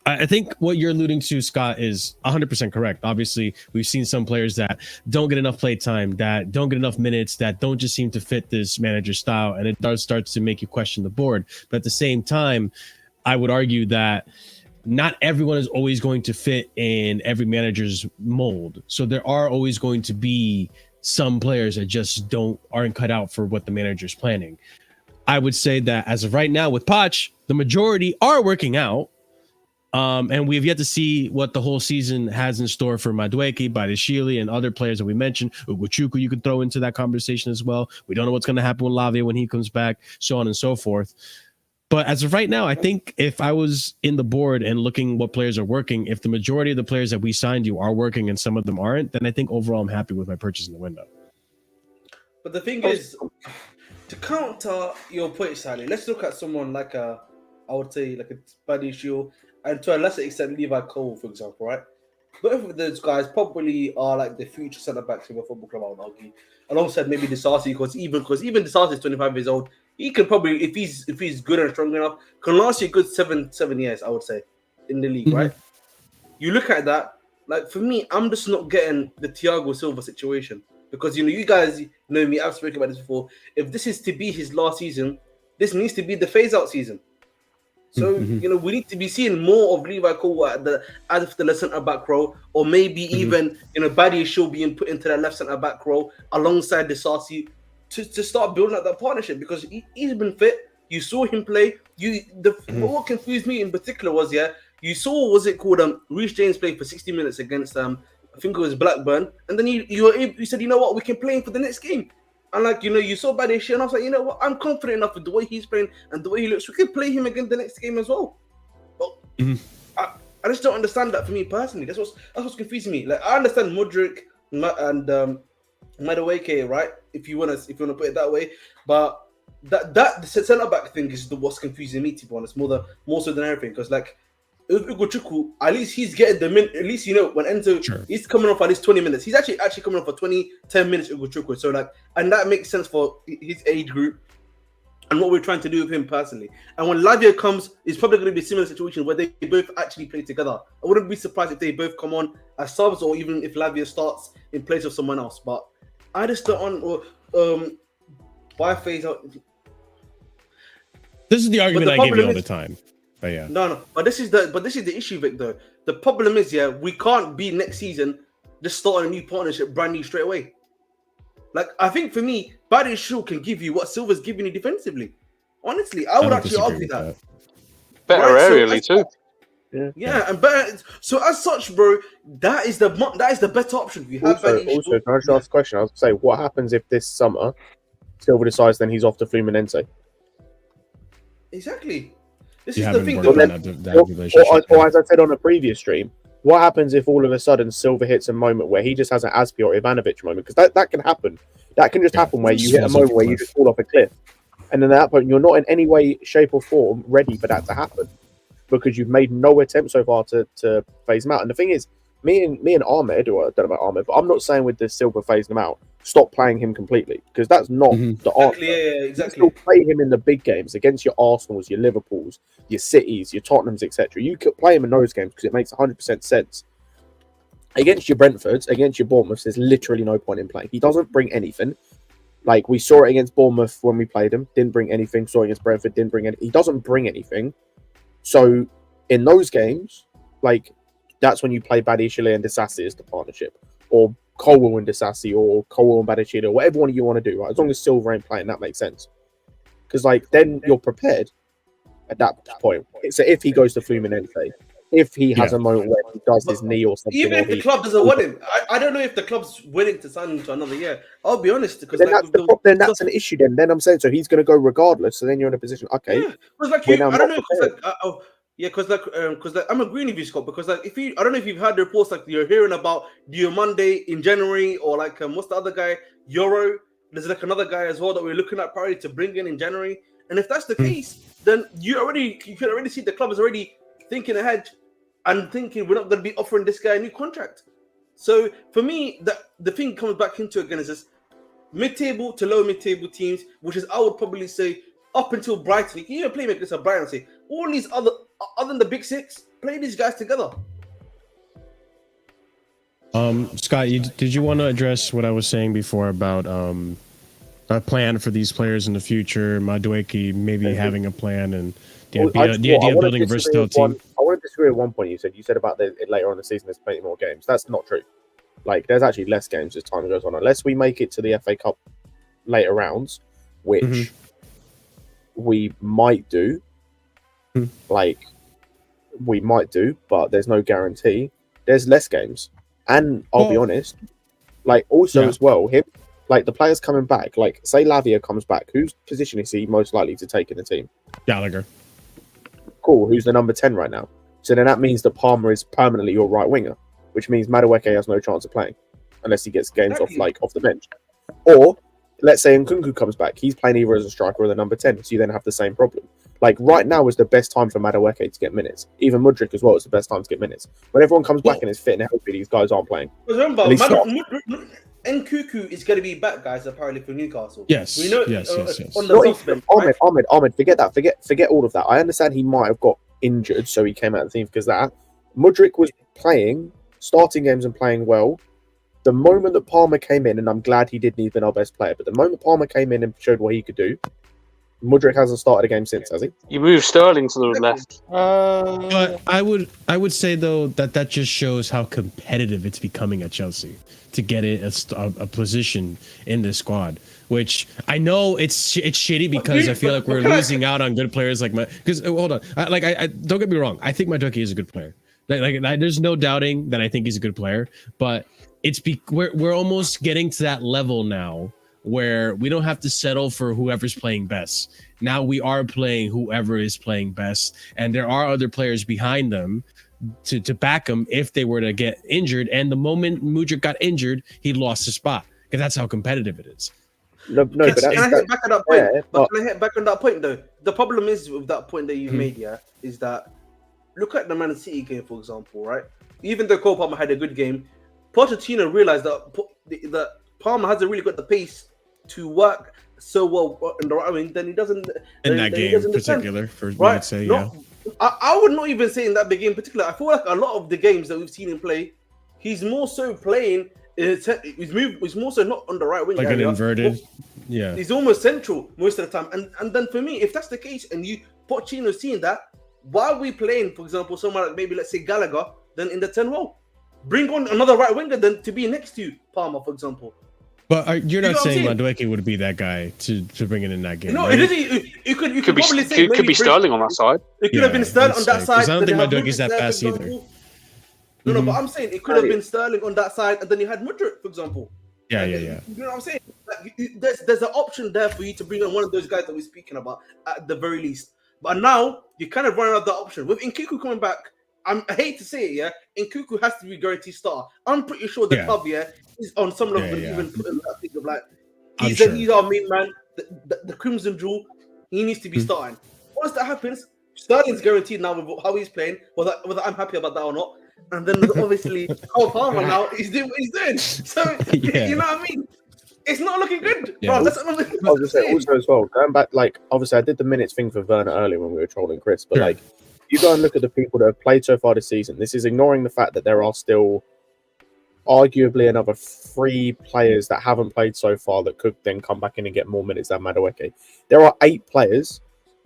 Speaker 1: I think what you're alluding to, Scott, is 100% correct. Obviously, we've seen some players that don't get enough play time, that don't get enough minutes, that don't just seem to fit this manager's style, and it starts to make you question the board. But at the same time, I would argue that not everyone is always going to fit in every manager's mold. So there are always going to be some players that just aren't cut out for what the manager's planning. I would say that as of right now with Poch, the majority are working out. And we have yet to see what the whole season has in store for Madueke, Badiashile, and other players that we mentioned. Ugochukwu, you could throw into that conversation as well. We don't know what's going to happen with Lavia when he comes back, so on and so forth. But as of right now, I think if I was in the board and looking what players are working, if the majority of the players that we signed you are working and some of them aren't, then I think overall I'm happy with my purchase in the window.
Speaker 2: But the thing is, to counter your point, Sally, let's look at someone like I would say like a Badiashile and to a lesser extent Levi Cole, for example, right? Both of those guys probably are like the future centre backs of a football club, I would argue. Alongside maybe Disasi, because even Disasi is 25 years old, he can probably, if he's good and strong enough, can last you a good seven years, I would say, in the league, right? You look at that, like for me, I'm just not getting the Thiago Silva situation because you guys know me. I've spoken about this before. If this is to be his last season, this needs to be the phase out season. So we need to be seeing more of Levi Cole at the left centre back role, or maybe even Badi Shaw being put into the left centre back role alongside Disasi to start building up that partnership because he's been fit. You saw him play. What confused me in particular was you saw Reece James played for 60 minutes against I think it was Blackburn, and then you said, you know what, we can play him for the next game. And you saw Badi Shaw, and I was like, you know what, I'm confident enough with the way he's playing and the way he looks. We can play him again the next game as well. But I just don't understand that for me personally. That's what's confusing me. Like I understand Mudryk and Madueke, right? If you wanna put it that way, but that centre back thing is what's confusing me, to be honest, more so than everything. Because like Ugochukwu, at least he's getting the minute. At least when Enzo he's coming off at least 20 minutes. He's actually coming off for 10 minutes. Ugochukwu, so like, and that makes sense for his age group and what we're trying to do with him personally. And when Lavia comes, it's probably going to be a similar situation where they both actually play together. I wouldn't be surprised if they both come on as subs, or even if Lavia starts in place of someone else. But I just don't why phase out.
Speaker 1: This is the argument I give you all the time. But yeah.
Speaker 2: No. But this is the issue, Vic. Though the problem is, we can't be next season just starting a new partnership brand new straight away. Like I think for me, Badi Shaw can give you what Silva's giving you defensively. Honestly, I would actually argue that.
Speaker 5: Better aerially too.
Speaker 2: Yeah, and better. So as such, bro, that is the better option. You have
Speaker 3: also, can I just ask a question? I was say, what happens if this summer Silva decides then he's off to Fluminense?
Speaker 2: Exactly. This
Speaker 1: you
Speaker 2: is the thing.
Speaker 3: Or as I said on a previous stream, what happens if all of a sudden Silva hits a moment where he just has an Aspi or Ivanovic moment? Because that can happen. That can just happen where you hit a moment where you just fall off a cliff. And then at that point, you're not in any way, shape or form ready for that to happen. Because you've made no attempt so far to phase him out. And the thing is, me and Ahmed, or I don't know about Ahmed, but I'm not saying with this Silva phasing him out, stop playing him completely, because that's not the answer.
Speaker 2: Exactly.
Speaker 3: You still play him in the big games against your Arsenals, your Liverpools, your Cities, your Tottenhams, etc. You could play him in those games because it makes 100% sense. Against your Brentfords, against your Bournemouths, there's literally no point in playing. He doesn't bring anything. Like we saw it against Bournemouth when we played him, didn't bring anything. Saw it against Brentford, didn't bring anything. He doesn't bring anything. So in those games, like that's when you play Badiashile and Disasi as the partnership, or Colwell and Disasi, or Colwell and Badiashile, or whatever one you want to do. Right? As long as Silva ain't playing, that makes sense. Because like then you're prepared at that point. So if he goes to Fluminense, if he has a moment where he does his knee or something,
Speaker 2: even if the club doesn't want him, I don't know if the club's willing to sign him to another year. I'll be honest, because
Speaker 3: then that's an issue. Then I'm saying so he's going to go regardless. So then you're in a position, okay.
Speaker 2: Because I don't know. Because I'm agreeing with you, Scott. Because I don't know if you've heard the reports like you're hearing about Diomande in January, or like what's the other guy, Euro. There's like another guy as well that we're looking at probably to bring in January. And if that's the case, then you can already see the club is already thinking ahead and thinking we're not going to be offering this guy a new contract. So for me, the thing comes back into again is this mid-table to low mid-table teams, which is I would probably say up until Brighton. You can even play against Brighton and say all these other than the big six, play these guys together.
Speaker 1: Scott, did you want to address what I was saying before about a plan for these players in the future? Madueke maybe having a plan and the idea of building a versatile team.
Speaker 3: I want to disagree with one point you said. You said about later on in the season there's plenty more games. That's not true. Like there's actually less games as time goes on, unless we make it to the FA Cup later rounds, which we might do. Like we might do, but there's no guarantee. There's less games, and I'll be honest. Like also as well, like the players coming back. Like say Lavia comes back, whose position is he most likely to take in the team?
Speaker 1: Gallagher.
Speaker 3: Cool. Who's the number 10 right now? So then that means that Palmer is permanently your right winger, which means Madueke has no chance of playing unless he gets games off the bench. Or let's say Nkunku comes back, he's playing either as a striker or the number 10, so you then have the same problem. Like right now is the best time for Madueke to get minutes. Even Mudryk as well is the best time to get minutes. When everyone comes back and is fit and healthy, these guys aren't playing.
Speaker 2: Remember, Nkuku is going to be back, guys. Apparently for Newcastle.
Speaker 1: Yes.
Speaker 2: We know.
Speaker 1: Yes.
Speaker 2: On the
Speaker 3: Even, Ahmed, forget that. Forget all of that. I understand he might have got injured, so he came out of the team because of that. Mudryk was playing, starting games and playing well. The moment that Palmer came in, and I'm glad he didn't even our best player, but the moment Palmer came in and showed what he could do, Mudryk hasn't started a game since, has he?
Speaker 5: You moved Sterling to the left.
Speaker 1: But I would say though that just shows how competitive it's becoming at Chelsea to get a position in this squad. Which I know it's shitty because I feel like we're losing out on good players like because hold on, I don't get me wrong, I think Madueke is a good player. Like there's no doubting that I think he's a good player, but we're almost getting to that level now where we don't have to settle for whoever's playing best. Now we are playing whoever is playing best, and there are other players behind them to back them if they were to get injured. And the moment Mudryk got injured, he lost his spot because that's how competitive it is.
Speaker 3: No, but
Speaker 2: can I hit back on that point?
Speaker 3: Yeah,
Speaker 2: but can I hit back on that point though? The problem is with that point that you've made, is that look at the Man City game, for example, right? Even though Cole Palmer had a good game, Pochettino realized that Palmer hasn't really got the pace to work so well in the right wing. Then he doesn't
Speaker 1: in that game in particular. For right? I'd say,
Speaker 2: I would not even say in that big game in particular. I feel like a lot of the games that we've seen him play, he's more so playing. He's more so not on the right wing,
Speaker 1: like an inverted. Yeah,
Speaker 2: he's almost central most of the time. And then for me, if that's the case, and Pochettino seeing that, why are we playing, for example, someone like maybe let's say Gallagher, then in the 10 role? Bring on another right winger then to be next to Palmer, for example.
Speaker 1: But you're not saying Madueke would be that guy to bring it in that game?
Speaker 2: No,
Speaker 1: right?
Speaker 2: You could probably say
Speaker 5: could be Sterling on that side.
Speaker 2: It could have been Sterling on that side.
Speaker 1: I don't think Madueke's that fast either.
Speaker 2: No, but I'm saying it could have been Sterling on that side, and then you had Mudryk, for example.
Speaker 1: Yeah.
Speaker 2: You know what I'm saying? Like, there's an option there for you to bring on one of those guys that we're speaking about at the very least. But now you kind of run out of that option. With Nkuku coming back, I hate to say it, Nkuku has to be guaranteed star. I'm pretty sure the club, is on some level even putting that thing of like, he's our main man, the Crimson Jewel, he needs to be starting. Once that happens, Sterling's guaranteed now with how he's playing, whether I'm happy about that or not. And then obviously, Cole Palmer now, he's doing what he's doing. So, you know what I mean? It's not looking good. Bro, that's what
Speaker 3: I was just saying, also as well, going back, like, obviously I did the minutes thing for Werner earlier when we were trolling Chris, but like, you go and look at the people that have played so far this season. This is ignoring the fact that there are still arguably another 3 players that haven't played so far that could then come back in and get more minutes than Madueke. There are 8 players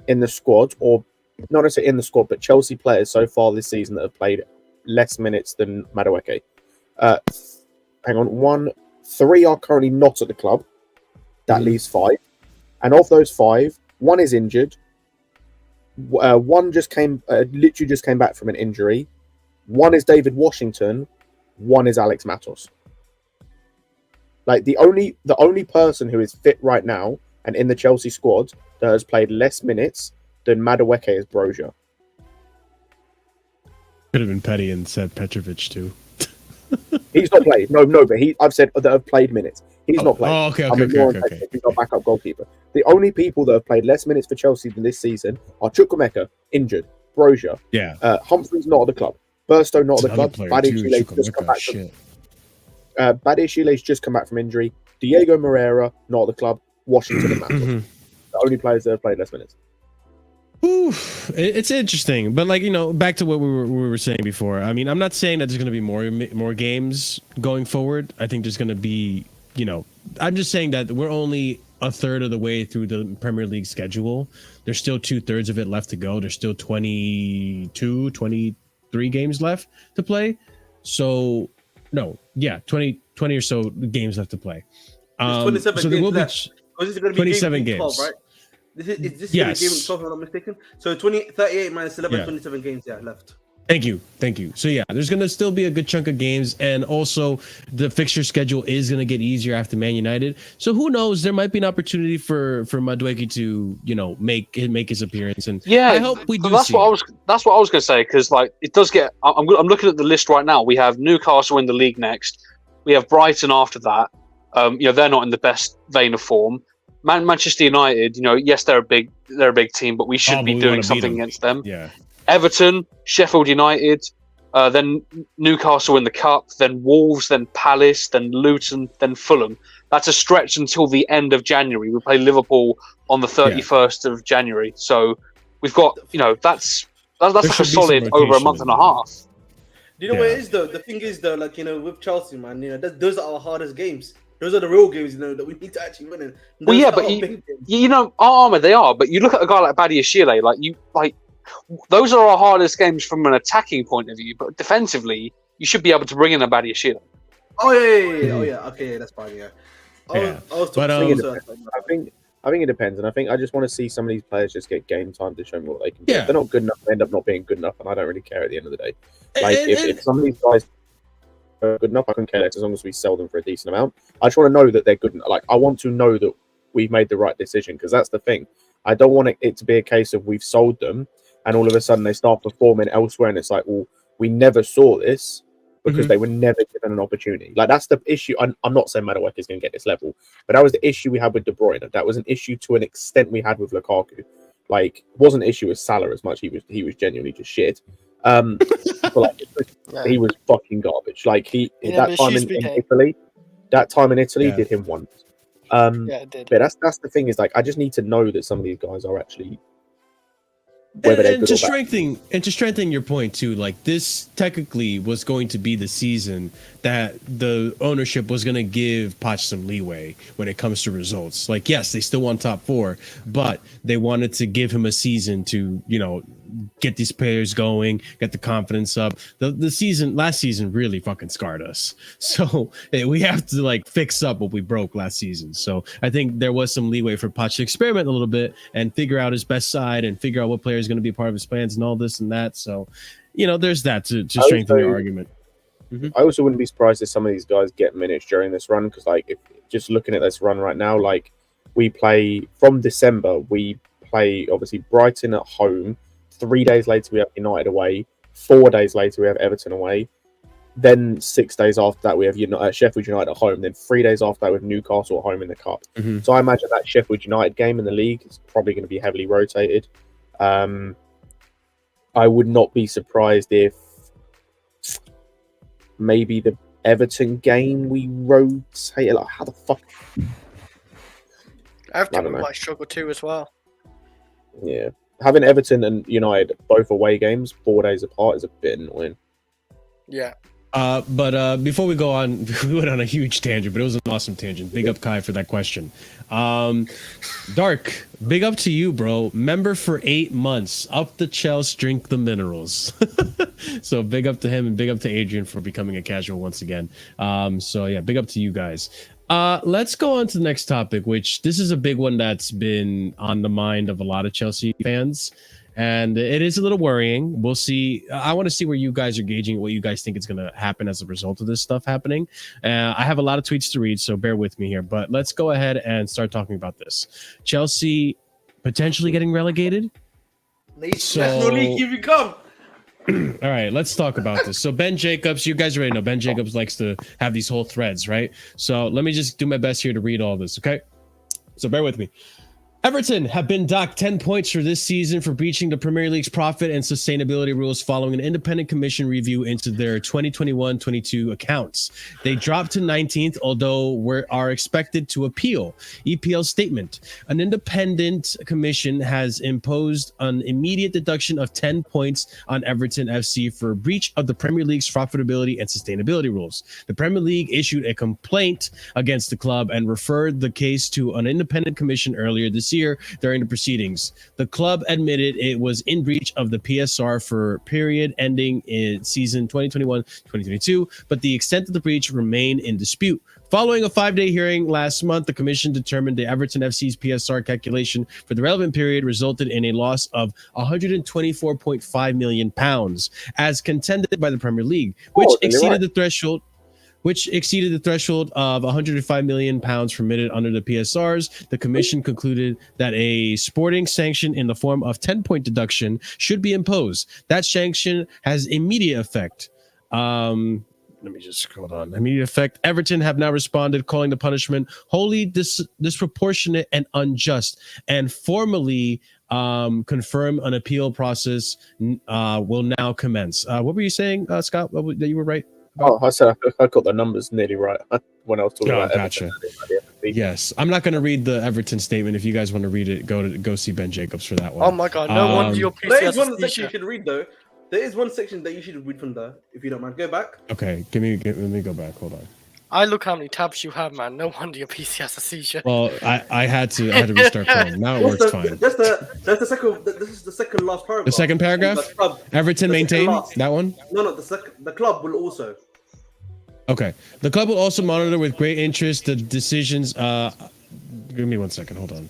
Speaker 3: in the squad, or not necessarily in the squad, but Chelsea players so far this season that have played less minutes than Madueke. Hang on, 3 are currently not at the club. That leaves 5. And of those 5, 1 is injured. 1 just literally just came back from an injury. 1 is David Washington. 1 is Alex Matos. Like the only person who is fit right now and in the Chelsea squad that has played less minutes than Madueke is Brozier.
Speaker 1: Could have been petty and said Petrovic too.
Speaker 3: He's not played. No, but I've said that have played minutes. He's not played.
Speaker 1: Oh, okay.
Speaker 3: He's our backup goalkeeper. The only people that have played less minutes for Chelsea than this season are Chukwuemeka, injured, Brozier.
Speaker 1: Yeah.
Speaker 3: Humphreys not at the club. Burstow not at the club. Badiashile's just come back from injury. Diego Moreira not at the club. Washington and Matos. The only players that have played less minutes.
Speaker 1: Oof, it's interesting, but like, you know, back to what we were saying before. I mean, I'm not saying that there's going to be more games going forward. I think there's going to be, you know, I'm just saying that we're only a third of the way through the Premier League schedule. There's still 2/3 of it left to go. There's still 23 games left to play. So, 20 or so games left to play.
Speaker 2: 27
Speaker 1: so there will
Speaker 2: left.
Speaker 1: be 27 games.
Speaker 2: 12, right? Is this game 12, if I'm not mistaken? So 38 minus 11, 27 games left.
Speaker 1: Thank you. So there's going to still be a good chunk of games, and also the fixture schedule is going to get easier after Man United. So who knows? There might be an opportunity for Madueke to, you know, make his appearance, and I hope we do.
Speaker 5: That's what I was going to say, because like it does get. I'm looking at the list right now. We have Newcastle in the league next. We have Brighton after that. You know, they're not in the best vein of form. Manchester United, yes, they're a big team, but we should be doing something against them.
Speaker 1: Yeah.
Speaker 5: Everton, Sheffield United, then Newcastle in the Cup, then Wolves, then Palace, then Luton, then Fulham. That's a stretch until the end of January. We play Liverpool on the 31st of January. So we've got, that's like a solid over a month and a half.
Speaker 2: Do you know what it is though? The thing is though, like, with Chelsea, man, those are our hardest games. Those are the real games, that we need to actually win. And
Speaker 5: well, yeah, but Ahmed, they are. But you look at a guy like Badiashile, those are our hardest games from an attacking point of view. But defensively, you should be able to bring in a Badiashile.
Speaker 2: Oh yeah. Oh yeah. Okay, that's fine. Yeah. I
Speaker 3: think it depends, and I just want to see some of these players just get game time to show me what they can do. If they're not good enough, they end up not being good enough, and I don't really care at the end of the day. If some of these guys are good enough, I don't care less as long as we sell them for a decent amount. I just want to know that they're good. I want to know that we've made the right decision, because that's the thing. I don't want it to be a case of we've sold them and all of a sudden they start performing elsewhere, and it's like, well, we never saw this because they were never given an opportunity. That's the issue. I'm not saying Madueke is going to get this level, but that was the issue we had with De Bruyne. That was an issue to an extent we had with Lukaku. It wasn't an issue with Salah as much. He was genuinely just shit. But he was fucking garbage. That time in Italy did him once.
Speaker 4: It did.
Speaker 3: But that's the thing is, I just need to know that some of these guys are actually
Speaker 1: and to strengthen your point too, this technically was going to be the season that the ownership was going to give Poch some leeway when it comes to results. Yes, they still want top 4, but they wanted to give him a season to get these players going, get the confidence up. The last season really fucking scarred us, so we have to fix up what we broke last season. So I think there was some leeway for Poch to experiment a little bit and figure out his best side and figure out what player is going to be part of his plans and all this and that. So there's that to strengthen your argument.
Speaker 3: I also wouldn't be surprised if some of these guys get minutes during this run, because if just looking at this run right now, we play from December, we play obviously Brighton at home. 3 days later, we have United away. 4 days later, we have Everton away. Then 6 days after that, we have Sheffield United at home. Then 3 days after that, we have Newcastle at home in the Cup. So I imagine that Sheffield United game in the league is probably going to be heavily rotated. I would not be surprised if maybe the Everton game we rotate. How the fuck?
Speaker 4: Everton might struggle too as well.
Speaker 3: Yeah. Having Everton and United both away games 4 days apart is a bit annoying.
Speaker 4: Yeah.
Speaker 1: But before we go on, we went on a huge tangent, but it was an awesome tangent. Big up Kai for that question. Dark, big up to you, bro. Member for 8 months. Up the Chelsea, drink the minerals. So big up to him and big up to Adrian for becoming a casual once again. So yeah, big up to you guys. Let's go on to the next topic, which this is a big one that's been on the mind of a lot of Chelsea fans, and it is a little worrying. We'll see. I want to see where you guys are gauging what you guys think is going to happen as a result of this stuff happening. I have a lot of tweets to read, so bear with me here, but let's go ahead and start talking about this. Chelsea potentially getting relegated.
Speaker 2: National League, here we come.
Speaker 1: All right, let's talk about this. So Ben Jacobs, you guys already know Ben Jacobs likes to have these whole threads, right? So let me just do my best here to read all this, okay? So bear with me. Everton have been docked 10 points for this season for breaching the Premier League's profit and sustainability rules following an independent commission review into their 2021-22 accounts. They dropped to 19th, although are expected to appeal. EPL statement. An independent commission has imposed an immediate deduction of 10 points on Everton FC for breach of the Premier League's profitability and sustainability rules. The Premier League issued a complaint against the club and referred the case to an independent commission earlier this year during the proceedings. The club admitted it was in breach of the PSR for period ending in season 2021-2022, but the extent of the breach remained in dispute. Following a 5-day hearing last month, the commission determined the Everton FC's PSR calculation for the relevant period resulted in a loss of £124.5 million, as contended by the Premier League, which exceeded the threshold of £105 million permitted under the PSRs. The commission concluded that a sporting sanction in the form of 10-point deduction should be imposed. That sanction has immediate effect. let me just hold on. Immediate effect. Everton have now responded, calling the punishment wholly disproportionate and unjust, and formally confirm an appeal process will now commence. What were you saying, Scott? That you were right?
Speaker 3: Oh, I said I got the numbers nearly right when I was talking about
Speaker 1: gotcha.
Speaker 3: Everton.
Speaker 1: Yes, I'm not going to read the Everton statement. If you guys want to read it, go see Ben Jacobs for that one.
Speaker 4: Oh my god, no wonder your PC
Speaker 2: There
Speaker 4: has
Speaker 2: is one
Speaker 4: a
Speaker 2: section you
Speaker 4: t-shirt.
Speaker 2: should read though. There is one section that you should read from there, if you don't mind. Go back.
Speaker 1: Okay, let me go back. Hold on.
Speaker 4: I look how many tabs you have, man. No wonder your PC has a seizure.
Speaker 1: Well, I had to restart Chrome. Now it works fine.
Speaker 2: That's the second. This is the second last paragraph.
Speaker 1: The second paragraph.
Speaker 2: The club,
Speaker 1: Everton
Speaker 2: the second
Speaker 1: maintain
Speaker 2: last.
Speaker 1: that one.
Speaker 2: No. The club will also.
Speaker 1: Okay. The club will also monitor with great interest the decisions. Give me 1 second. Hold on.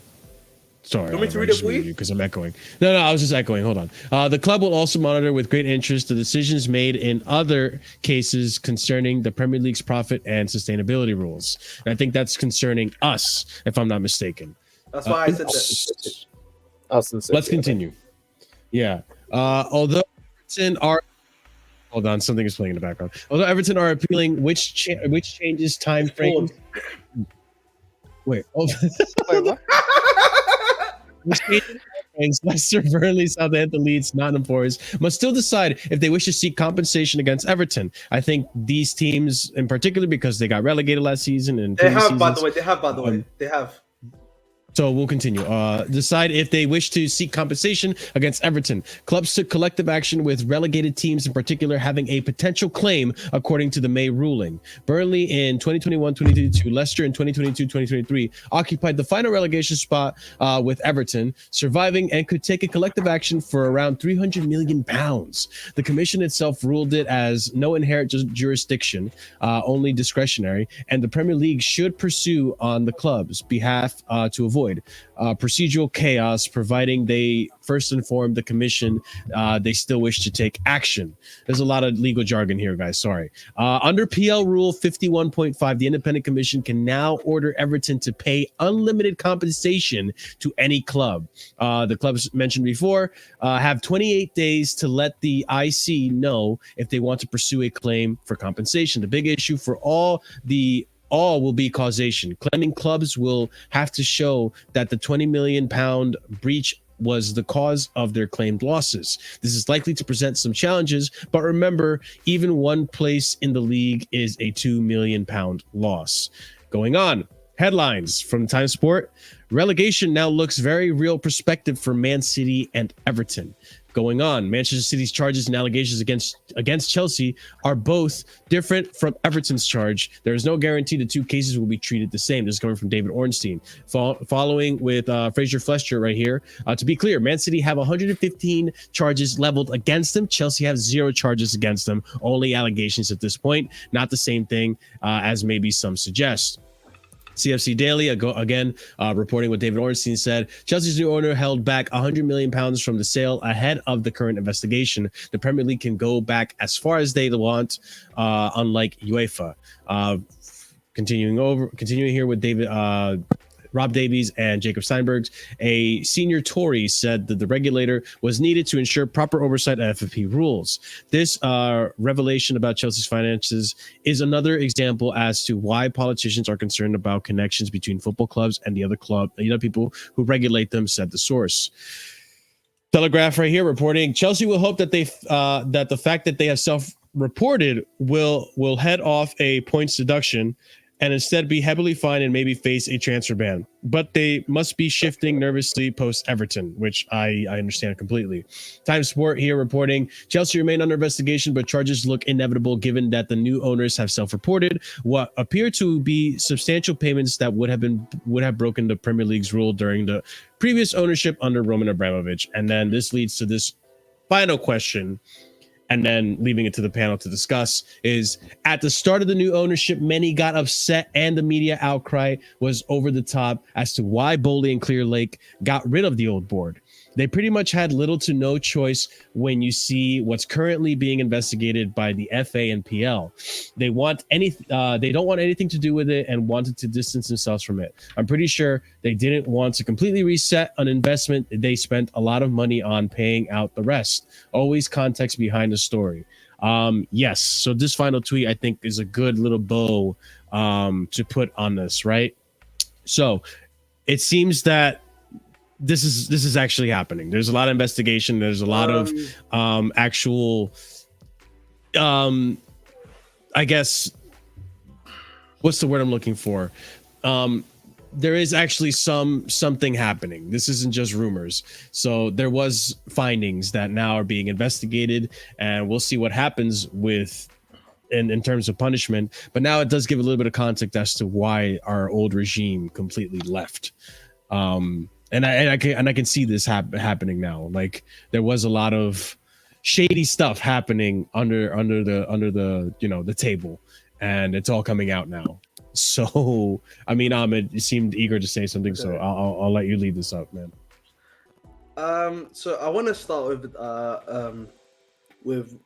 Speaker 1: Sorry,
Speaker 2: Want me to read it for you?
Speaker 1: Because I'm echoing. No, I was just echoing. Hold on. The club will also monitor with great interest the decisions made in other cases concerning the Premier League's profit and sustainability rules. And I think that's concerning us, if I'm not mistaken.
Speaker 2: That's why I said that.
Speaker 1: Let's continue. Yeah. Although Everton are... Hold on, something is playing in the background. Although Everton are appealing which changes time frame. Wait. Oh.
Speaker 4: Wait, what?
Speaker 1: Leicester, Burnley, Southampton, Leeds, Nottingham Forest must still decide if they wish to seek compensation against Everton. I think these teams, in particular, because they got relegated last season and
Speaker 2: They have, by the way. They have.
Speaker 1: So we'll continue. Decide if they wish to seek compensation against Everton. Clubs took collective action with relegated teams in particular having a potential claim according to the May ruling. Burnley in 2021-2022, Leicester in 2022-2023 occupied the final relegation spot with Everton, surviving and could take a collective action for around £300 million. The commission itself ruled it as no inherent jurisdiction, only discretionary, and the Premier League should pursue on the club's behalf to avoid procedural chaos, providing they first inform the commission they still wish to take action. There's a lot of legal jargon here, guys. Sorry. Under PL Rule 51.5, the Independent Commission can now order Everton to pay unlimited compensation to any club. The clubs mentioned before have 28 days to let the IC know if they want to pursue a claim for compensation. The big issue for all will be causation. Claiming clubs will have to show that the £20 million breach was the cause of their claimed losses. This is likely to present some challenges, but remember, even one place in the league is a £2 million loss. Going on. Headlines from Time Sport. Relegation now looks very real perspective for Man City and Everton. Going on, Manchester City's charges and allegations against Chelsea are both different from Everton's charge. There is no guarantee the two cases will be treated the same. This is coming from David Ornstein. Following with Fraser Flesher right here. To be clear, Man City have 115 charges leveled against them. Chelsea have 0 charges against them. Only allegations at this point. Not the same thing as maybe some suggest. CFC Daily, again, reporting what David Ornstein said. Chelsea's new owner held back £100 million from the sale ahead of the current investigation. The Premier League can go back as far as they want, unlike UEFA. Continuing here with David, Rob Davies and Jacob Steinberg, a senior Tory said that the regulator was needed to ensure proper oversight of FFP rules. This revelation about Chelsea's finances is another example as to why politicians are concerned about connections between football clubs and the other people who regulate them, said the source. Telegraph right here reporting Chelsea will hope that that the fact that they have self-reported will head off a points deduction and instead be heavily fined and maybe face a transfer ban. But they must be shifting nervously post-Everton, which I understand completely. Time Sport here reporting, Chelsea remain under investigation, but charges look inevitable given that the new owners have self-reported what appear to be substantial payments that would have broken the Premier League's rule during the previous ownership under Roman Abramovich. And then this leads to this final question, and then leaving it to the panel to discuss, is at the start of the new ownership, many got upset and the media outcry was over the top as to why Bowley and Clear Lake got rid of the old board. They pretty much had little to no choice when you see what's currently being investigated by the FA and PL. They don't want anything to do with it and wanted to distance themselves from it. I'm pretty sure they didn't want to completely reset an investment they spent a lot of money on paying out the rest. Always context behind the story. Yes. So this final tweet, I think, is a good little bow to put on this, right? So it seems that this is actually happening. There's a lot of investigation. There's a lot of actual, I guess, what's the word I'm looking for? There is actually something happening. This isn't just rumors. So there was findings that now are being investigated, and we'll see what happens with in terms of punishment. But now it does give a little bit of context as to why our old regime completely left. And I can see this happening now. Like there was a lot of shady stuff happening under the the table, and it's all coming out now. So, I mean, Ahmed seemed eager to say something, so I'll let you lead this up, man.
Speaker 2: So I want to start with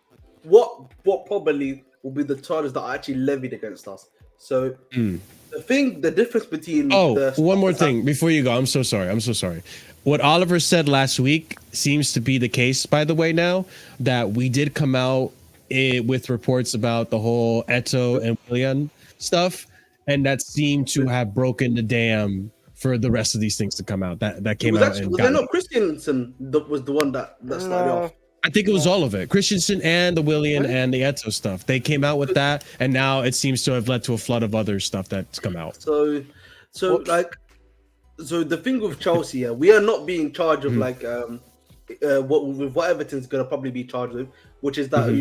Speaker 2: what probably will be the charges that are actually levied against us. So the difference between
Speaker 1: one more thing before you go. I'm so sorry. What Oliver said last week seems to be the case, by the way, now that we did come out with reports about the whole Eto and Willian stuff. And that seemed to have broken the dam for the rest of these things to come out. That came out. Was there
Speaker 2: not Christensen that was the one that started off?
Speaker 1: I think it was all of it. Christensen and the Willian and the Eto stuff. They came out with that, and now it seems to have led to a flood of other stuff that's come out.
Speaker 2: So the thing with Chelsea, we are not being charged of what Everton's going to probably be charged with, which is that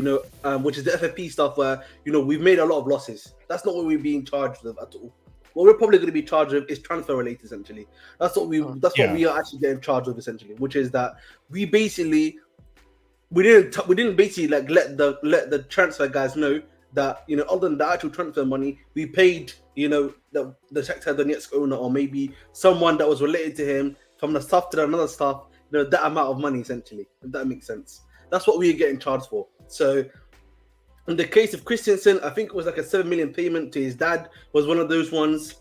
Speaker 2: which is the FFP stuff where we've made a lot of losses. That's not what we're being charged with at all. What we're probably going to be charged with is transfer related, essentially. That's what we are actually getting charged with, essentially, which is that we didn't basically let the transfer guys know that other than the actual transfer money, we paid the Shakhtar Donetsk owner or maybe someone that was related to him from the staff to another staff, that amount of money, essentially, if that makes sense. That's what we are getting charged for. So in the case of Christensen, I think it was like a 7 million payment to his dad was one of those ones.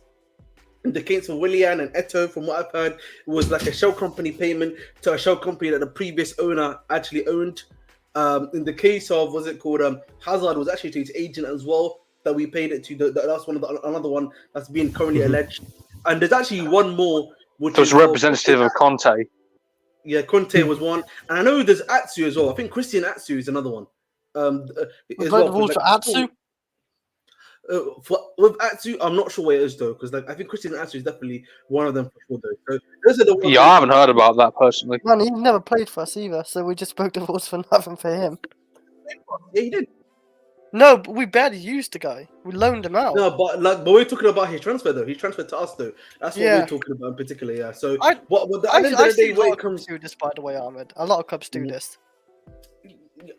Speaker 2: In the case of Willian and Eto, from what I've heard, it was like a shell company payment to a shell company that the previous owner actually owned. In the case of, Hazard, was actually to his agent as well, that we paid it to. That's another one that's being currently alleged. And there's actually one more, which
Speaker 5: was representative of Conte.
Speaker 2: Yeah, Conte was one, and I know there's Atsu as well. I think Christian Atsu is another one.
Speaker 4: As well, rules for Atsu.
Speaker 2: With Atsu, I'm not sure where it is though, because I think Christian Atsu is definitely one of them for sure though. So those are the ones.
Speaker 5: Yeah, I haven't heard about that personally.
Speaker 4: Man, he never played for us either, so we just broke the rules for nothing for him.
Speaker 2: Yeah, he did.
Speaker 4: No, but we barely used the guy. We loaned him out.
Speaker 2: No, but we're talking about his transfer though. He transferred to us though. That's what we're talking about in particular. Yeah. So
Speaker 4: I
Speaker 2: see
Speaker 4: a lot of clubs do this, by the way, Ahmed. A lot of clubs do this.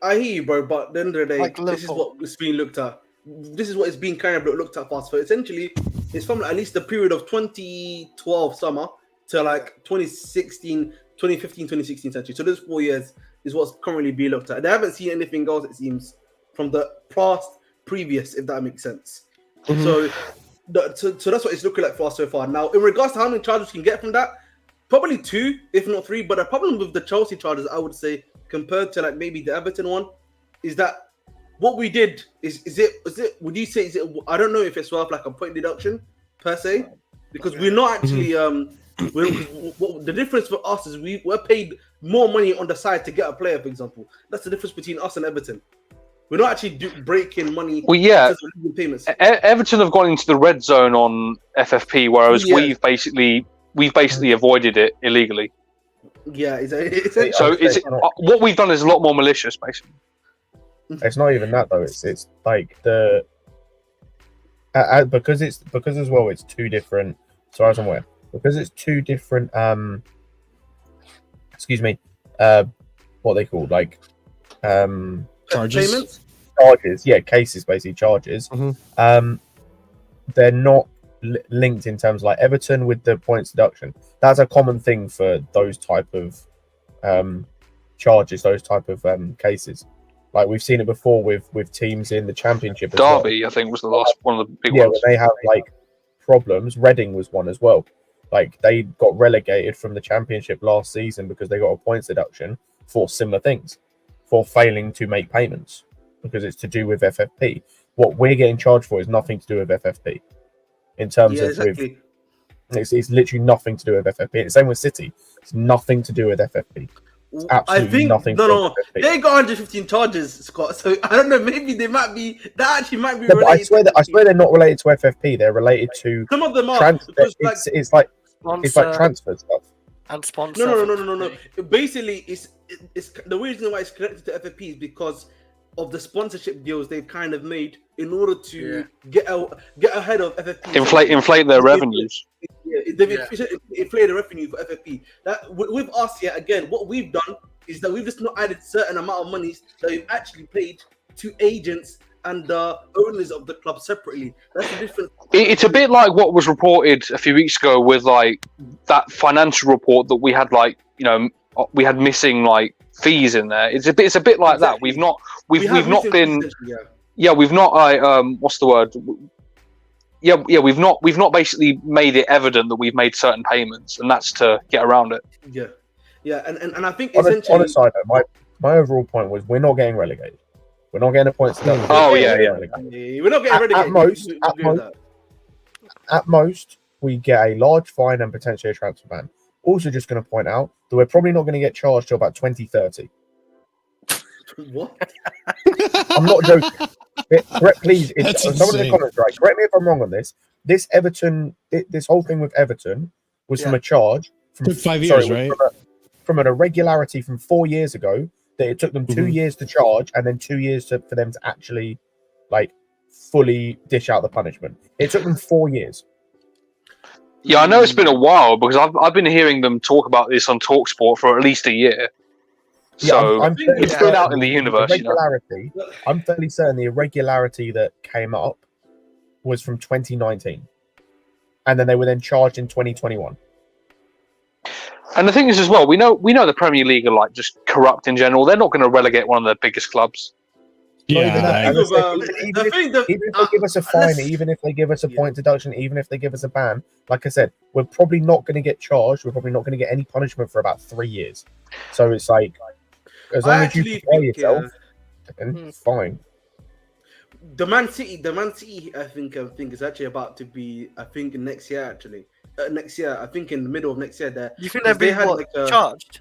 Speaker 2: I hear you, bro. But at the end of the day,
Speaker 4: Like
Speaker 2: this is what is being looked at. This is what is being kind of looked at for us. So essentially, it's from at least the period of 2012 summer to like 2015, 2016 century. So those 4 years is what's currently being looked at. They haven't seen anything else, it seems, from the previous, if that makes sense. Mm-hmm. So that's what it's looking like for us so far. Now, in regards to how many charges you can get from that, probably 2, if not 3. But the problem with the Chelsea charges, I would say, compared to like maybe the Everton one, is that what we did is it? Would you say is it? I don't know if it's worth like a point deduction per se, because we're not actually the difference for us is we're paid more money on the side to get a player, for example. That's the difference between us and Everton. We're not actually breaking money.
Speaker 5: Well, yeah,
Speaker 2: payments.
Speaker 5: Everton have gone into the red zone on FFP, whereas we've basically avoided it illegally.
Speaker 2: Yeah,
Speaker 5: what we've done is a lot more malicious, basically.
Speaker 3: It's not even that though. It's like because as well it's 2 different. So as I'm aware, because it's 2 different. What they called
Speaker 1: charges.
Speaker 2: Payments?
Speaker 3: Charges, yeah, cases basically charges. Mm-hmm. They're not linked in terms of like Everton with the points deduction. That's a common thing for those type of charges, those type of cases. Like we've seen it before with teams in the Championship.
Speaker 5: Derby, I think, was the last one of the big ones.
Speaker 3: Yeah, when they have like problems. Reading was one as well. Like they got relegated from the Championship last season because they got a points deduction for similar things, for failing to make payments. because it's to do with FFP. What we're getting charged for is nothing to do with FFP. In terms of
Speaker 2: exactly.
Speaker 3: It's literally nothing to do with FFP. It's the same with City. It's nothing to do with FFP. It's absolutely nothing to do with FFP.
Speaker 2: They got 115 charges, Scott. So I don't know. Maybe they might be. That actually might be.
Speaker 3: No, but I swear they're not related to FFP. They're related to
Speaker 2: some of them are.
Speaker 3: It's like transfer stuff.
Speaker 4: And sponsor.
Speaker 2: No. Basically, it's the reason why it's connected to FFP is because of the sponsorship deals they've kind of made in order to get ahead of FFP.
Speaker 5: Inflate their revenues.
Speaker 2: They've inflated the revenue for FFP. That with us here again, what we've done is that we've just not added certain amount of monies that we've actually paid to agents and the owners of the club separately. That's the difference.
Speaker 5: It's a bit like what was reported a few weeks ago with like that financial report that we had, like, you know, we had missing like fees in there. It's a bit like that. We've not been what's the word? We've not basically made it evident that we've made certain payments, and that's to get around it.
Speaker 2: And I think
Speaker 3: on
Speaker 2: essentially
Speaker 3: a side note, my overall point was we're not getting relegated. We're not getting a points deduction.
Speaker 2: We're not getting relegated.
Speaker 3: At most, we get a large fine and potentially a transfer ban. Also, just going to point out that we're probably not going to get charged till about 2030.
Speaker 2: What?
Speaker 3: I'm not joking. Correct, please. Someone in the comments, right? Correct me if I'm wrong on this. This whole thing with Everton was from a charge from
Speaker 1: 5 years, right?
Speaker 3: From an irregularity from 4 years ago. That it took them 2 years to charge, and then 2 years for them to actually, like, fully dish out the punishment. It took them 4 years.
Speaker 5: Yeah, I know it's been a while because I've been hearing them talk about this on TalkSport for at least a year. So it's been out in the universe.
Speaker 3: I'm fairly certain the irregularity that came up was from 2019, and then they were then charged in 2021.
Speaker 5: And the thing is, as well, we know the Premier League are like just corrupt in general. They're not going to relegate one of their biggest clubs.
Speaker 3: Yeah, even if they give us a fine, even if they give us a point deduction, even if they give us a ban, like I said, we're probably not going to get charged. We're probably not going to get any punishment for about 3 years. So it's like, as long as you prepare yourself, then fine.
Speaker 2: The Man City, I think is actually about to be. I think next year, actually. Next year, I think in the middle of next year. There.
Speaker 4: You think they've been charged?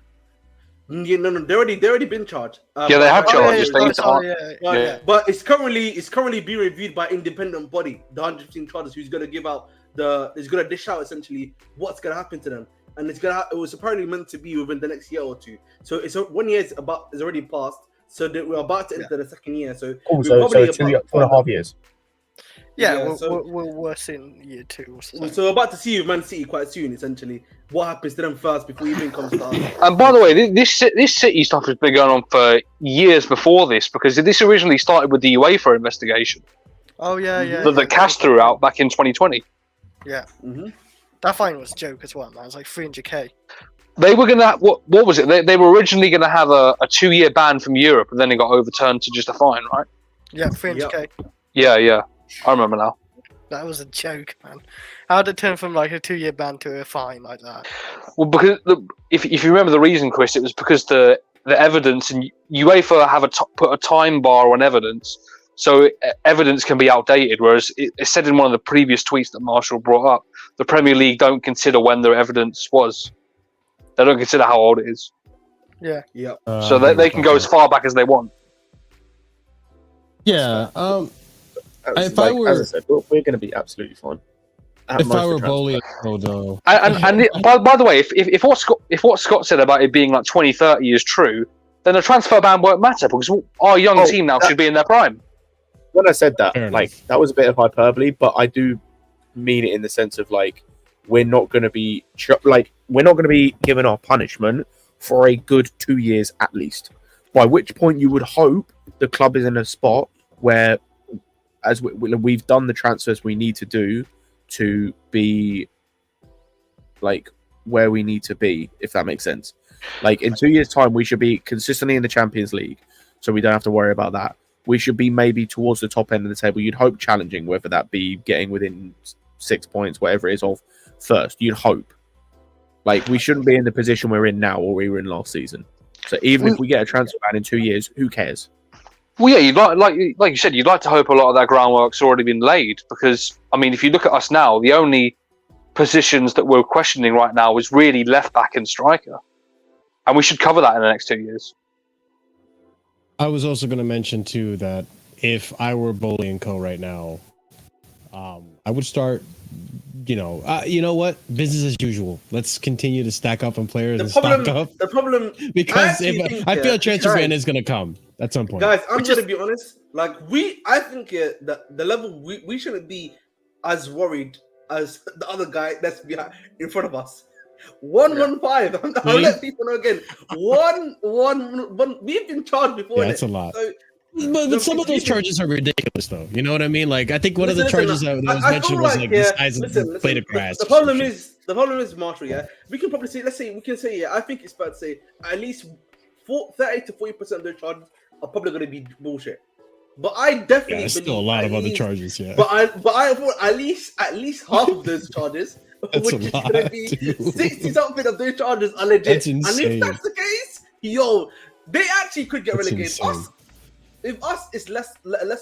Speaker 2: Yeah, no, they already been charged.
Speaker 5: They have charges.
Speaker 2: But it's currently being reviewed by independent body, the 115 charges, who's going to give out is going to dish out essentially what's going to happen to them, and it was apparently meant to be within the next year or two. So it's 1 year is already passed. So we're about to enter the second year. So
Speaker 3: so 2.5 years.
Speaker 4: Yeah, we're in year 2.
Speaker 2: So we're about to see Man City quite soon, essentially. What happens to them first before even comes starts.
Speaker 5: And by the way, this City stuff has been going on for years before this, because this originally started with the UEFA investigation.
Speaker 4: Oh, yeah.
Speaker 5: That Cash threw out back in 2020.
Speaker 4: Yeah. Mm-hmm. That fine was a joke as well, man. It was like 300k.
Speaker 5: They were going to... What was it? They were originally going to have a 2-year ban from Europe, and then it got overturned to just a fine, right?
Speaker 4: Yeah, 300k.
Speaker 5: Yeah. I remember now.
Speaker 4: That was a joke, man. How did it turn from like a 2-year ban to a fine like that?
Speaker 5: Well, because if you remember the reason, Chris, it was because the evidence, and UEFA have put a time bar on evidence, so evidence can be outdated. Whereas it said in one of the previous tweets that Marshall brought up, the Premier League don't consider when their evidence was. They don't consider how old it is.
Speaker 4: Yeah.
Speaker 5: So they can go as far back as they want.
Speaker 1: Yeah.
Speaker 3: As I said, we're going to be absolutely fine.
Speaker 1: If I were Bowley, no.
Speaker 5: And by the way, if what Scott said about it being like 2030 is true, then the transfer ban won't matter because our young team now should be in their prime.
Speaker 3: When I said that, that was a bit of hyperbole, but I do mean it in the sense of like we're not going to be given our punishment for a good 2 years at least. By which point you would hope the club is in a spot where, as we've done the transfers we need to do to be like where we need to be, if that makes sense. Like in 2 years' time, we should be consistently in the Champions League, so we don't have to worry about that. We should be maybe towards the top end of the table. You'd hope challenging, whether that be getting within 6 points, whatever it is, of first. You'd hope. Like we shouldn't be in the position we're in now, or we were in last season. So even if we get a transfer ban in 2 years, who cares?
Speaker 5: Well, yeah, like you said, you'd like to hope a lot of that groundwork's already been laid because, I mean, if you look at us now, the only positions that we're questioning right now is really left back and striker, and we should cover that in the next 2 years.
Speaker 1: I was also going to mention too that if I were Bowley and Co right now, I would start. You know what? Business as usual. Let's continue to stack up on players stock up.
Speaker 2: The problem,
Speaker 1: because I feel a transfer ban is going to come at some point.
Speaker 2: Guys, I'm going to be honest. Like I think the level we shouldn't be as worried as the other guy that's behind in front of us. 115. I'll let people know again. 111. We've been charged before.
Speaker 1: Yeah, that's a lot. So, but some of those charges are ridiculous, though. You know what I mean? Like, I think one of the charges that was mentioned was like the size of the blade of grass.
Speaker 2: The problem is, Marshall. Yeah, we can probably say, I think it's fair to say at least 30 to 40% of those charges are probably going to be bullshit. But I definitely
Speaker 1: there's still a lot of other charges. Yeah,
Speaker 2: but I thought at least half of those charges, which is going to be 60 something of those charges are legit.
Speaker 1: That's insane.
Speaker 2: And if that's the case, they actually could get relegated. If us, it's less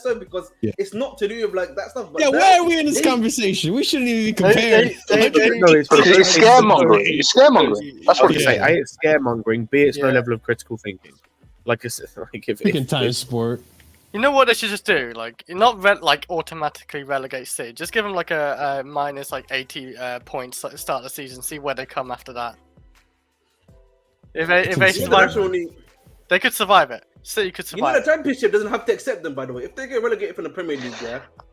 Speaker 2: so because it's not to do with like that stuff. But
Speaker 1: why are we in this conversation? We shouldn't even be comparing.
Speaker 5: It's scaremongering. It's scaremongering. That's what you say.
Speaker 3: A, it's scaremongering. B, it's no level of critical thinking. Like if
Speaker 1: time sport.
Speaker 4: You know what they should just do? Like, not automatically relegate City. Just give them like a minus 80 points at the start of the season. See where they come after that. If they survive, they could survive it. City could survive.
Speaker 2: The Championship doesn't have to accept them, by the way. If they get relegated from the Premier League,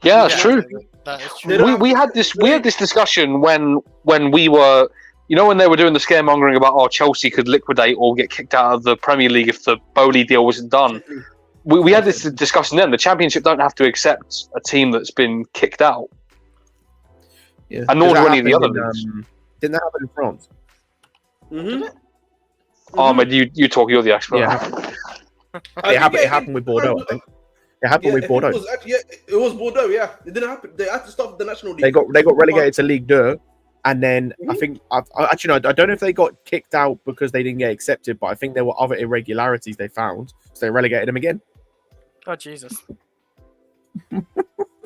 Speaker 5: that's true.
Speaker 4: That is true.
Speaker 5: We had this discussion when we were, when they were doing the scaremongering about Chelsea could liquidate or get kicked out of the Premier League if the Bowley deal wasn't done. We had this discussion then. The Championship don't have to accept a team that's been kicked out, and nor do any of the other leagues.
Speaker 3: Didn't that happen in France?
Speaker 5: Ahmed, you talk. You're the expert.
Speaker 3: Yeah. It happened with Bordeaux, I think. It happened with Bordeaux.
Speaker 2: It was Bordeaux, yeah. It didn't happen. They had to stop the National League.
Speaker 3: They got relegated to Ligue 2, and then I think I don't know if they got kicked out because they didn't get accepted, but I think there were other irregularities they found, so they relegated them again.
Speaker 4: Oh Jesus!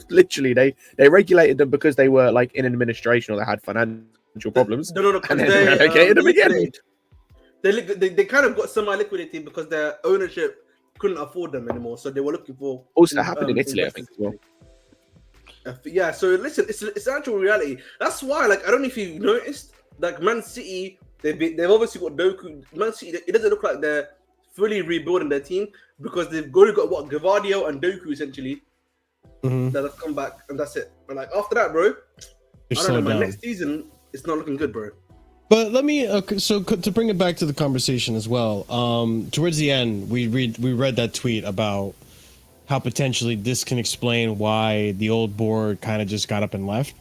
Speaker 3: Literally, they regulated them because they were like in administration or they had financial problems.
Speaker 2: No,
Speaker 3: and then they relegated them again.
Speaker 2: They kind of got semi-liquidated because their ownership couldn't afford them anymore, so they were looking for.
Speaker 3: Also, that happened in Italy, I think, as well.
Speaker 2: Yeah, so listen, it's actual reality. That's why, like, I don't know if you noticed, like Man City, they've obviously got Doku. Man City, it doesn't look like they're fully rebuilding their team because they've only got Gvardiol and Doku essentially that have come back, and that's it. And like after that, bro, I don't know. My next season, it's not looking good, bro.
Speaker 1: But let me so to bring it back to the conversation as well. Towards the end, we read that tweet about how potentially this can explain why the old board kind of just got up and left.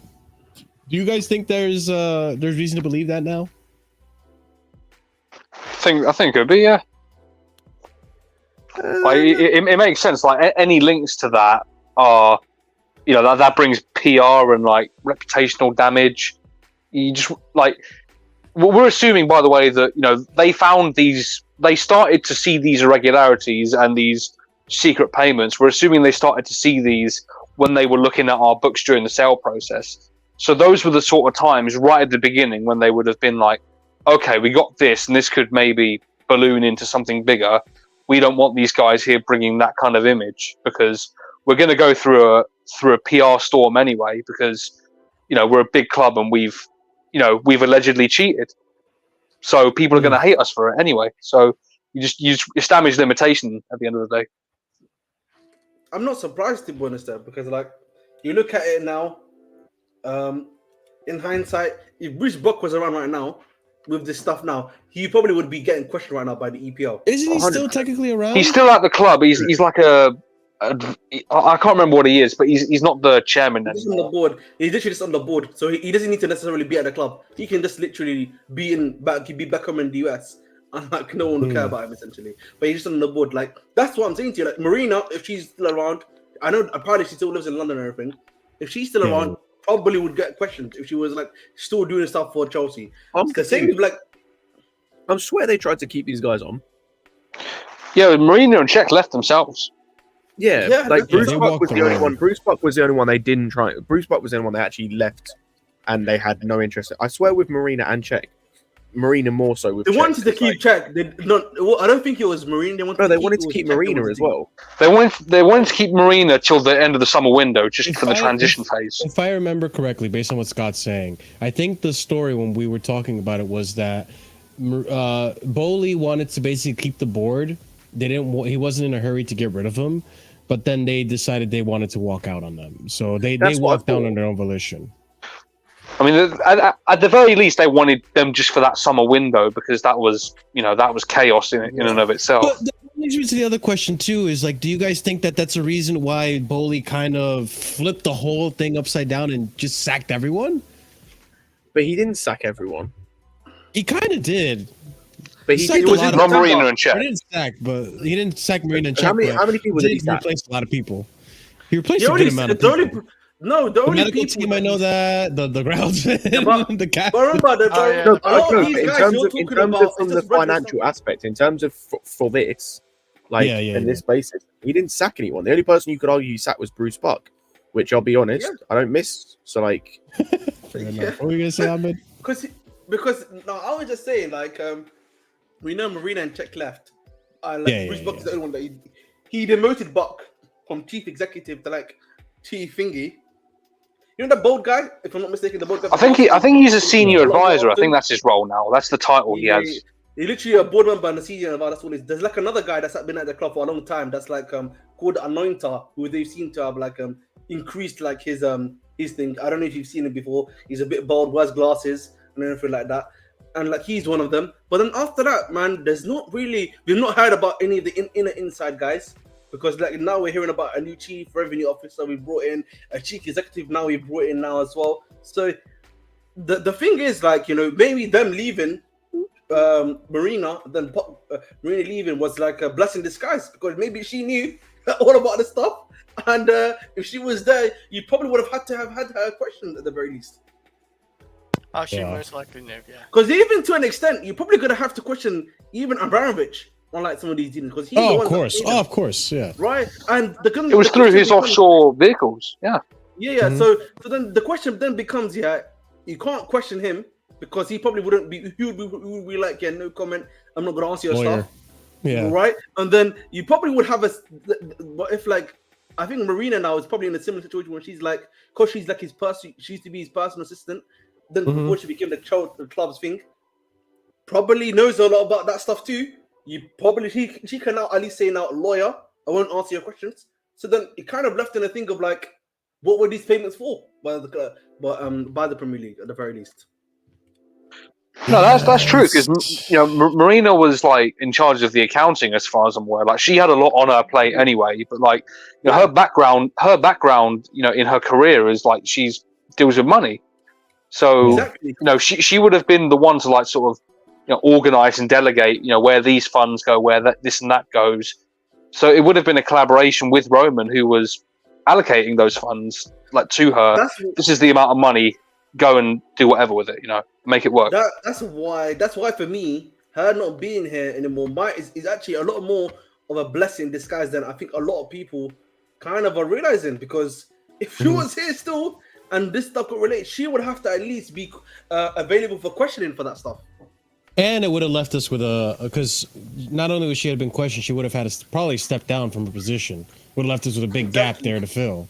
Speaker 1: Do you guys think there's reason to believe that now?
Speaker 5: I think it could be, yeah. Like, it makes sense. Like any links to that are, that brings PR and like reputational damage. You just like. We're assuming, by the way, that they started to see these irregularities and these secret payments. We're assuming they started to see these when they were looking at our books during the sale process. So those were the sort of times right at the beginning when they would have been like, okay, we got this, and this could maybe balloon into something bigger. We don't want these guys here bringing that kind of image because we're going to go through a PR storm anyway because we're a big club and we've allegedly cheated. So people are going to hate us for it anyway. So it's damage limitation at the end of the day.
Speaker 2: I'm not surprised, to be honest, though, because like you look at it now, in hindsight, if Bruce Buck was around right now with this stuff now, he probably would be getting questioned right now by the EPL.
Speaker 1: Isn't he still technically around?
Speaker 5: He's still at the club. He's like I can't remember what he is, but he's not the chairman anymore.
Speaker 2: He's on the board. He's literally just on the board, so he doesn't need to necessarily be at the club. He can just literally be back home in the US, and like no one will care about him essentially. But he's just on the board. Like that's what I'm saying to you. Like Marina, if she's still around, I know apparently she still lives in London and everything. If she's still around, probably would get questioned if she was like still doing stuff for Chelsea. The same with like,
Speaker 3: I swear they tried to keep these guys on.
Speaker 5: Yeah, Marina and Czech left themselves.
Speaker 3: Yeah,
Speaker 2: Yeah,
Speaker 3: like Bruce
Speaker 1: they
Speaker 3: Buck was
Speaker 1: walked
Speaker 3: the only
Speaker 1: away.
Speaker 3: one. Bruce Buck was the only one they didn't try. Bruce Buck was the only one they actually left, and they had no interest. I swear with Marina and Czech, Marina more so with.
Speaker 2: They
Speaker 3: Czech,
Speaker 2: wanted to
Speaker 3: it's
Speaker 2: keep
Speaker 3: like,
Speaker 2: Czech. They not. Well, I don't think it was Marine. They wanted.
Speaker 3: no, they
Speaker 2: to
Speaker 3: wanted to
Speaker 2: it was
Speaker 3: keep
Speaker 2: Czech they
Speaker 3: Marina
Speaker 2: wanted
Speaker 3: as
Speaker 2: to keep.
Speaker 3: well.
Speaker 5: They wanted to keep Marina till the end of the summer window, just
Speaker 1: If
Speaker 5: for the
Speaker 1: I-
Speaker 5: transition phase.
Speaker 1: If I remember correctly, based on what Scott's saying, I think the story when we were talking about it was that Bowley wanted to basically keep the board. They didn't. He wasn't in a hurry to get rid of him, but then they decided they wanted to walk out on them. So they
Speaker 3: That's what I
Speaker 1: walked down
Speaker 3: thought.
Speaker 1: on their own volition.
Speaker 5: I mean, at the very least, they wanted them just for that summer window because that was chaos in and of itself.
Speaker 1: But that leads me to the other question too. Is like, do you guys think that that's a reason why Bowley kind of flipped the whole thing upside down and just sacked everyone?
Speaker 3: But he didn't sack everyone.
Speaker 1: He kind of did.
Speaker 3: But he
Speaker 1: Sacked
Speaker 3: did.
Speaker 1: a
Speaker 3: Was
Speaker 1: lot
Speaker 3: it
Speaker 1: of
Speaker 5: Not
Speaker 1: people.
Speaker 5: Marina and
Speaker 1: He
Speaker 5: Czech.
Speaker 1: didn't sack, but he didn't sack Marina and
Speaker 3: How
Speaker 1: Czech.
Speaker 3: many?
Speaker 1: but
Speaker 3: How many people did he
Speaker 1: he
Speaker 3: sack?
Speaker 1: replaced a lot of people. He replaced
Speaker 2: The
Speaker 1: a
Speaker 2: only,
Speaker 1: good amount of
Speaker 2: the only,
Speaker 1: people.
Speaker 2: no, the
Speaker 1: The
Speaker 2: only
Speaker 1: medical
Speaker 2: people.
Speaker 1: team, I know that. The groundsman,
Speaker 2: but-
Speaker 1: the captain.
Speaker 2: But remember,
Speaker 4: Oh, yeah.
Speaker 2: a
Speaker 3: No,
Speaker 2: lot of
Speaker 3: but
Speaker 2: these
Speaker 3: in
Speaker 2: guys
Speaker 3: terms
Speaker 2: you're
Speaker 3: of, in
Speaker 2: talking
Speaker 3: terms
Speaker 2: about
Speaker 3: of from
Speaker 2: it's
Speaker 3: the
Speaker 2: just random
Speaker 3: financial
Speaker 2: stuff.
Speaker 3: aspect, in terms of for this, like
Speaker 1: Yeah,
Speaker 3: in this basis, he didn't sack anyone. The only person you could argue he sacked was Bruce Buck, which I'll be honest, I don't miss. So like,
Speaker 1: Fair enough. What were you gonna say, Ahmed?
Speaker 2: Because no, I was just saying like we know Marina and Czech left. Bruce Buck is the only one that he demoted Buck from chief executive to like chief thingy. You know the bold guy, if I'm not mistaken, the bold guy.
Speaker 5: I think he's a senior advisor. I think that's his role now. That's the title he has.
Speaker 2: He literally a board member and a senior advisor. That's what it is. There's like another guy that's been at the club for a long time. That's like called Anointer, who they seem to have like increased like his thing. I don't know if you've seen him before. He's a bit bald, wears glasses and everything like that. And like he's one of them. But then after that, man, we've not heard about any of the inside guys. Because like now we're hearing about a new chief revenue officer we brought in, a chief executive now we brought in now as well. So the thing is like, you know, maybe them leaving Marina leaving was like a blessing in disguise because maybe she knew all about the stuff. And if she was there, you probably would have had her questioned at the very least.
Speaker 4: Oh, she most likely knew, yeah.
Speaker 2: Because even to an extent, you're probably gonna have to question even Abramovich on like some of these dealings because
Speaker 1: Of course, yeah.
Speaker 2: right. And
Speaker 5: It was through his offshore vehicles. Yeah.
Speaker 2: Yeah. So then the question then becomes, you can't question him because he probably wouldn't be. He would be like, no comment. I'm not gonna answer your stuff.
Speaker 1: Yeah.
Speaker 2: Right. And then you probably would have but if like, I think Marina now is probably in a similar situation where she's like, because she's like she used to be his personal assistant. Then before she became the club's thing, probably knows a lot about that stuff too. She can now at least say now, lawyer, I won't answer your questions. So then it kind of left in a thing of like, what were these payments for by the Premier League at the very least?
Speaker 5: No, that's true because Marina was like in charge of the accounting as far as I'm aware. Like she had a lot on her plate anyway, but like her background, in her career is like she's deals with money. So she would have been the one to like sort of organize and delegate where these funds go, where this and that goes. So it would have been a collaboration with Roman who was allocating those funds like to her. This is the amount of money. Go and do whatever with it. Make it work.
Speaker 2: That's why for me, her not being here anymore is actually a lot more of a blessing in disguise than I think a lot of people kind of are realizing. Because if she was here still and this stuff could relate, she would have to at least be available for questioning for that stuff.
Speaker 1: And it would have left us with because not only would she have been questioned, she would have had to probably step down from her position. Would have left us with a big gap there to fill.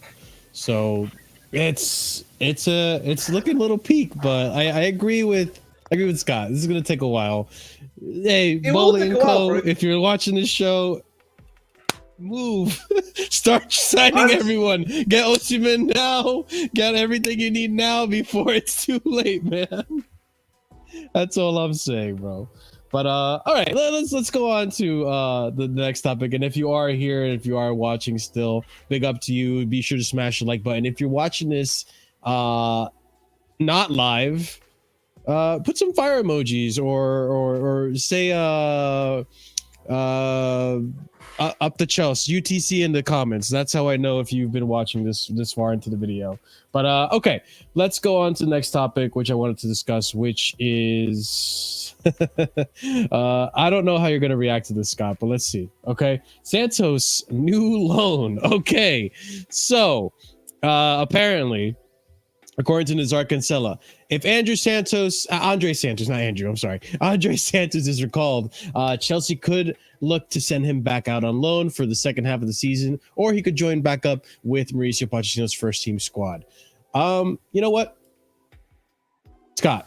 Speaker 1: So it's looking a little peak, but I agree with Scott. This is gonna take a while. Hey, Bowling and Co, if you're watching this show, move. Start signing everyone. Get Osimhen now. Get everything you need now before it's too late, man. That's all I'm saying, bro. But all right, let's go on to the next topic. And if you are here, if you are watching still, big up to you. Be sure to smash the like button. If you're watching this not live, put some fire emojis or say up the Chelsea UTC in the comments. That's how I know if you've been watching this far into the video. But okay, let's go on to the next topic, which I wanted to discuss, which is I don't know how you're going to react to this, Scott, but let's see. Okay. Santos, new loan. Okay. So, apparently, according to Nazar Cancela, if Andre Santos, not Andrew, I'm sorry. Andre Santos is recalled, Chelsea could look to send him back out on loan for the second half of the season, or he could join back up with Mauricio Pochettino's first team squad. You know what? Scott,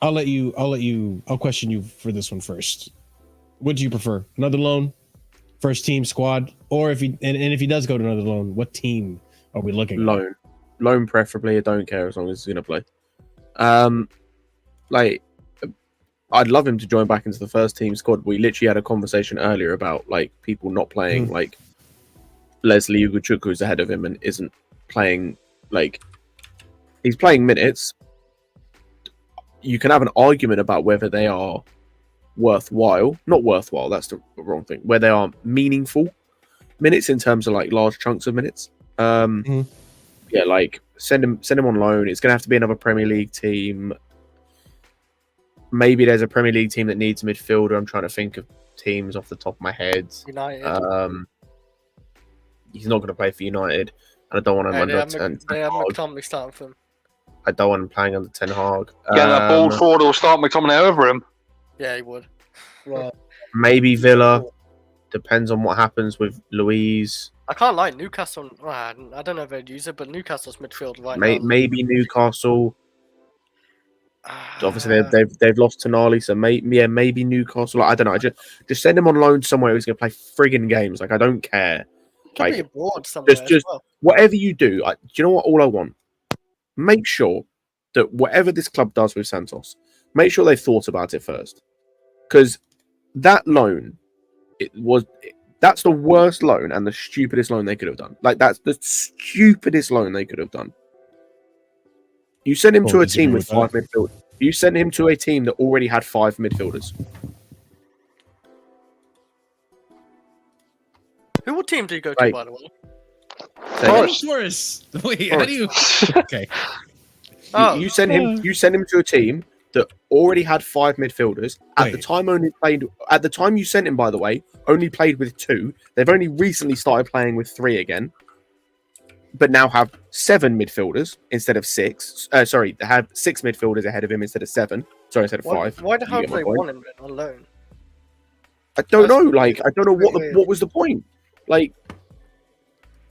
Speaker 1: I'll question you for this one first. What do you prefer? Another loan, first team squad, or if he if he does go to another loan, what team are we looking at?
Speaker 3: Loan preferably. I don't care as long as he's going to play. Like, I'd love him to join back into the first team squad. We literally had a conversation earlier about like people not playing. Like Leslie Ugochukwu is ahead of him and isn't playing. Like, he's playing minutes. You can have an argument about whether they are worthwhile. Not worthwhile. That's the wrong thing. Where they are meaningful minutes in terms of like large chunks of minutes. Yeah, like send him on loan. It's gonna have to be another Premier League team. Maybe there's a Premier League team that needs a midfielder. I'm trying to think of teams off the top of my head.
Speaker 4: United.
Speaker 3: He's not gonna play for United, and I don't want him under 10.
Speaker 4: They have McTominay starting for him.
Speaker 3: I don't want him playing under Ten Hag.
Speaker 5: Yeah, that ball forward will start McTominay over him.
Speaker 4: Yeah, he would. Well,
Speaker 3: maybe Villa. Depends on what happens with Louise.
Speaker 4: I can't lie, Newcastle. I don't know if they'd use it, but Newcastle's midfield right now.
Speaker 3: Maybe Newcastle. Obviously, they've lost Toney, so maybe Newcastle. Like, I don't know. Just send him on loan somewhere who's going to play friggin' games. Like, I don't care.
Speaker 4: Could be abroad somewhere.
Speaker 3: Just whatever you do. Do you know what? All I want. Make sure that whatever this club does with Santos, make sure they've thought about it first, because that loan, that's the worst loan and the stupidest loan they could have done. Like, that's the stupidest loan they could have done. You send him to a team with 5 midfielders. You send him to a team that already had 5 midfielders.
Speaker 4: What team do you go to, by the way?
Speaker 1: Forest. Wait, how do you? Okay.
Speaker 3: You send him to a team that already had 5 midfielders. At the time you sent him, by the way, only played with 2. They've only recently started playing with 3 again, but now have 7 midfielders instead of 6. Sorry, they have 6 midfielders ahead of him instead of 7. Sorry, instead of 5.
Speaker 4: Why the hell do they want him on loan?
Speaker 3: I don't know. Like, I don't know what was the point. Like,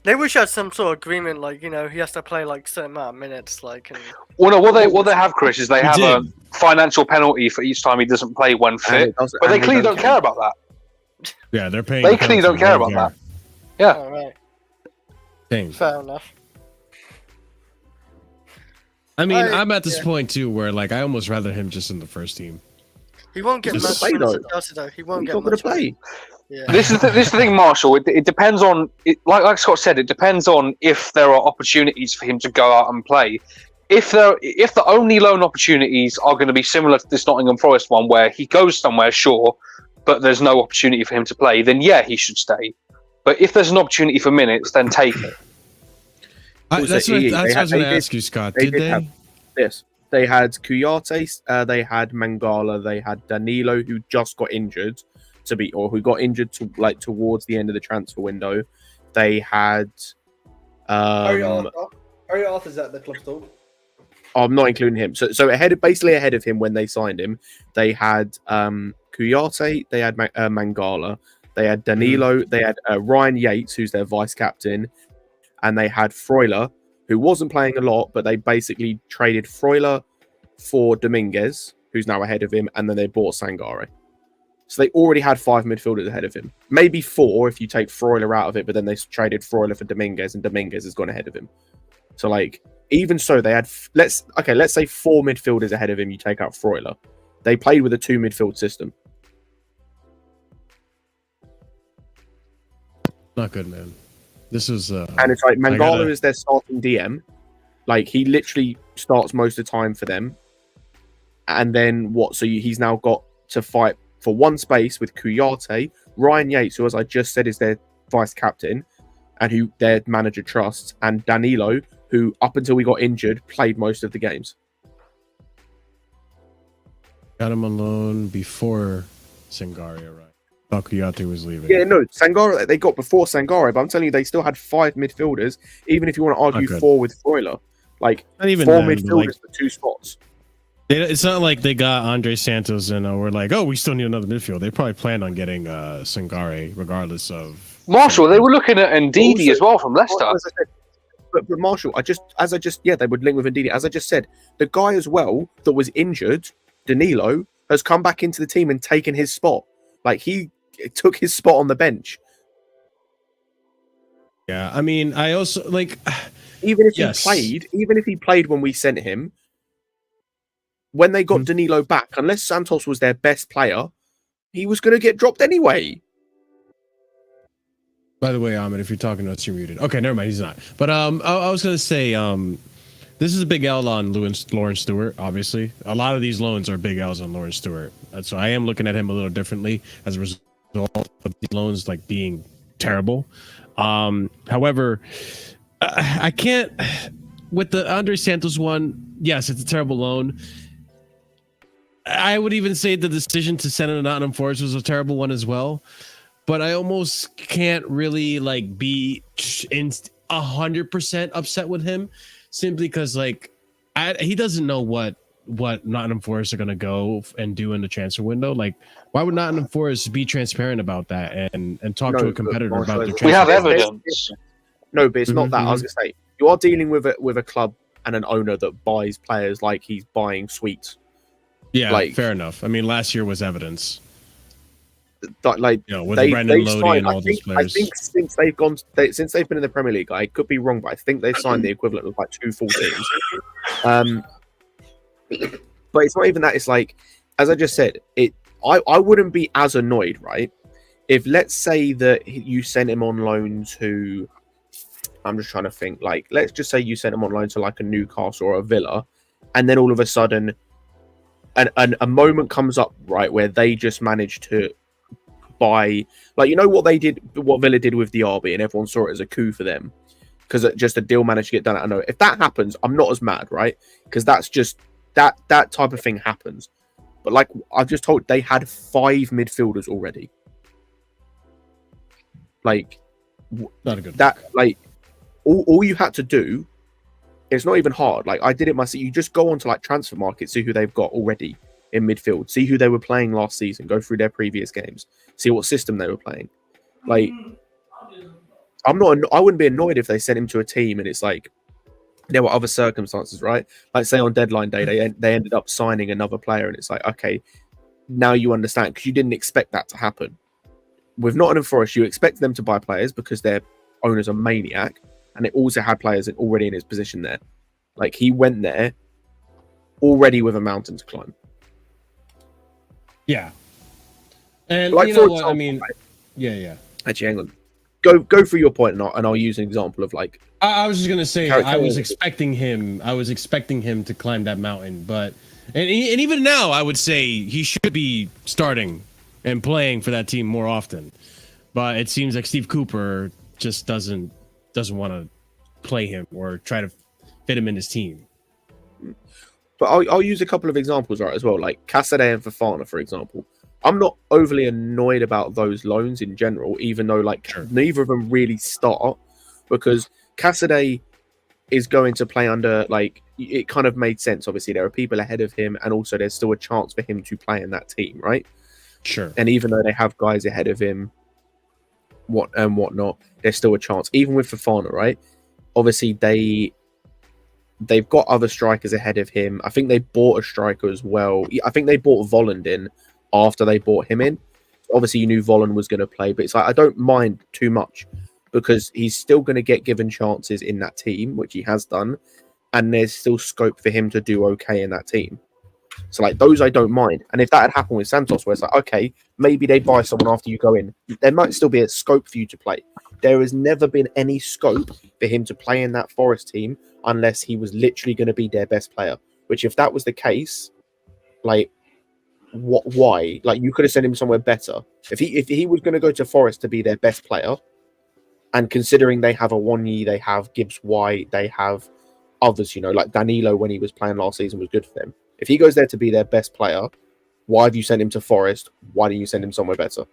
Speaker 4: they wish had some sort of agreement, like, he has to play like certain amount of minutes, like. And...
Speaker 5: Well, no, what they have, Chris, is they have a financial penalty for each time he doesn't play when fit, but they clearly don't care about that.
Speaker 1: Yeah, they're paying.
Speaker 5: They clearly don't care about that. Yeah.
Speaker 4: All right.
Speaker 1: Thing.
Speaker 4: Fair enough.
Speaker 1: I mean, I'm at this point too, where like I almost rather him just in the first team.
Speaker 4: He won't get much minutes, though. He won't get much play. Yeah.
Speaker 5: This is the thing, Marshall. It depends on like Scott said. It depends on if there are opportunities for him to go out and play. If the only loan opportunities are going to be similar to this Nottingham Forest one, where he goes somewhere, sure, but there's no opportunity for him to play, then yeah, he should stay. But if there's an opportunity for minutes, then take it.
Speaker 1: That's what I was going to ask you, Scott. Did they?
Speaker 3: Yes. They had Kouyaté, they had Mangala, they had Danilo, who just got injured who got injured towards the end of the transfer window. They had
Speaker 2: Harry Arthur's at the club still.
Speaker 3: I'm not including him. So ahead of him when they signed him, they had Kouyaté, they had Mangala, they had Danilo, they had Ryan Yates, who's their vice captain, and they had Freuler, who wasn't playing a lot, but they basically traded Freuler for Dominguez, who's now ahead of him, and then they bought Sangare. So they already had 5 midfielders ahead of him. Maybe 4 if you take Freuler out of it, but then they traded Freuler for Dominguez, and Dominguez has gone ahead of him. So, like, even so, they had let's say 4 midfielders ahead of him. You take out Freuler. They played with a 2 midfield system.
Speaker 1: Not good, man. This was
Speaker 3: and it's like Mangala is their starting DM. Like, he literally starts most of the time for them. And then what? So he's now got to fight for one space with Kouyaté, Ryan Yates, who, as I just said, is their vice captain and who their manager trusts, and Danilo, who up until we got injured played most of the games.
Speaker 1: Got him on loan before Sangaria, right? Thought Kouyaté was leaving.
Speaker 3: Yeah, no, Sangare they got before Sangare, but I'm telling you, they still had 5 midfielders. Even if you want to argue
Speaker 1: Okay.
Speaker 3: 4 with Freuler, like
Speaker 1: Not even
Speaker 3: 4
Speaker 1: then, but,
Speaker 3: midfielders
Speaker 1: like,
Speaker 3: for 2 spots.
Speaker 1: it's not like they got Andre Santos and we're like, oh, we still need another midfield. They probably planned on getting Sangare regardless of
Speaker 5: Marshall, they were looking at Ndidi
Speaker 3: Also-
Speaker 5: as well from Leicester.
Speaker 3: As I said, but Marshall, they would link with Ndidi. As I just said, the guy as well that was injured, Danilo, has come back into the team and taken his spot. Like he took his spot on the bench.
Speaker 1: Yeah, I mean, I also like
Speaker 3: Even if
Speaker 1: Yes.
Speaker 3: he played when we sent him, when they got Danilo back, unless Santos was their best player, he was going to get dropped anyway.
Speaker 1: By the way, Ahmed, if you're talking to us, you're muted. Okay, never mind, he's not. But I was gonna say, this is a big L on Lawrence Stewart. Obviously, a lot of these loans are big L's on Lawrence Stewart. So I am looking at him a little differently as a result of these loans like being terrible. However, I can't with the Andre Santos one. Yes, it's a terrible loan. I would even say the decision to send him to Nottingham Forest was a terrible one as well. But I almost can't really like be in 100% upset with him simply because like he doesn't know what Nottingham Forest are going to go and do in the transfer window. Like, why would Nottingham Forest be transparent about that and talk to a competitor about their transfer?
Speaker 5: We have
Speaker 3: There's-
Speaker 5: evidence.
Speaker 3: No, but it's not that.
Speaker 1: Mhm,
Speaker 3: I was going to say, you are dealing with a club and an owner that buys players like he's buying sweets.
Speaker 1: Yeah,
Speaker 3: like-
Speaker 1: fair enough. I mean, last year was evidence.
Speaker 3: Like
Speaker 1: You know, with Brendan Lodi and all those
Speaker 3: I
Speaker 1: players.
Speaker 3: think since they've been in the Premier League, I could be wrong, but I think they've signed the equivalent of like 2 full teams. But it's not even that. It's like, as I just said, I wouldn't be as annoyed, right? If let's say that you sent him on loan to, I'm just trying to think, like, let's just say you sent him on loan to like a Newcastle or a Villa, and then all of a sudden, a moment comes up, right, where they just managed to buy, like, you know what they did, what Villa did with Diaby, and everyone saw it as a coup for them because just a deal managed to get done. I know if that happens, I'm not as mad, right? Because that's just that type of thing happens. But like I've just told, they had 5 midfielders already. Like
Speaker 1: Not a good
Speaker 3: that, like all you had to do, it's not even hard. Like I did it myself. You just go on to like transfer market, see who they've got already in midfield, see who they were playing last season, go through their previous games, see what system they were playing. Like I wouldn't be annoyed if they sent him to a team and it's like there were other circumstances, right? Like say on deadline day, they ended up signing another player and it's like, okay, now you understand because you didn't expect that to happen. With Nottingham Forest, you expect them to buy players because their owner's a maniac, and it also had players already in his position there. Like he went there already with a mountain to climb.
Speaker 1: Yeah. And
Speaker 3: Like,
Speaker 1: you
Speaker 3: for
Speaker 1: know what?
Speaker 3: example,
Speaker 1: I mean, yeah.
Speaker 3: Actually, hang on. Go through your point and I'll use an example of like.
Speaker 1: I was just gonna say
Speaker 3: Carry
Speaker 1: I was
Speaker 3: on.
Speaker 1: expecting him to climb that mountain, but and even now I would say he should be starting and playing for that team more often. But it seems like Steve Cooper just doesn't want to play him or try to fit him in his team.
Speaker 3: But I'll use a couple of examples right as well, like Casadei and Fofana, for example. I'm not overly annoyed about those loans in general, even though like neither of them really start because Casadei is going to play under like it kind of made sense. Obviously, there are people ahead of him, and also there's still a chance for him to play in that team, right?
Speaker 1: Sure.
Speaker 3: And even though they have guys ahead of him, whatnot, there's still a chance. Even with Fofana, right? Obviously, they've got other strikers ahead of him. I think they bought a striker as well. I think they bought Volland in after they bought him in. Obviously, you knew Volland was going to play, but it's like I don't mind too much because he's still going to get given chances in that team, which he has done, and there's still scope for him to do okay in that team. So like those I don't mind. And if that had happened with Santos, where it's like, okay, maybe they buy someone after you go in, there might still be a scope for you to play. There has never been any scope for him to play in that Forest team unless he was literally going to be their best player. Which if that was the case, like why? Like you could have sent him somewhere better. If he was going to go to Forest to be their best player, and considering they have a Wonyi, they have Gibbs White, they have others, you know, like Danilo when he was playing last season was good for them. If he goes there to be their best player, Why have you sent him to Forest? Why didn't you send him somewhere better?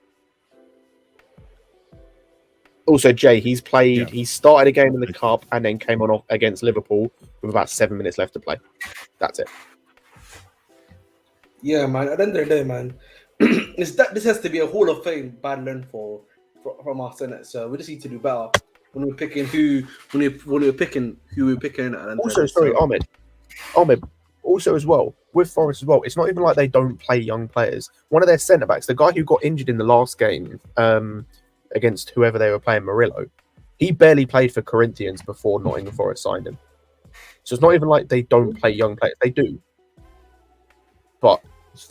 Speaker 3: Also, Jay, he started a game in the Cup and then came on off against Liverpool with about 7 minutes left to play. That's it.
Speaker 2: Yeah, man. At the end of the day, man, this has to be a Hall of Fame bad learn from our Senate. So we just need to do better when we're picking who we're picking.
Speaker 3: Also, sorry, Ahmed. Also, as well with Forest as well, it's not even like they don't play young players. One of their centre backs, the guy who got injured in the last game, against whoever they were playing, Murillo, he barely played for Corinthians before Nottingham Forest signed him. So it's not even like they don't play young players. They do. But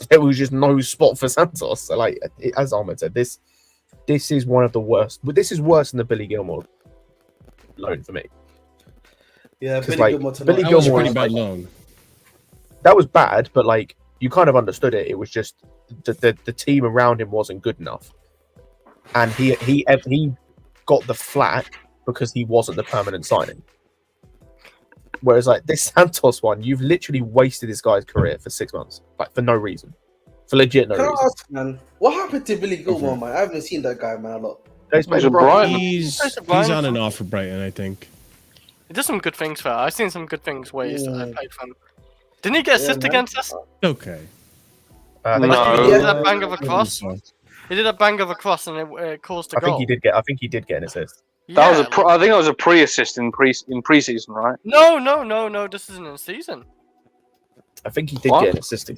Speaker 3: there was just no spot for Santos. So, like, as Ahmed said, this is one of the worst. But this is worse than the Billy Gilmore loan for me.
Speaker 2: Yeah,
Speaker 3: Billy
Speaker 2: Gilmore
Speaker 1: was a pretty bad loan.
Speaker 3: That was bad, but like you kind of understood it. It was just the team around him wasn't good enough. And he got the flat because he wasn't the permanent signing. Whereas like this Santos one, you've literally wasted this guy's career for 6 months, like for no reason, for legit no reason.
Speaker 2: Can I ask, man, what happened to Billy Gilmore, man? I haven't seen that guy, man, a lot.
Speaker 1: He's on and off for Brighton, I think.
Speaker 4: He does some good things for. I've seen some good things where he's played for him. Didn't he get assist against us?
Speaker 1: Okay.
Speaker 4: He did that bang of a cross. He did a bang of a cross and it caused a goal.
Speaker 3: I think he did get an assist.
Speaker 5: That was I think that was a pre-assist in preseason, right?
Speaker 4: No. This isn't in season.
Speaker 3: I think he did get an assist.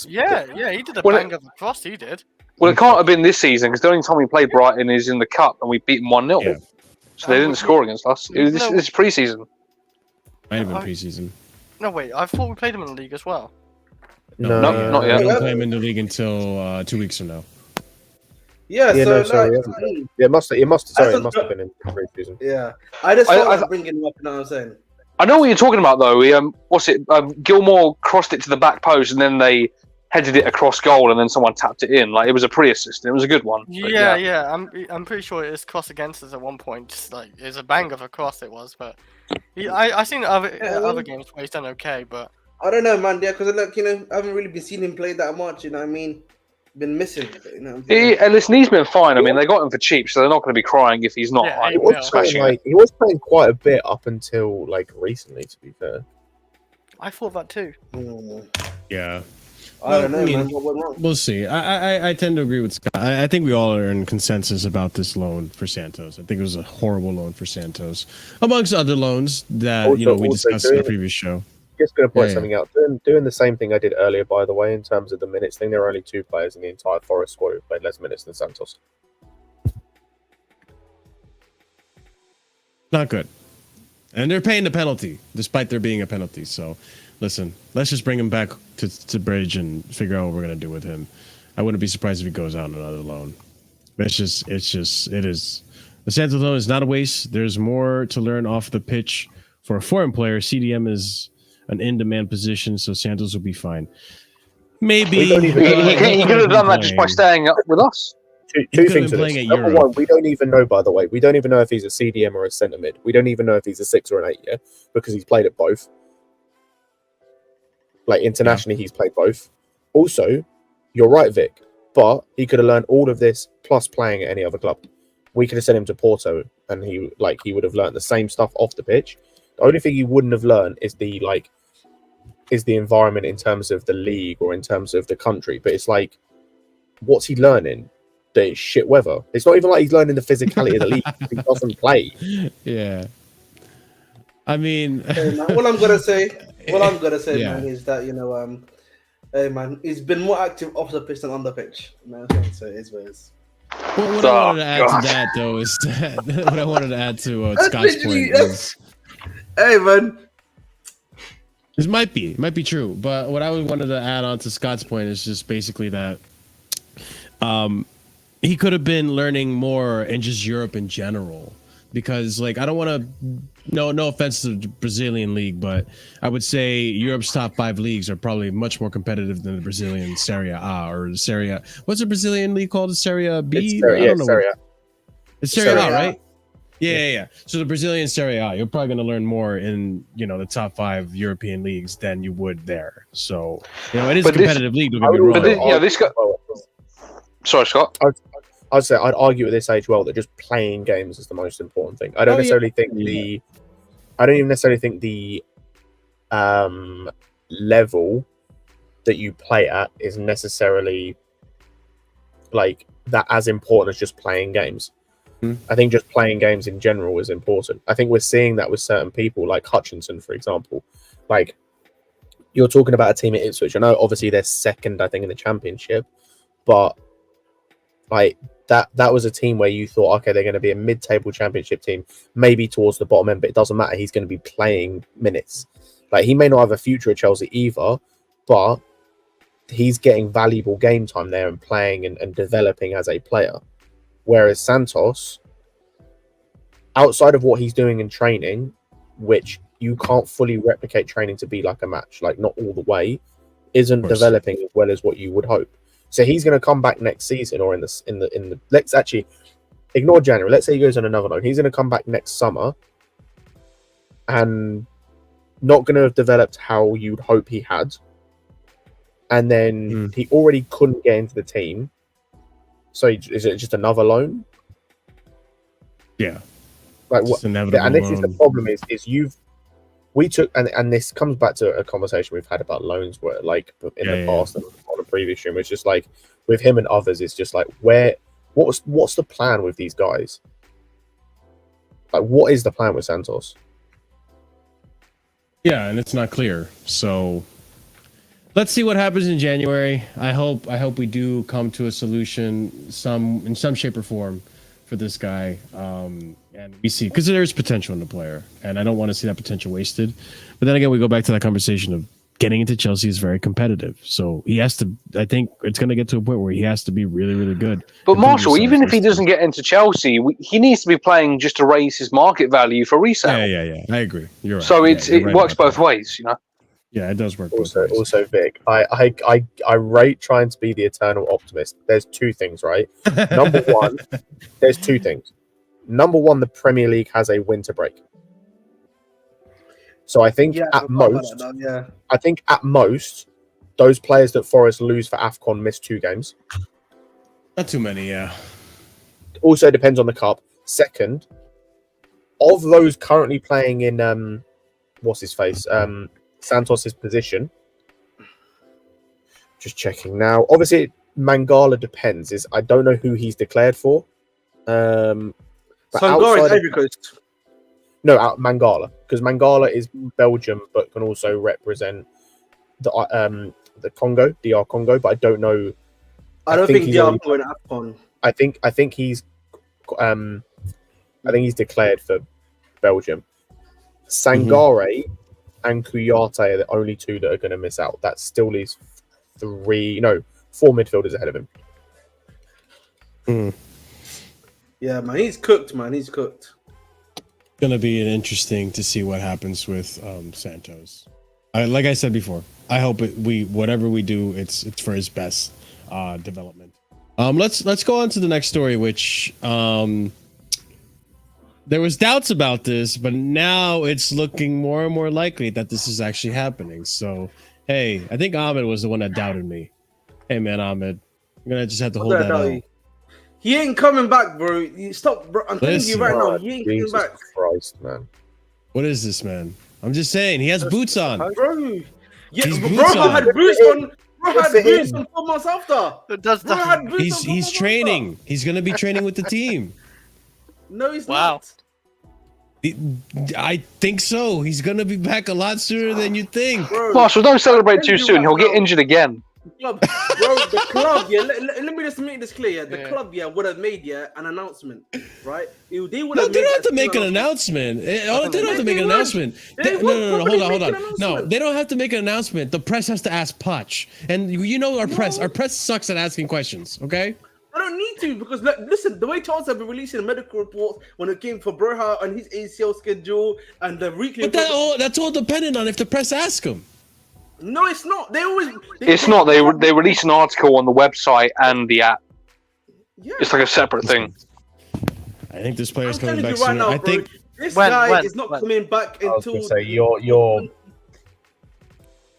Speaker 4: Yeah, he did a bang of a cross. He did.
Speaker 5: Well, it can't have been this season because the only time we played Brighton is in the Cup and we beat them 1-0. Yeah. So they didn't score against us. This is pre-season.
Speaker 1: Might have been pre-season.
Speaker 4: No, wait. I thought we played them in the league as well.
Speaker 5: No, not yet.
Speaker 1: We don't play them in the league until 2 weeks from now.
Speaker 2: Yeah,
Speaker 3: it must have been in pre-season.
Speaker 2: Yeah, I just thought bringing him up. You know what I'm saying?
Speaker 5: I know what you're talking about, though. Gilmore crossed it to the back post, and then they headed it across goal, and then someone tapped it in. Like it was a pre-assist. It was a good one.
Speaker 4: Yeah. I'm pretty sure it was cross against us at one point. Just like it was a bang of a cross. It was, but I seen other games where he's done okay, but
Speaker 2: I don't know, man. Yeah, because look, I haven't really been seeing him play that much. You know what I mean? Been missing. You know
Speaker 5: and listen, he's been fine. I mean, they got him for cheap, so they're not going to be crying if he's not.
Speaker 4: Yeah,
Speaker 3: he was playing quite a bit up until like recently. To be fair,
Speaker 4: I thought that too.
Speaker 1: Yeah.
Speaker 2: I don't know, man. What went wrong?
Speaker 1: We'll see. I tend to agree with Scott. I think we all are in consensus about this loan for Santos. I think it was a horrible loan for Santos, amongst other loans that we discussed in the previous show.
Speaker 3: Just going to point something out. Doing the same thing I did earlier, by the way, in terms of the minutes thing. There are only 2 players in the entire Forest squad who played less minutes than Santos.
Speaker 1: Not good. And they're paying the penalty, despite there being a penalty. So, listen, let's just bring him back to Bridge and figure out what we're going to do with him. I wouldn't be surprised if he goes out on another loan. It is. The Santos loan is not a waste. There's more to learn off the pitch for a foreign player. CDM is an in-demand position, so Santos will be fine. Maybe
Speaker 5: he could have done that just by staying up with us.
Speaker 3: Two things. Number one, we don't even know, by the way. We don't even know if he's a CDM or a centre mid. We don't even know if he's a 6 or an 8 yet, because he's played at both. Like internationally, he's played both. Also, you're right, Vic, but he could have learned all of this plus playing at any other club. We could have sent him to Porto, and he would have learned the same stuff off the pitch. The only thing he wouldn't have learned is the environment in terms of the league or in terms of the country. But it's like, what's he learning? The shit weather. It's not even like he's learning the physicality of the league. He doesn't play.
Speaker 1: Yeah. I mean,
Speaker 2: what I'm gonna say, man, is that hey man, he's been more active off the pitch than on the pitch. So it is what it is.
Speaker 1: What I wanted to add to that, though, is what I wanted to add to Scott's point is,
Speaker 2: hey man,
Speaker 1: this might be true, but what I wanted to add on to Scott's point is just basically that he could have been learning more in just Europe in general, because like I don't want to no offense to the Brazilian league, but I would say Europe's top 5 leagues are probably much more competitive than the Brazilian Serie A or the Serie A. What's the Brazilian league called? The Serie B?
Speaker 3: Serie A.
Speaker 1: It's Serie A, right? Yeah. So the Brazilian Serie A, you're probably going to learn more in the top 5 European leagues than you would there. So it is a competitive league. Don't get me wrong.
Speaker 5: This guy. Sorry, Scott.
Speaker 3: I'd say I'd argue at this age that just playing games is the most important thing. I don't necessarily think I don't even necessarily think the level that you play at is necessarily like that as important as just playing games. I think just playing games in general is important. I think we're seeing that with certain people, like Hutchinson, for example. Like, you're talking about a team at Ipswich. I know, obviously, they're second, I think, in the Championship, but like that was a team where you thought, okay, they're going to be a mid-table Championship team, maybe towards the bottom end, but it doesn't matter. He's going to be playing minutes. Like, he may not have a future at Chelsea either, but he's getting valuable game time there and playing and developing as a player. Whereas Santos, outside of what he's doing in training, which you can't fully replicate training to be like a match, like not all the way, isn't developing as well as what you would hope. So he's going to come back next season, or in the let's actually ignore January. Let's say he goes on another loan. He's going to come back next summer and not going to have developed how you'd hope he had. And then he already couldn't get into the team. So is it just another loan?
Speaker 1: Yeah.
Speaker 3: Like what? And this is the problem we took, and this comes back to a conversation we've had about loans, where like in the past and on a previous stream, it's just like with him and others, it's just like what's the plan with these guys? Like, what is the plan with Santos?
Speaker 1: Yeah, and it's not clear. So let's see what happens in January. I hope we do come to a solution in some shape or form for this guy. And we see, because there's potential in the player, and I don't want to see that potential wasted. But then again, we go back to that conversation of getting into Chelsea is very competitive. So he has to, I think it's going to get to a point where he has to be really, really good.
Speaker 5: But Marshall, even if he doesn't get into Chelsea, he needs to be playing just to raise his market value for resale.
Speaker 1: Yeah. I agree. You're right.
Speaker 5: So it works both ways,
Speaker 1: Yeah, it does work.
Speaker 3: Also, Vic, I rate trying to be the eternal optimist. There's two things, right? Number one, there's two things. Number one, the Premier League has a winter break. So I think at most, those players that Forest lose for AFCON miss 2 games.
Speaker 1: Not too many, yeah.
Speaker 3: Also depends on the cup. Second, of those currently playing in what's his face? Santos's position. Just checking now. Obviously, Mangala depends. I don't know who he's declared for.
Speaker 2: Sangara is Ivory Coast.
Speaker 3: No, Mangala, because Mangala is Belgium, but can also represent the Congo, DR Congo. But I don't know.
Speaker 2: I don't think DR Congo in AFCON.
Speaker 3: I think he's declared for Belgium. Sangare and Kuyate are the only 2 that are going to miss out. That still leaves 4 midfielders ahead of him.
Speaker 2: Yeah, man, he's cooked, He's cooked.
Speaker 1: Going to be interesting to see what happens with Santos. Like I said before, I hope whatever we do, it's for his best development. Let's go on to the next story, which there was doubts about this, but now it's looking more and more likely that this is actually happening. So, hey, I think Ahmed was the one that doubted me. Hey, man, Ahmed, I'm going to just have to hold that out.
Speaker 2: He ain't coming back, bro. You stop, bro. I'm telling you right now, he ain't coming back.
Speaker 3: Christ, man.
Speaker 1: What is this, man? I'm just saying, he has boots on.
Speaker 2: Bro. Yeah, bro had boots on. Bro had boots on 4 months after.
Speaker 1: He's training. He's going to be training with the team.
Speaker 2: No, he's not.
Speaker 1: I think so. He's going to be back a lot sooner than you think.
Speaker 5: Bro, Marshall, don't celebrate too soon. He'll get injured again.
Speaker 2: Bro, the club, let me just make this clear. The club, would have made an announcement, right? They
Speaker 1: don't have to make an announcement. They don't have to make an announcement. No, hold on. No, they don't have to make an announcement. The press has to ask Poch. And our press. Our press sucks at asking questions, okay?
Speaker 2: I don't need to, because listen, the way Charles have been releasing medical reports when it came for Broha and his ACL schedule and the weekly.
Speaker 1: But that's all dependent on if the press ask him.
Speaker 2: No, it's not. They
Speaker 5: release an article on the website and the app. Yeah. It's like a separate thing.
Speaker 1: I think this player's
Speaker 2: I'm
Speaker 1: coming
Speaker 2: telling
Speaker 1: back
Speaker 2: you right
Speaker 1: soon.
Speaker 2: now,
Speaker 1: I
Speaker 2: bro.
Speaker 1: think.
Speaker 2: This
Speaker 4: When?
Speaker 2: guy is not coming back
Speaker 3: I was
Speaker 2: until.
Speaker 3: gonna say you're.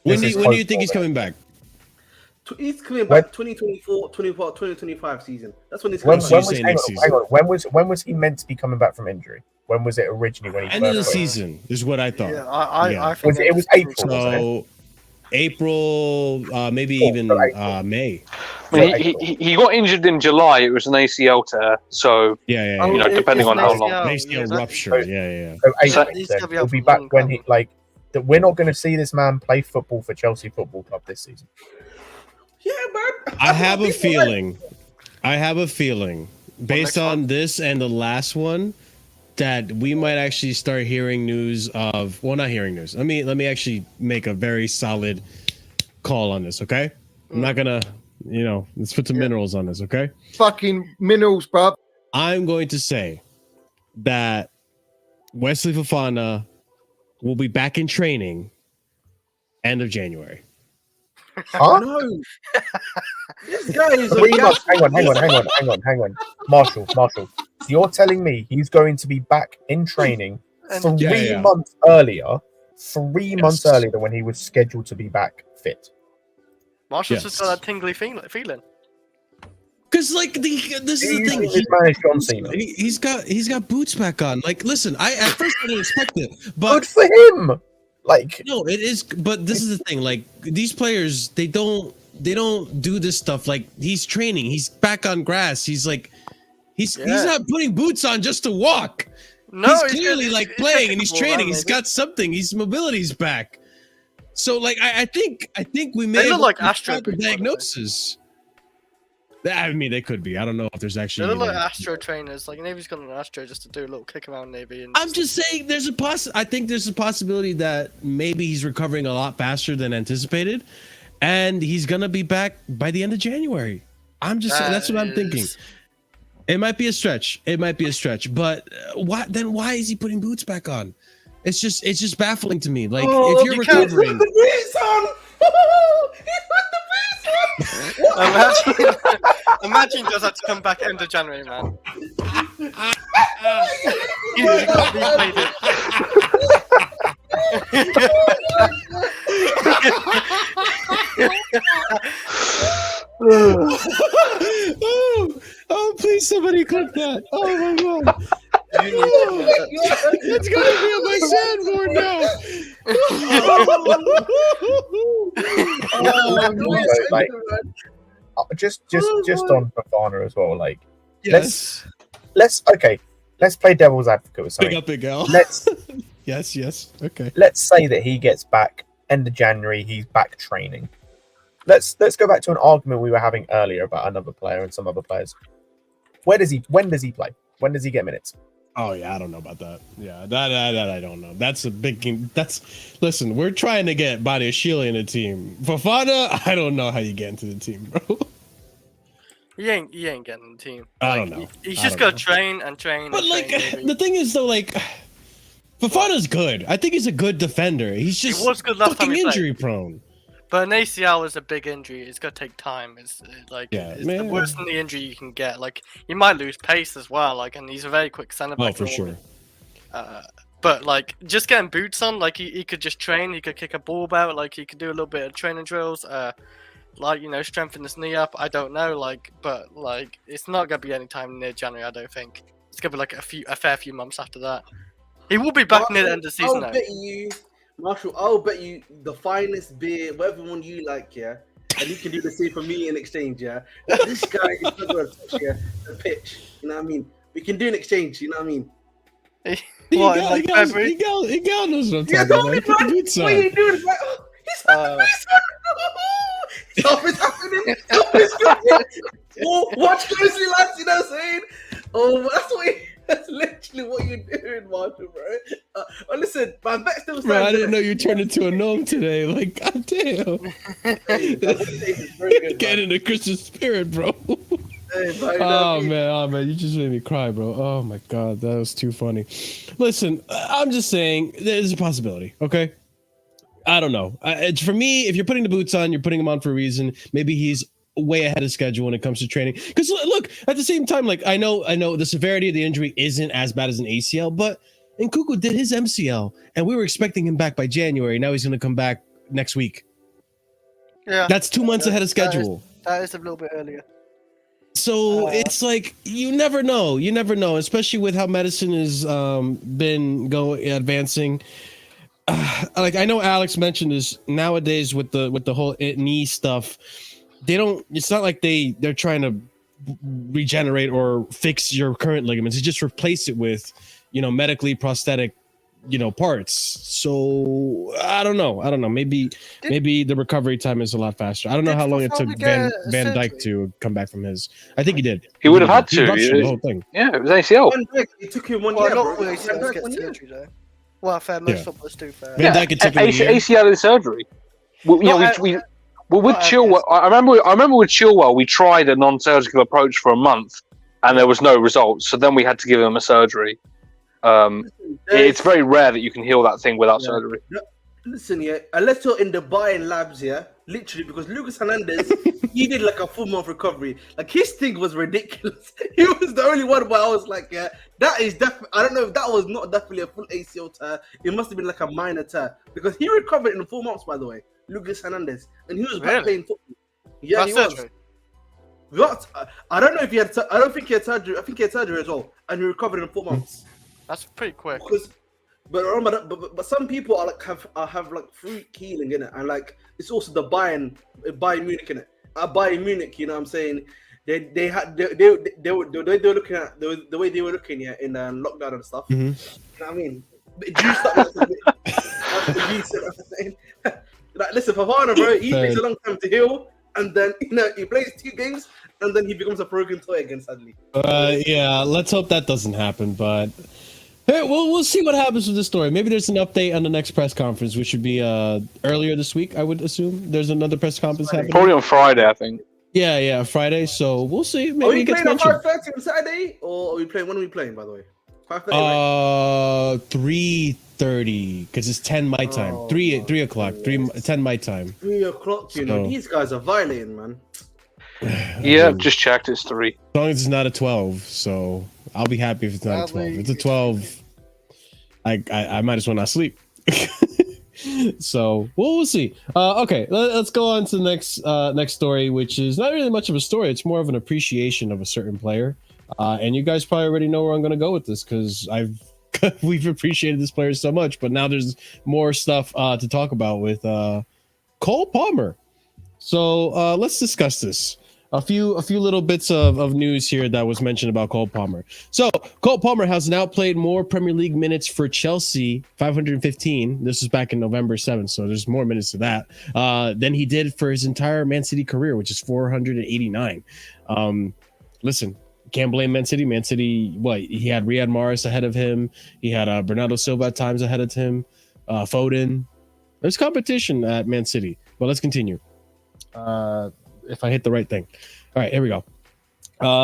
Speaker 1: When
Speaker 3: This
Speaker 1: do
Speaker 3: is
Speaker 1: you think he's
Speaker 3: hopeful,
Speaker 1: coming back?
Speaker 2: He's coming back 2024, 2025 season. That's when he's
Speaker 3: When,
Speaker 2: coming
Speaker 1: So
Speaker 3: when
Speaker 1: you
Speaker 2: back.
Speaker 1: say
Speaker 3: was
Speaker 1: next season?
Speaker 3: hang on, when was he meant to be coming back from injury? When was it originally when he
Speaker 1: End of the
Speaker 3: first played?
Speaker 1: season is what I thought.
Speaker 4: Yeah, I
Speaker 1: Yeah.
Speaker 4: think
Speaker 3: It was April, wasn't it?
Speaker 1: So April, maybe
Speaker 3: Oh,
Speaker 1: even
Speaker 3: so April.
Speaker 1: May.
Speaker 5: I mean, he got injured in July. It was an ACL tear, so
Speaker 1: Yeah.
Speaker 4: Oh,
Speaker 5: you know, depending on how long.
Speaker 1: ACL rupture. Yeah.
Speaker 3: So
Speaker 4: He's
Speaker 3: April,
Speaker 4: he's
Speaker 3: then
Speaker 4: gonna be
Speaker 3: he'll
Speaker 4: out
Speaker 3: be
Speaker 4: for
Speaker 3: back
Speaker 4: long
Speaker 3: when he
Speaker 4: time.
Speaker 3: like that. We're not going to see this man play football for Chelsea Football Club this season.
Speaker 2: Yeah, man.
Speaker 1: I have a feeling. Based
Speaker 4: next
Speaker 1: on
Speaker 4: one?
Speaker 1: this and the last one, that we might actually start hearing news of. Well, not hearing news. Let me actually make a very solid call on this. Okay, I'm not gonna. Let's put some minerals on this. Okay.
Speaker 7: Fucking minerals, bruv.
Speaker 1: I'm going to say that Wesley Fofana will be back in training end of January.
Speaker 3: Huh?
Speaker 2: No. This guy is a
Speaker 3: 3 months.
Speaker 2: gas-
Speaker 3: Hang on. Marshall. You're telling me he's going to be back in training
Speaker 4: And-
Speaker 3: 3
Speaker 1: Yeah.
Speaker 3: months earlier? 3
Speaker 1: Yes.
Speaker 3: months earlier than when he was scheduled to be back fit.
Speaker 4: Marshall's just got
Speaker 1: Yes.
Speaker 4: that tingly feeling.
Speaker 1: Because this is the thing.
Speaker 3: This man is John Cena.
Speaker 1: He's got boots back on. Like, listen, at first I didn't expect it,
Speaker 3: Good
Speaker 1: but
Speaker 3: for him. Like,
Speaker 1: no, it is. But this is the thing. Like, these players, they don't do this stuff. Like, he's training. He's back on grass. He's not putting boots on just to walk.
Speaker 4: No,
Speaker 1: He's clearly like playing and he's training. He's got something. His mobility's back. So like I think we may
Speaker 4: They look
Speaker 1: have
Speaker 4: like
Speaker 1: got
Speaker 4: Astro
Speaker 1: the
Speaker 4: boots, by the way.
Speaker 1: diagnosis. I mean, they could be. I don't know if there's
Speaker 4: They
Speaker 1: actually.
Speaker 4: look like
Speaker 1: even-
Speaker 4: Astro trainers. Like Navy's got an Astro just to do a little kick around Navy. And
Speaker 1: I'm just saying, I think there's a possibility that maybe he's recovering a lot faster than anticipated, and he's gonna be back by the end of January. I'm just saying, that's what I'm thinking. It might be a stretch. But why is he putting boots back on? It's just baffling to me. Like, if you're
Speaker 4: because-
Speaker 1: recovering,
Speaker 2: The boots on. He put the boots on.
Speaker 4: Imagine he does have to come back end of January, man.
Speaker 1: oh, please, somebody click that. Oh my god. It's gonna be on my soundboard now.
Speaker 3: like, just on Fofana as well. Like,
Speaker 1: Yes.
Speaker 3: let's play devil's advocate with
Speaker 1: Pick
Speaker 3: something.
Speaker 1: up, big L.
Speaker 3: Let's
Speaker 1: Yes. Okay.
Speaker 3: let's say that he gets back end of January. He's back training. Let's go back to an argument we were having earlier about another player and some other players. When does he play? When does he get minutes?
Speaker 1: Oh yeah, I don't know about that. Yeah, that I don't know. That's a big game. Listen, we're trying to get Badiashile in the team. Fofana, I don't know how you get into the team, bro.
Speaker 4: He ain't getting in the team.
Speaker 1: I don't know.
Speaker 4: He's
Speaker 1: I
Speaker 4: just
Speaker 1: don't
Speaker 4: got to train and train.
Speaker 1: But
Speaker 4: and
Speaker 1: like,
Speaker 4: train,
Speaker 1: the thing is though, like, Fofana's good. I think he's a good defender. He's just
Speaker 4: was good last time
Speaker 1: fucking
Speaker 4: he played.
Speaker 1: injury prone.
Speaker 4: But an ACL is a big injury. It's got to take time. It's
Speaker 1: Yeah,
Speaker 4: it's
Speaker 1: man.
Speaker 4: the worst than the injury you can get. Like, you might lose pace as well. Like, and he's a very quick centre back.
Speaker 1: Oh, for sure.
Speaker 4: But like, just getting boots on, like he could just train. He could kick a ball about. Like, he could do a little bit of training drills. Like, strengthen his knee up. I don't know. Like, but like, it's not gonna be any time near January. I don't think. It's gonna be like a fair few months after that. He will be back near the end of the season.
Speaker 2: I'll
Speaker 4: Though.
Speaker 2: bet you, Marshall. I'll bet you the finest beer, whatever one you like, yeah. And you can do the same for me in exchange, yeah. This guy is not going to touch the pitch. You know what I mean? We can do an exchange. You know what I mean?
Speaker 4: What, in, like, February?
Speaker 1: Igal knows what I'm
Speaker 2: Yeah,
Speaker 1: talking
Speaker 2: don't be
Speaker 1: about. Put the
Speaker 2: man.
Speaker 1: boots
Speaker 2: What
Speaker 1: on.
Speaker 2: are you doing? It's like, oh, he's got the boots on. Something's happening. Something's happening. Oh, watch closely, lads. You know what I'm saying? Oh, that's literally what you're doing, Marshall, bro. Listen, my bet still stands.
Speaker 1: Bro, I didn't know you turned into a gnome today. Like, goddamn. Get in the Christmas spirit, bro. Oh man, you just made me cry, bro. Oh my god, that was too funny. Listen, I'm just saying there's a possibility. Okay, I don't know. It's for me. If you're putting the boots on, you're putting them on for a reason. Maybe he's way ahead of schedule when it comes to training. Because look, at the same time, like I know the severity of the injury isn't as bad as an ACL, but Nkunku did his MCL, and we were expecting him back by January. Now he's going to come back next week.
Speaker 4: Yeah,
Speaker 1: That's 2 months ahead of schedule.
Speaker 4: That is a little bit earlier.
Speaker 1: So it's like you never know, especially with how medicine has been advancing. Like I know Alex mentioned this nowadays with the whole knee stuff. It's not like they're trying to regenerate or fix your current ligaments. They just replace it with, medically prosthetic, parts. So I don't know. Maybe the recovery time is a lot faster. I don't know how long it took Van Dijk to come back from his. I think he did.
Speaker 5: He would have had to.
Speaker 1: The whole thing.
Speaker 5: Yeah, it was ACL.
Speaker 2: It took him 1
Speaker 4: Well,
Speaker 2: year.
Speaker 4: not
Speaker 2: bro.
Speaker 4: really ACLs get surgery though. Well, fair. Most footballers do. Fair.
Speaker 1: Van Dijk it took him a year.
Speaker 5: ACL is surgery. With Chilwell, I remember with Chilwell, we tried a non-surgical approach for a month, and there was no results. So then we had to give him a surgery. It's very rare that you can heal that thing without surgery.
Speaker 2: Listen, unless you're in the buying labs, literally, because Lucas Hernandez, he did like a full month recovery. Like his thing was ridiculous. He was the only one where I was like, that is definitely. I don't know if that was not definitely a full ACL tear. It must have been like a minor tear because he recovered in 4 months, by the way. Lucas Hernandez, and he was back playing football. Yeah, he was. What? I don't know if he had. I don't think he had surgery. I think he had surgery as well, and he recovered in 4 months.
Speaker 4: That's pretty quick.
Speaker 2: But remember, but some people are like have like freak healing in it, and like it's also the Bayern Munich in it. Bayern Munich, you know what I'm saying? They were looking at the way they were looking in lockdown and stuff.
Speaker 1: Mm-hmm.
Speaker 2: You know what I mean? Juiced up that's the juice, you know what I'm saying? Like, listen, Fofana, bro, he takes a long time to heal, and then he plays 2 games, and then he becomes a broken toy again. Sadly.
Speaker 1: Yeah, let's hope that doesn't happen, but. Hey, we'll see what happens with this story. Maybe there's an update on the next press conference, which should be earlier this week. I would assume there's another press conference happening.
Speaker 5: Probably on Friday, I think.
Speaker 1: Yeah, Friday. So we'll see. Maybe
Speaker 2: are we
Speaker 1: it gets
Speaker 2: playing
Speaker 1: mentioned.
Speaker 2: on 5:30 on Saturday, or are we playing? When are we playing? By the way, 5:30.
Speaker 1: 3:30 because it's 10 my time. 3 o'clock. 10 my time.
Speaker 2: 3 o'clock. These guys are violating, man.
Speaker 5: Yeah, just checked. It's 3.
Speaker 1: As long as it's not a 12, so I'll be happy if it's not a 12. If it's a 12, I might as well not sleep. So we'll see. Okay, let's go on to the next story, which is not really much of a story. It's more of an appreciation of a certain player. And you guys probably already know where I'm going to go with this because we've appreciated this player so much. But now there's more stuff to talk about with Cole Palmer. So let's discuss this. A few little bits of news here that was mentioned about Cole Palmer. So Cole Palmer has now played more Premier League minutes for Chelsea, 515. This is back in November 7th, so there's more minutes to that than he did for his entire Man City career, which is 489. Listen, can't blame Man City. Man City, he had Riyad Mahrez ahead of him. He had Bernardo Silva at times ahead of him. Foden. There's competition at Man City. But let's continue. If I hit the right thing. All right, here we go.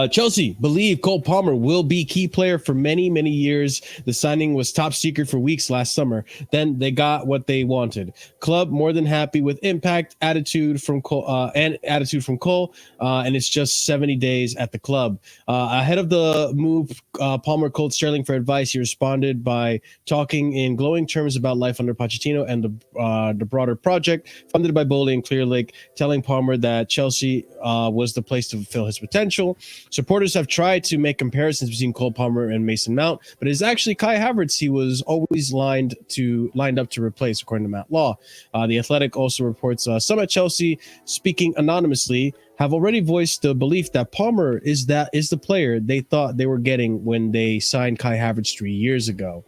Speaker 1: Chelsea believe Cole Palmer will be key player for many, many years. The signing was top secret for weeks last summer. Then they got what they wanted. Club more than happy with impact, attitude from Cole, and it's just 70 days at the club. Ahead of the move, Palmer called Sterling for advice. He responded by talking in glowing terms about life under Pochettino and the broader project funded by Bowley and Clear Lake, telling Palmer that Chelsea was the place to fulfill his potential. Supporters have tried to make comparisons between Cole Palmer and Mason Mount, but it's actually Kai Havertz he was always lined up to replace, according to Matt Law. The Athletic also reports some at Chelsea, speaking anonymously, have already voiced the belief that Palmer is the player they thought they were getting when they signed Kai Havertz 3 years ago.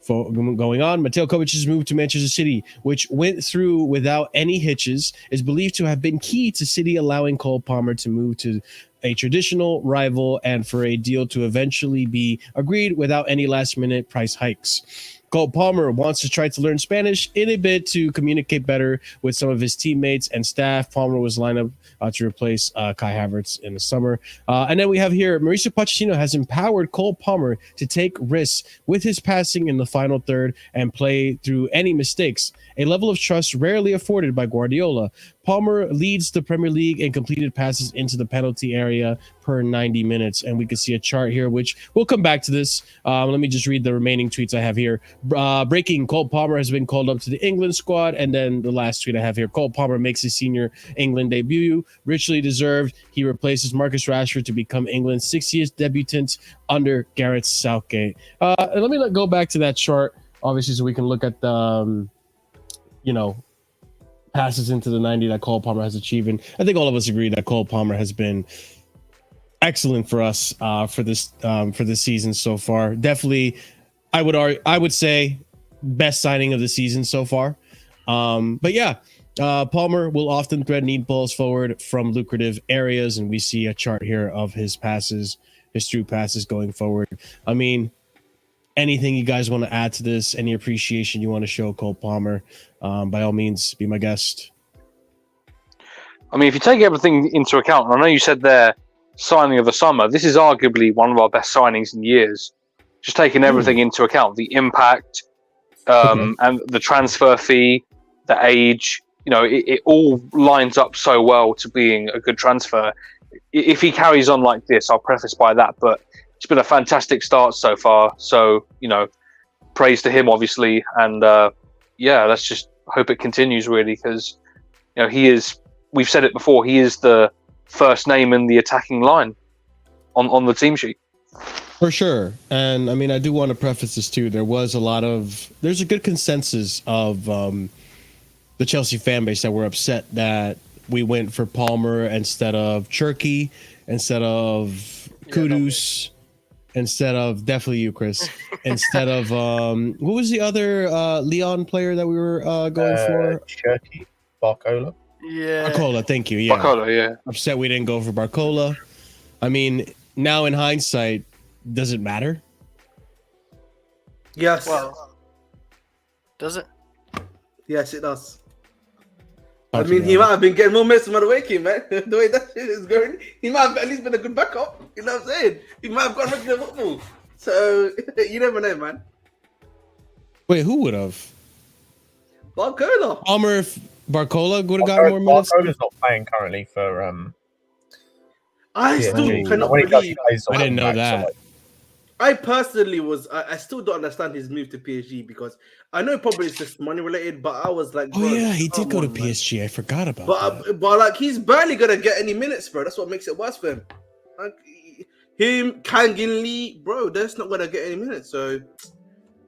Speaker 1: Going on, Mateo Kovacic's move to Manchester City, which went through without any hitches, is believed to have been key to City allowing Cole Palmer to move to a traditional rival and for a deal to eventually be agreed without any last-minute price hikes. Cole Palmer wants to try to learn Spanish in a bit to communicate better with some of his teammates and staff. Palmer was lined up to replace Kai Havertz in the summer. And then we have here, Mauricio Pochettino has empowered Cole Palmer to take risks with his passing in the final third and play through any mistakes, a level of trust rarely afforded by Guardiola. Palmer leads the Premier League in completed passes into the penalty area per 90 minutes. And we can see a chart here, which we'll come back to this. Let me just read the remaining tweets I have here. Breaking, Cole Palmer has been called up to the England squad. And then the last tweet I have here, Cole Palmer makes his senior England debut. Richly deserved. He replaces Marcus Rashford to become England's 60th debutant under Gareth Southgate. And let me go back to that chart, obviously, so we can look at the, passes into the 90 that Cole Palmer has achieved. And I think all of us agree that Cole Palmer has been excellent for us for this season so far. Definitely, I would say best signing of the season so far. But yeah, Palmer will often thread neat balls forward from lucrative areas, and we see a chart here of his passes, his through passes going forward. I mean, anything you guys want to add to this, any appreciation you want to show Cole Palmer, by all means, be my guest.
Speaker 5: I mean, if you take everything into account, and I know you said there, signing of the summer, this is arguably one of our best signings in years. Just taking everything into account, the impact, and the transfer fee, the age, it all lines up so well to being a good transfer. If he carries on like this, I'll preface by that, but it's been a fantastic start so far. So, praise to him, obviously. And let's just hope it continues, really, because, we've said it before, he is the first name in the attacking line on the team sheet.
Speaker 1: For sure. And I mean, I do want to preface this too. There's a good consensus of the Chelsea fan base that were upset that we went for Palmer instead of Cherky, instead of Kudus, instead of definitely you, Chris, instead of what was the other Leon player that we were going for?
Speaker 3: Cherky, Barcola.
Speaker 4: Yeah.
Speaker 1: Barcola, thank you. Yeah.
Speaker 5: Barcola, yeah.
Speaker 1: Upset we didn't go for Barcola. I mean, now in hindsight, does it matter?
Speaker 2: Yes.
Speaker 4: Well, does it?
Speaker 2: Yes, it does. I mean, he might have been getting more minutes from Madueke, man. The way that shit is going, he might have at least been a good backup. You know what I'm saying? He might have got regular football. So, you never know, man.
Speaker 1: Wait, who would have?
Speaker 2: Barcola.
Speaker 1: Palmer, if Barcola would have gotten more minutes?
Speaker 3: Barcola's not playing currently for...
Speaker 2: I still cannot
Speaker 3: when he does,
Speaker 2: believe.
Speaker 3: I
Speaker 1: didn't know
Speaker 3: back,
Speaker 1: that.
Speaker 3: so, like,
Speaker 2: I personally I still don't understand his move to PSG because I know probably it's just money related, but I was like,
Speaker 1: Oh,
Speaker 2: bro,
Speaker 1: yeah, he did go to
Speaker 2: on, man.
Speaker 1: PSG. I forgot about
Speaker 2: But
Speaker 1: that.
Speaker 2: but like he's barely gonna get any minutes, bro. That's what makes it worse for him. Like him, Kangin Lee, bro, that's not gonna get any minutes. So,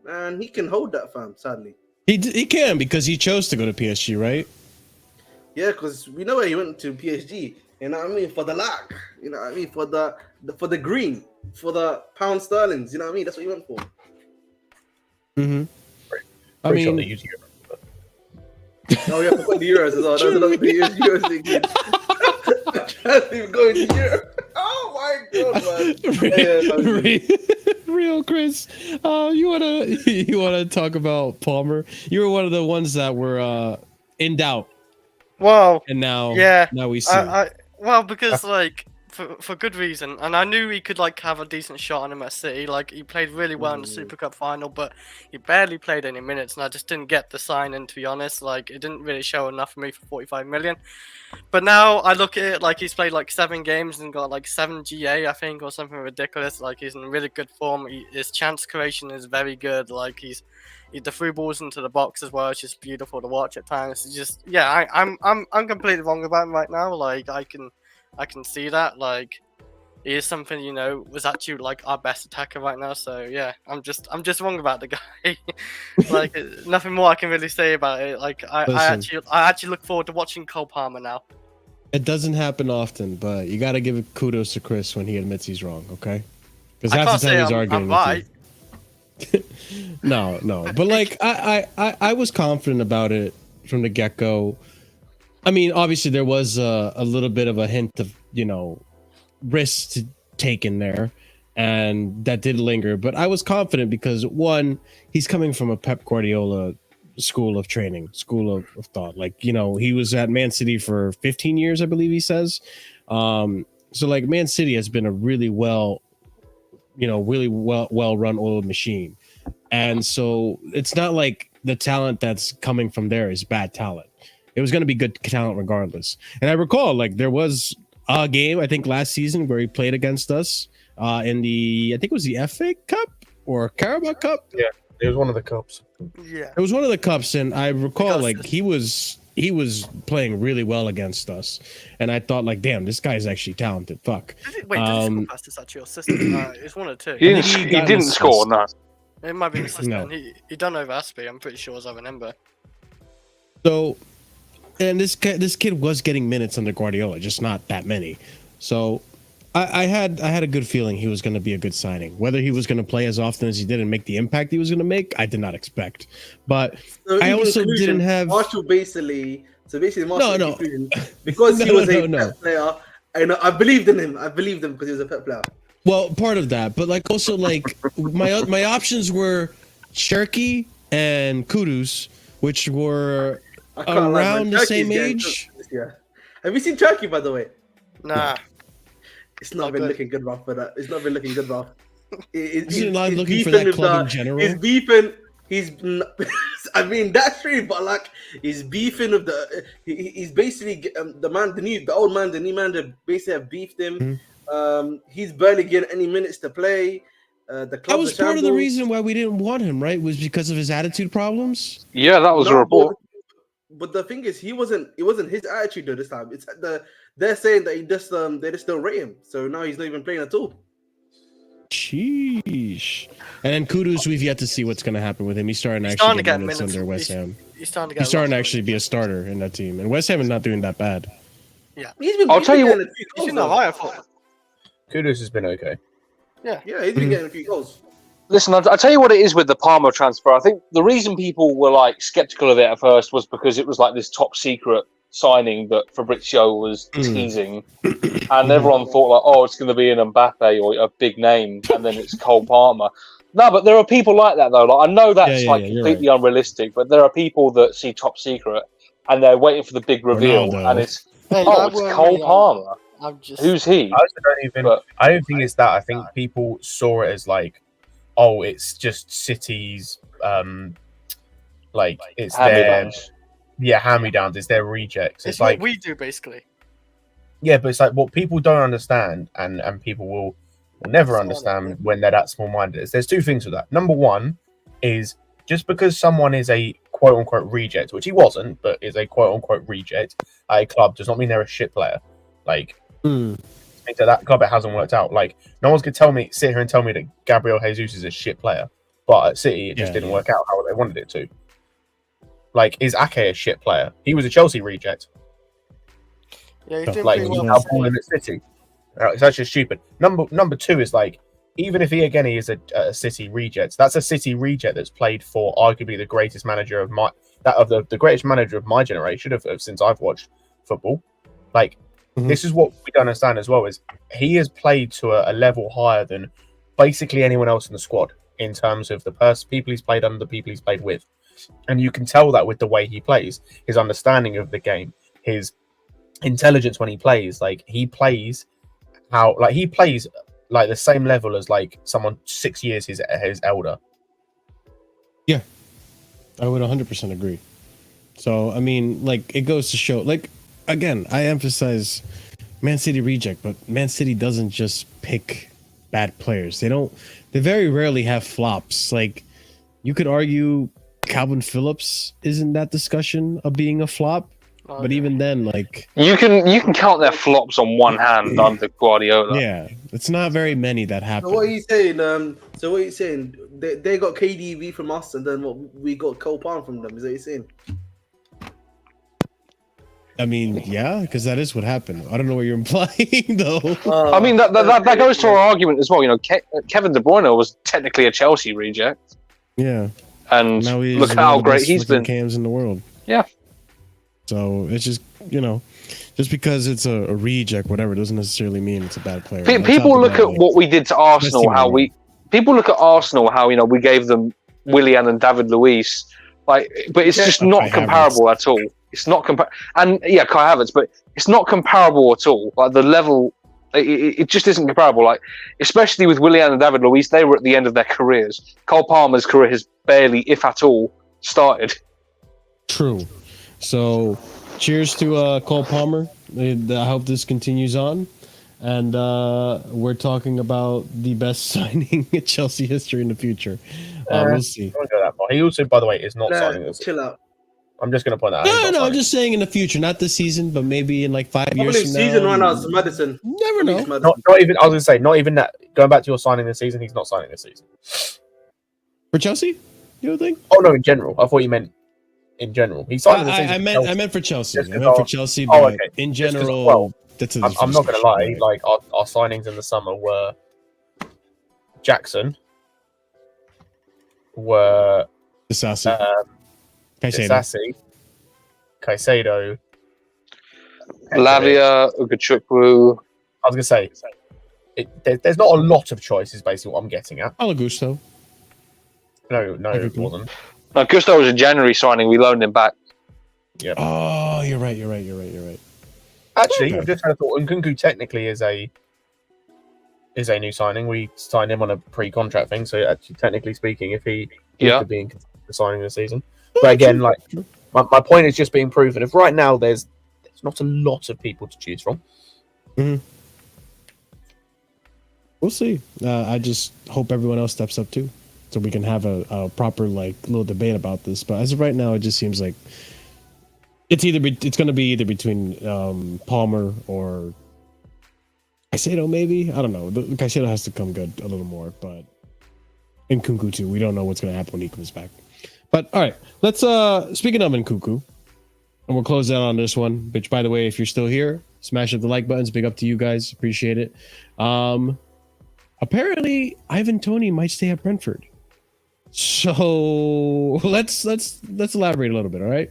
Speaker 2: man, he can hold that, fam. Sadly,
Speaker 1: He can because he chose to go to PSG, right?
Speaker 2: yeah, because we know where he went to PSG. You know what I mean? For the lack, you know what I mean? For the green, for the pound sterlings. You know what I mean? That's what he went for.
Speaker 1: Mm-hmm. I
Speaker 3: pretty sure
Speaker 1: mean,
Speaker 3: they use Euro, but-
Speaker 2: Oh yeah, I forgot the euros as well. That's another thing. Euros thinking. I can't even go into Europe. Oh my god, man.
Speaker 1: Real Chris, you wanna talk about Palmer? You were one of the ones that were in doubt,
Speaker 4: Well,
Speaker 1: and now we see.
Speaker 4: Well, because like for good reason, and I knew he could like have a decent shot on him at City. Like he played really well in the Super Cup final, but he barely played any minutes, and I just didn't get the sign in. To be honest, like it didn't really show enough for me for 45 million. But now I look at it like he's played like 7 games and got like 7 GA, I think, or something ridiculous. Like he's in really good form. His chance creation is very good. Like he's the through balls into the box as well. It's just beautiful to watch at times. It's just I'm completely wrong about him right now. Like I can see that. Like he is something, was actually like our best attacker right now. So yeah, I'm just wrong about the guy. Like nothing more I can really say about it. Like I actually look forward to watching Cole Palmer now.
Speaker 1: It doesn't happen often, but you got to give kudos to Chris when he admits he's wrong. Okay, because half the time he's arguing with
Speaker 4: right.
Speaker 1: you. No, but like I was confident about it from the get-go. I mean, obviously there was a little bit of a hint of risks to take in there, and that did linger. But I was confident because one, he's coming from a Pep Guardiola school of training, school of thought. Like he was at Man City for 15 years, I believe he says. So like Man City has been a really well run oiled machine. And so it's not like the talent that's coming from there is bad talent. It was going to be good talent regardless. And I recall like there was a game I think last season where he played against us in the I think it was the FA Cup or Carabao Cup.
Speaker 3: Yeah, it was one of the cups.
Speaker 4: Yeah.
Speaker 1: It was one of the cups, and I recall like he was playing really well against us, and I thought like, damn, this guy's actually talented. Fuck.
Speaker 4: Did he score past this actually or system? It's one or two.
Speaker 5: He didn't score, no.
Speaker 4: It might be an assist.
Speaker 1: No.
Speaker 4: He done over Aspie, I'm pretty sure, as I remember.
Speaker 1: So, and this kid was getting minutes under Guardiola, just not that many. So, I had a good feeling he was going to be a good signing. Whether he was going to play as often as he did and make the impact he was going to make, I did not expect. But
Speaker 2: So
Speaker 1: I also didn't have
Speaker 2: Marshall basically. So basically, Marshall
Speaker 1: No.
Speaker 2: because he was a
Speaker 1: No.
Speaker 2: pep player. And I believed in him. I believed him because he was a pep player.
Speaker 1: well, part of that, but like also like my options were Cherky and Kudus, which were
Speaker 2: I can't lie,
Speaker 1: around
Speaker 2: man.
Speaker 1: the
Speaker 2: Turkey's
Speaker 1: same
Speaker 2: getting
Speaker 1: age.
Speaker 2: cooked this year. Have you seen Turkey, by the way?
Speaker 4: Nah.
Speaker 2: It's not
Speaker 4: Not
Speaker 2: been
Speaker 4: good.
Speaker 2: looking good, Ralph. But it's not been looking good, Ralph.
Speaker 1: Is he not looking for that
Speaker 2: with
Speaker 1: club in general?
Speaker 2: He's beefing. I mean, that's true, but like he's beefing with the. He's basically the old man, the new man that basically have beefed him. He's barely getting any minutes to play. The club
Speaker 1: That was part of the reason why we didn't want him, right? Was because of his attitude problems.
Speaker 5: Yeah, that was a report.
Speaker 2: But the thing is, it wasn't his attitude though this time. It's they're saying that they just don't rate him. So now he's not even playing at all.
Speaker 1: Sheesh. And then Kudus, we've yet to see what's going to happen with him. He's starting to
Speaker 4: He's
Speaker 1: actually
Speaker 4: starting to
Speaker 1: get
Speaker 4: get
Speaker 1: minutes
Speaker 4: minutes.
Speaker 1: under West Ham.
Speaker 4: He's starting to get.
Speaker 1: He's starting to actually be a starter in that team, and West Ham is not doing that bad.
Speaker 5: I'll tell you what.
Speaker 4: He's been alright, I thought.
Speaker 3: Kudus has been okay.
Speaker 2: Yeah, he's been getting a few goals.
Speaker 5: Listen, I'll tell you what it is with the Palmer transfer. I think the reason people were like skeptical of it at first was because it was like this top secret signing that Fabrizio was teasing, and everyone thought like, oh, it's going to be an Mbappe or a big name, and then it's Cole Palmer. No, but there are people like that though. Like I know that's completely unrealistic, but there are people that see top secret and they're waiting for the big reveal, and it's Cole Palmer. Who's he?
Speaker 3: I don't think it's that. I think people saw it as like, oh, it's just City's, like it's their hand-me-downs. It's their rejects.
Speaker 4: It's
Speaker 3: like
Speaker 4: what we do basically.
Speaker 3: Yeah, but it's like what people don't understand, and people will never understand when they're that small-minded. There's two things with that. Number one is just because someone is a quote-unquote reject, which he wasn't, but is a quote-unquote reject at a club, does not mean they're a shit player. Like, that club, it hasn't worked out. Like, no one's gonna sit here and tell me that Gabriel Jesus is a shit player, but at City it just didn't work out how they wanted it to. Like, is Ake a shit player? He was a Chelsea reject.
Speaker 4: Yeah, he's doing
Speaker 3: like
Speaker 4: pretty
Speaker 3: he's
Speaker 4: well.
Speaker 3: now balling at City. It's actually stupid. Number two is like, even if he again is a City reject, that's a City reject that's played for arguably the greatest manager of the greatest manager of my generation of since I've watched football. Like, this is what we don't understand as well, is he has played to a level higher than basically anyone else in the squad in terms of the people he's played under, the people he's played with. And you can tell that with the way he plays, his understanding of the game, his intelligence when he plays. Like, he plays like the same level as like someone 6 years his elder.
Speaker 1: Yeah, I would 100% agree. So, I mean, like, it goes to show, like, again, I emphasize Man City reject, but Man City doesn't just pick bad players. They very rarely have flops. Like, you could argue Calvin Phillips is in that discussion of being a flop, but even then, like,
Speaker 5: you can count their flops on one hand under Guardiola.
Speaker 1: Yeah, it's not very many that happen.
Speaker 2: So what are you saying? They got KDV from us, and then we got Cole Palmer from them. Is that what you're saying?
Speaker 1: I mean, yeah, because that is what happened. I don't know what you're implying, though.
Speaker 5: I mean, that goes to our argument as well. You know, Kevin De Bruyne was technically a Chelsea reject.
Speaker 1: Yeah.
Speaker 5: And
Speaker 1: now
Speaker 5: look how great he's been.
Speaker 1: Cams in the world.
Speaker 5: Yeah.
Speaker 1: So it's just, just because it's a reject, whatever, doesn't necessarily mean it's a bad player.
Speaker 5: People look at what we did to Arsenal, people look at Arsenal, how, we gave them Willian and David Luiz, but it's just not comparable at all. It's not and Kai Havertz, but it's not comparable at all. Like, the level, it just isn't comparable. Like, especially with Willian and David Luiz, they were at the end of their careers. Cole Palmer's career has barely, if at all, started.
Speaker 1: True. So cheers to Cole Palmer. I hope this continues on. And we're talking about the best signing in Chelsea history in the future. We'll see.
Speaker 3: I won't go that far. He also, by the way, is not
Speaker 2: Nah,
Speaker 3: signing this.
Speaker 2: chill out.
Speaker 3: I'm just going to point that out.
Speaker 1: No, I'm just saying in the future, not this season, but maybe in like 5 years
Speaker 2: Probably
Speaker 1: from
Speaker 2: season
Speaker 1: now.
Speaker 2: one out, Madison.
Speaker 1: Never know.
Speaker 3: Not even. I was going to say, not even that. Going back to your signing this season, he's not signing this season.
Speaker 1: For Chelsea? You don't think?
Speaker 3: Oh no, in general. I thought you meant in general. He's signing this season.
Speaker 1: I meant for Chelsea.
Speaker 3: Just
Speaker 1: I meant for Chelsea, but
Speaker 3: okay.
Speaker 1: in
Speaker 3: Just 'cause,
Speaker 1: general,
Speaker 3: well,
Speaker 1: that's
Speaker 3: I'm not going to lie. Like our signings in the summer were Jackson, were
Speaker 1: Disasi,
Speaker 3: Caicedo,
Speaker 5: Lavia, Ugachukwu.
Speaker 3: I was going to say, there's not a lot of choices, basically, what I'm getting at.
Speaker 1: Augusto.
Speaker 3: No, it wasn't.
Speaker 5: No, Gusto was a January signing. We loaned him back.
Speaker 3: Yeah.
Speaker 1: Oh, you're right.
Speaker 3: Actually,
Speaker 1: Okay.
Speaker 3: I've just had a thought. Nkunku technically is a new signing. We signed him on a pre-contract thing, so actually, technically speaking, if he could be in the signing this season. But again, like my point is just being proven. If right now there's not a lot of people to choose from.
Speaker 1: Mm-hmm. We'll see. I just hope everyone else steps up too, so we can have a proper like little debate about this. But as of right now, it just seems like it's going to be either between Palmer or Caicedo, maybe. I don't know. Caicedo has to come good a little more, but Nkunku too. We don't know what's going to happen when he comes back. But all right, let's speaking of Nkunku, and we'll close out on this one. Which, by the way, if you're still here, smash up the like buttons. Big up to you guys. Appreciate it. Apparently, Ivan Toney might stay at Brentford. So let's elaborate a little bit. All right.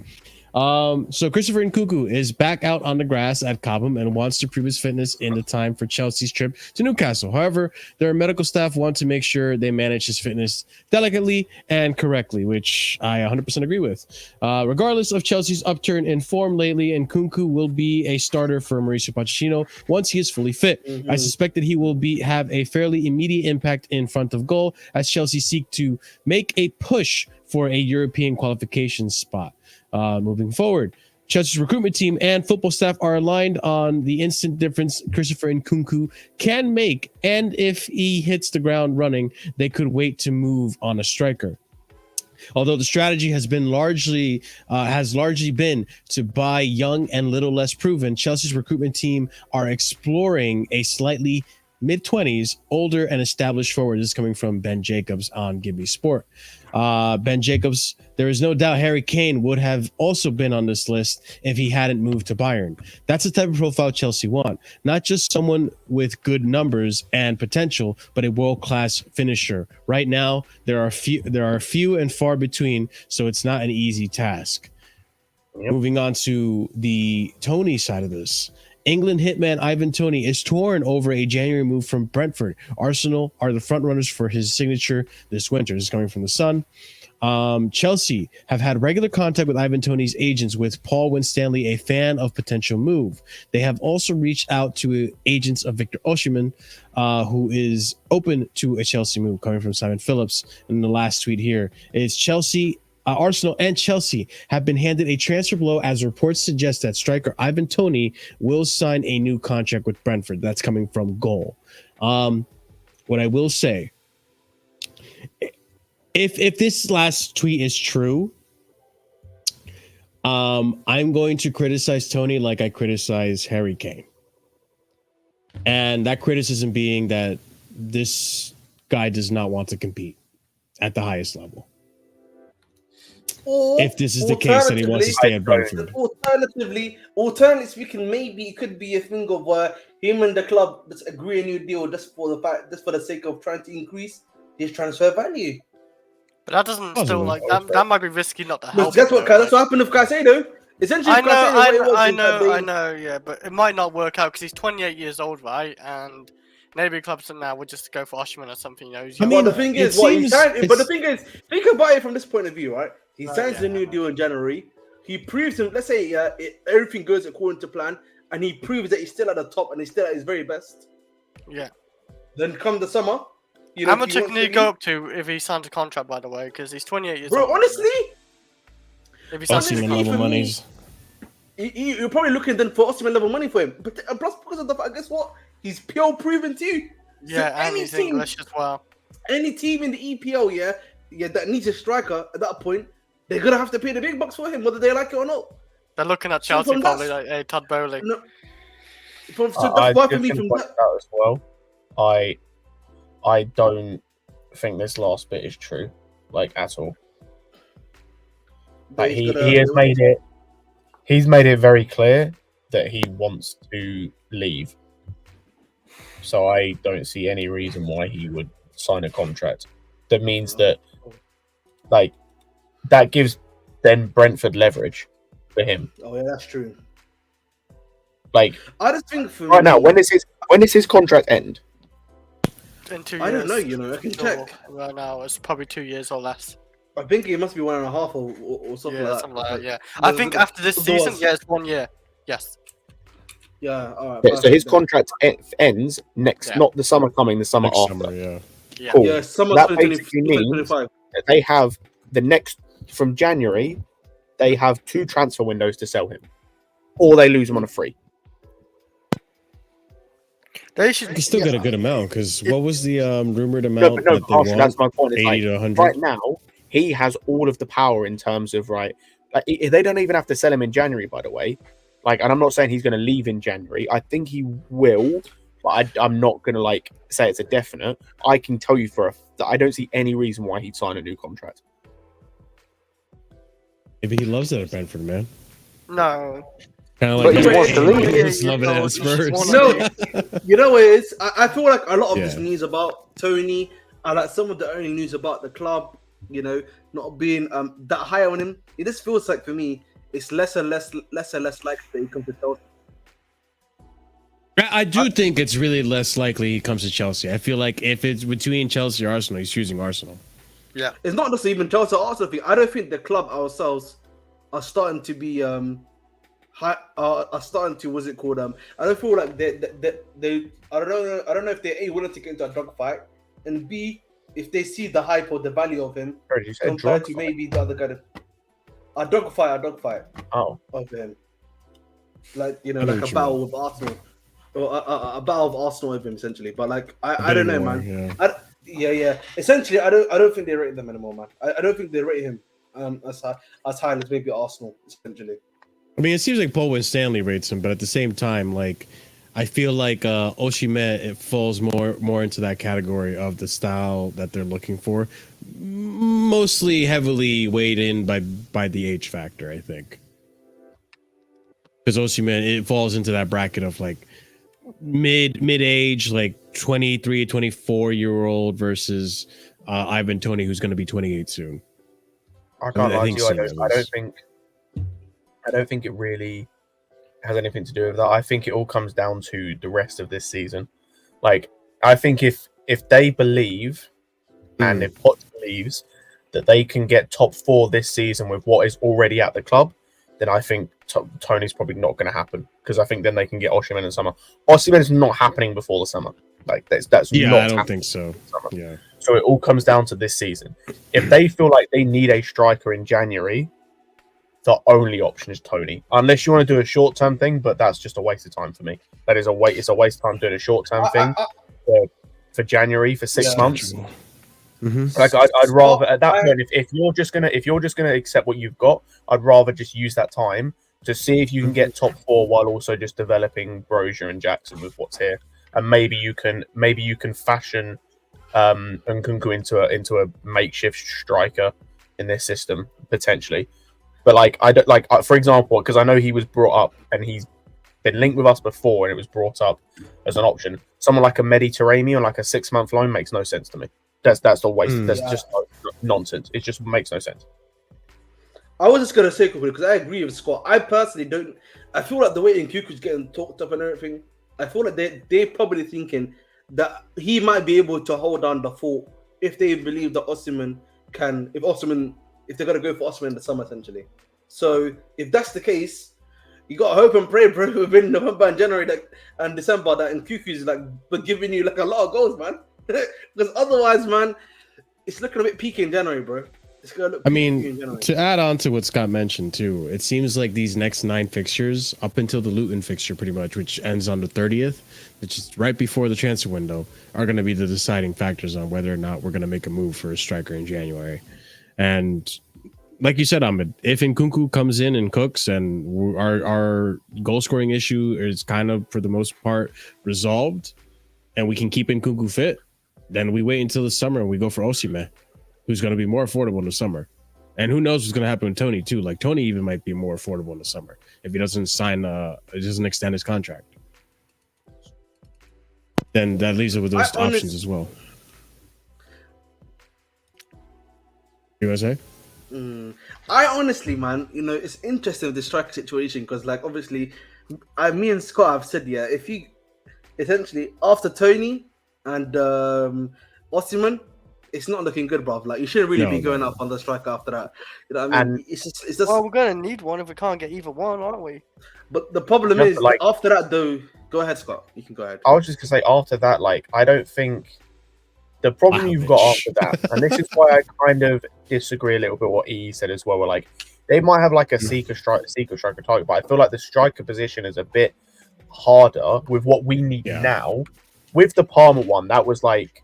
Speaker 1: So Christopher Nkunku is back out on the grass at Cobham and wants to prove his fitness in the time for Chelsea's trip to Newcastle. However, their medical staff want to make sure they manage his fitness delicately and correctly, which I 100% agree with. Regardless of Chelsea's upturn in form lately, Nkunku will be a starter for Mauricio Pochettino once he is fully fit. I suspect that he will have a fairly immediate impact in front of goal as Chelsea seek to make a push for a European qualification spot. Moving forward, Chelsea's recruitment team and football staff are aligned on the instant difference Christopher Nkunku can make, and if he hits the ground running, they could wait to move on a striker. Although the strategy has largely been to buy young and little less proven, Chelsea's recruitment team are exploring a slightly mid-20s, older and established forward. This is coming from Ben Jacobs on Give Me Sport. Ben Jacobs, there is no doubt Harry Kane would have also been on this list if he hadn't moved to Bayern. That's the type of profile Chelsea want. Not just someone with good numbers and potential, but a world-class finisher. Right now, there are few and far between, so it's not an easy task. Yep. Moving on to the Toney side of this. England hitman Ivan Toney is torn over a January move from Brentford. Arsenal are the front runners for his signature this winter. This is coming from The Sun. Chelsea have had regular contact with Ivan Toney's agents, with Paul Winstanley a fan of potential move. They have also reached out to agents of Victor Osimhen, who is open to a Chelsea move, coming from Simon Phillips. And the last tweet here is Arsenal and Chelsea have been handed a transfer blow as reports suggest that striker Ivan Toney will sign a new contract with Brentford. That's coming from Goal. What I will say, if this last tweet is true, I'm going to criticize Toney like I criticize Harry Kane. And that criticism being that this guy does not want to compete at the highest level.
Speaker 2: Or,
Speaker 1: if this is the case that he wants to stay at Brentford.
Speaker 2: Alternatively speaking, maybe it could be a thing of him and the club just agree a new deal just for the sake of trying to increase his transfer value.
Speaker 4: But that doesn't still like that might be risky not to help.
Speaker 2: Guess what? That's what happened with Caicedo. Essentially,
Speaker 4: I know, yeah, but it might not work out because he's 28 years old, right? And maybe clubs now would just go for Osimhen or something. You know,
Speaker 2: the thing is, think about it from this point of view, right? He signs the new deal in January. He proves him. Let's say everything goes according to plan, and he proves that he's still at the top and he's still at his very best.
Speaker 4: Yeah.
Speaker 2: Then come the summer,
Speaker 4: how much can he go up to if he signs a contract? By the way, because he's 28 years old.
Speaker 2: Bro, honestly,
Speaker 4: if he signs
Speaker 1: level monies.
Speaker 2: you're probably looking then for Osimhen level money for him. But plus, because of the fact, guess what? He's pure proven too.
Speaker 4: Yeah,
Speaker 2: So
Speaker 4: and he's English as well.
Speaker 2: Any team in the EPL, that needs a striker at that point, they're gonna have to pay the big bucks for him, whether they like it or not.
Speaker 4: They're looking at
Speaker 2: So
Speaker 4: Chelsea
Speaker 2: from
Speaker 4: probably
Speaker 2: that-
Speaker 4: like, hey, Todd Bowley.
Speaker 2: No, so
Speaker 3: I
Speaker 2: that's why for
Speaker 3: just
Speaker 2: me
Speaker 3: gonna
Speaker 2: from
Speaker 3: point
Speaker 2: that.
Speaker 3: out as well. I don't think this last bit is true, like at all. Like he has made it. He's made it very clear that he wants to leave. So I don't see any reason why he would sign a contract. That means that, like, that gives then Brentford leverage for him.
Speaker 2: Oh yeah, that's true.
Speaker 3: Like,
Speaker 2: I just think for
Speaker 3: right now,
Speaker 2: me-
Speaker 3: when does his contract end?
Speaker 4: In 2 years.
Speaker 2: I don't know. You know, I can check.
Speaker 4: Right now, it's probably 2 years or less.
Speaker 2: I think it must be 1.5 or something
Speaker 4: Yeah,
Speaker 2: like
Speaker 4: something
Speaker 2: that.
Speaker 4: like that. Yeah, I think after this season, yeah, it's 1 year. Yes.
Speaker 2: Yeah. All right.
Speaker 3: Yeah, so his
Speaker 2: perfect.
Speaker 3: contract ends next,
Speaker 4: Yeah.
Speaker 3: not the summer coming, the summer
Speaker 1: Next
Speaker 3: after.
Speaker 1: summer, yeah.
Speaker 4: Yeah.
Speaker 3: Cool.
Speaker 2: Yeah, summer
Speaker 3: That
Speaker 2: 2020,
Speaker 3: basically means
Speaker 2: 2025.
Speaker 3: that they have the next from January. They have 2 transfer windows to sell him, or they lose him on a free.
Speaker 4: They should.
Speaker 1: You still get a good amount because what was the rumored
Speaker 3: No,
Speaker 1: amount
Speaker 3: but no,
Speaker 1: that they
Speaker 3: Marshall, that's
Speaker 1: want?
Speaker 3: my point. It's
Speaker 1: 80
Speaker 3: like,
Speaker 1: to 100.
Speaker 3: right now, he has all of the power in terms of like they don't even have to sell him in January, by the way. Like, and I'm not saying he's going to leave in January. I think he will, but I'm not going to like say it's a definite. I can tell you that I don't see any reason why he'd sign a new contract.
Speaker 1: Maybe he loves it at Brentford, man.
Speaker 4: No.
Speaker 1: Kind of
Speaker 3: But
Speaker 1: like
Speaker 3: he wants to leave.
Speaker 1: He's loving it
Speaker 4: Yeah,
Speaker 1: at Spurs.
Speaker 2: No, you know what it is? I feel like a lot of this
Speaker 1: Yeah.
Speaker 2: news about Toney and like some of the early news about the club, you know, not being that high on him. It just feels like for me, it's less and less likely that he comes to Chelsea.
Speaker 1: I do think it's really less likely he comes to Chelsea. I feel like if it's between Chelsea or Arsenal, he's choosing Arsenal.
Speaker 4: Yeah.
Speaker 2: It's not just even Chelsea or Arsenal thing. I don't think the club ourselves are starting to be are starting to what's it called? I don't feel like they I don't know if they're A, willing to get into a dogfight, and B, if they see the hype or the value of him
Speaker 3: Or did you say
Speaker 2: compared to
Speaker 3: drug fight?
Speaker 2: maybe the other guy. A dogfight
Speaker 3: Oh,
Speaker 2: of him, like you know,
Speaker 1: I know
Speaker 2: like
Speaker 1: what
Speaker 2: a
Speaker 1: you
Speaker 2: battle
Speaker 1: mean.
Speaker 2: with Arsenal, or a battle of Arsenal with him essentially. But like I
Speaker 1: A
Speaker 2: don't
Speaker 1: bit
Speaker 2: know,
Speaker 1: more,
Speaker 2: man.
Speaker 1: yeah.
Speaker 2: Yeah. Essentially, I don't think they rate them anymore, man. I don't think they rate him as high as maybe Arsenal essentially.
Speaker 1: I mean, it seems like Paul Stanley rates him, but at the same time, like, I feel like Osimhen, it falls more into that category of the style that they're looking for, mostly heavily weighed in by the age factor, I think. Because Osimhen, it falls into that bracket of like mid-age, like 23, 24-year-old versus Ivan Toney, who's going to be 28 soon.
Speaker 3: I can't
Speaker 1: I
Speaker 3: lie to
Speaker 1: think
Speaker 3: you.
Speaker 1: so,
Speaker 3: I don't think it really has anything to do with that. I think it all comes down to the rest of this season. Like, I think if they believe and if Poch believes that they can get top 4 this season with what is already at the club, then I think Tony's probably not going to happen, because I think then they can get Osimhen in summer. Osimhen is not happening before the summer. Like, that's
Speaker 1: Yeah,
Speaker 3: not
Speaker 1: I don't
Speaker 3: happening
Speaker 1: think so.
Speaker 3: summer.
Speaker 1: Yeah.
Speaker 3: So it all comes down to this season. If they feel like they need a striker in January, the only option is Toney. Unless you want to do a short-term thing, but that's just a waste of time for me. That is it's a waste of time doing a short-term thing for January for 6 months.
Speaker 1: Mm-hmm.
Speaker 3: Like I'd rather at that point, if you're just gonna accept what you've got, I'd rather just use that time to see if you can get top 4 while also just developing Brozier and Jackson with what's here, and maybe you can fashion Nkunku into a makeshift striker in this system potentially. But like I don't like, for example, because I know he was brought up and he's been linked with us before, and it was brought up as an option. Someone like a Mediterranean on like a 6-month loan makes no sense to me. That's a waste. That's just nonsense. It just makes no sense.
Speaker 2: I was just gonna say quickly, because I agree with Scott. I personally don't. I feel like the way Nkunku's getting talked up and everything, I feel like they're probably thinking that he might be able to hold down the fort if they believe that Osimhen can. If they're gonna go for Osimhen in the summer, essentially. So if that's the case, you gotta hope and pray, bro, within November and January and December that Nkunku's like giving you like a lot of goals, man. Because otherwise, man, it's looking a bit peaky in January, bro. It's gonna look
Speaker 1: I
Speaker 2: peaky in
Speaker 1: mean,
Speaker 2: January.
Speaker 1: to add on to what Scott mentioned too, it seems like these next 9 fixtures, up until the Luton fixture, pretty much, which ends on the 30th, which is right before the transfer window, are going to be the deciding factors on whether or not we're going to make a move for a striker in January. And like you said, Ahmed, if Nkunku comes in and cooks, and our goal scoring issue is kind of for the most part resolved, and we can keep Nkunku fit, then we wait until the summer and we go for Osimhen, who's going to be more affordable in the summer. And who knows what's going to happen with Toney too. Like Toney even might be more affordable in the summer if he doesn't doesn't extend his contract. Then that leaves it with those options as well. You want to say?
Speaker 2: I honestly, man, it's interesting with the striker situation because, like, obviously, me and Scott have said, yeah, if you essentially after Toney and Osimhen, it's not looking good, bruv. Like, you shouldn't really be going up on the striker after that. You know what I mean?
Speaker 3: And
Speaker 2: it's just.
Speaker 4: Well, we're gonna need one if we can't get either one, aren't we?
Speaker 2: But the problem
Speaker 3: Yeah,
Speaker 2: is,
Speaker 3: but, like,
Speaker 2: after that, though. Go ahead, Scott. You can go ahead.
Speaker 3: I was just gonna say, after that, like, I don't think the problem you've got after that, and this is why I kind of disagree a little bit what E said as well. Where, like, they might have like a seeker striker target, but I feel like the striker position is a bit harder with what we need now. With the Palmer one, that was like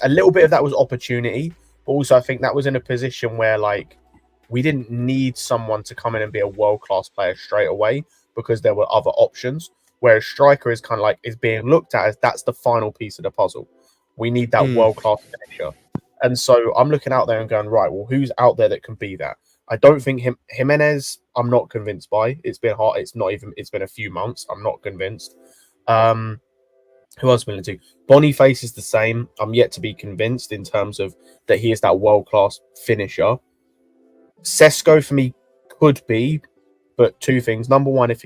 Speaker 3: a little bit of that was opportunity, but also I think that was in a position where, like, we didn't need someone to come in and be a world-class player straight away because there were other options. Whereas striker is kind of like is being looked at as that's the final piece of the puzzle. We need that world-class finisher. And so I'm looking out there and going, right, well, who's out there that can be that? I don't think Jimenez, I'm not convinced by. It's been hard. It's been a few months. I'm not convinced. Who else willing to? Boniface is the same. I'm yet to be convinced in terms of that he is that world-class finisher. Sesko for me could be, but two things. Number one, if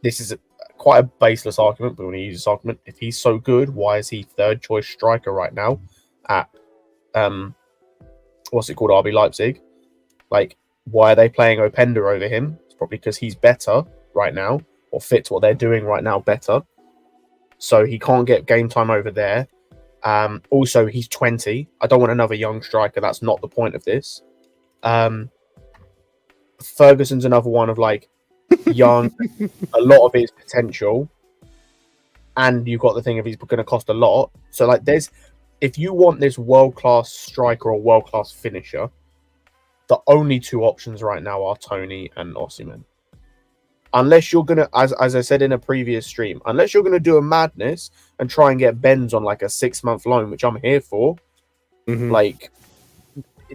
Speaker 3: this is quite a baseless argument, but when you use this argument, if he's so good, why is he third choice striker right now at what's it called, RB Leipzig? Like, why are they playing Openda over him? It's probably because he's better right now, or fits what they're doing right now better. So he can't get game time over there. Also, he's 20. I don't want another young striker. That's not the point of this. Ferguson's another one of, like, young, a lot of his potential, and you've got the thing of he's going to cost a lot. So, like, if you want this world-class striker or world-class finisher, the only two options right now are Toney and Osimhen. Unless you're going to, as I said in a previous stream, unless you're going to do a madness and try and get Benz on like a 6-month loan, which I'm here for, like,